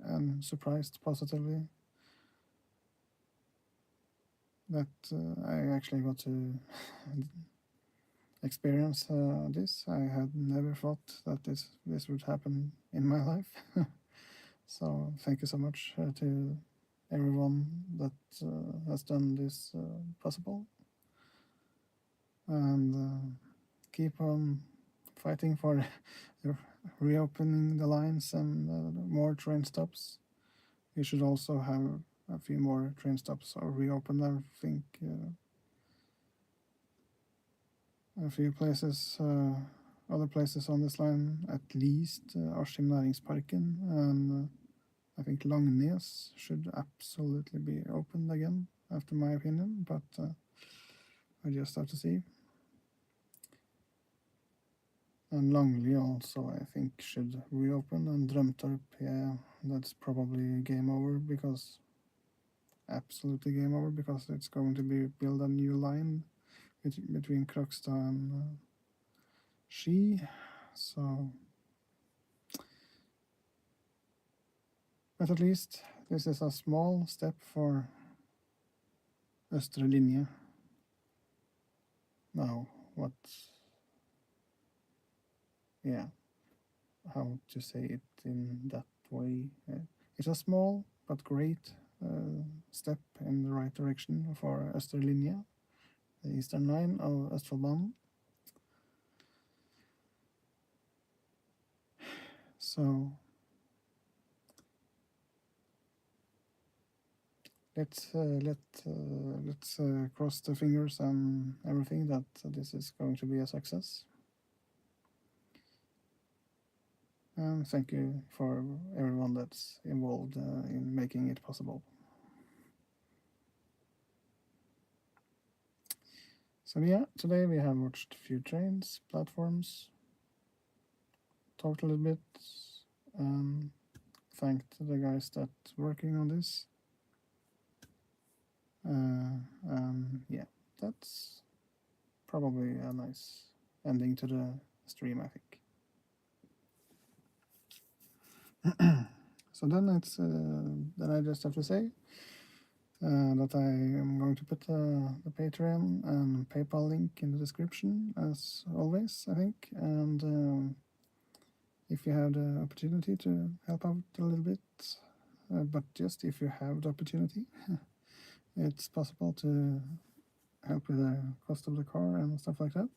and surprised positively that I actually got to experience this. I had never thought that this would happen in my life. So thank you so much to everyone that has done this possible, and keep on fighting for reopening the lines and more train stops. We should also have a few more train stops or reopen, I think, a few places, other places on this line, at least Askim Næringsparken, and I think Langnes should absolutely be opened again, after my opinion, but I just have to see. And Langli also, I think, should reopen, and Drømtorp, yeah, that's probably game over, because absolutely game over, because it's going to be build a new line between Krokstad and Ski, so. But at least this is a small step for Østre Linje. Now, what, yeah, how to say it in that way? It's a small but great step in the right direction for Østre Linje, the eastern line of Østfoldbanen. So let's cross the fingers and everything that this is going to be a success. And thank you for everyone that's involved in making it possible. So yeah, today we have watched a few trains, platforms, talked a little bit, thanked the guys that working on this. Yeah, that's probably a nice ending to the stream, I think. So then it's then I just have to say that I am going to put the Patreon and PayPal link in the description, as always, I think. And if you have the opportunity to help out a little bit, but just if you have the opportunity, it's possible to help with the cost of the car and stuff like that.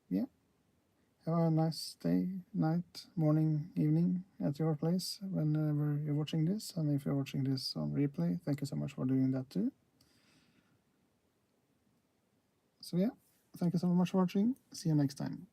Yeah, have a nice day, night, morning, evening at your place whenever you're watching this. And if you're watching this on replay, thank you so much for doing that too. So yeah, thank you so much for watching. See you next time.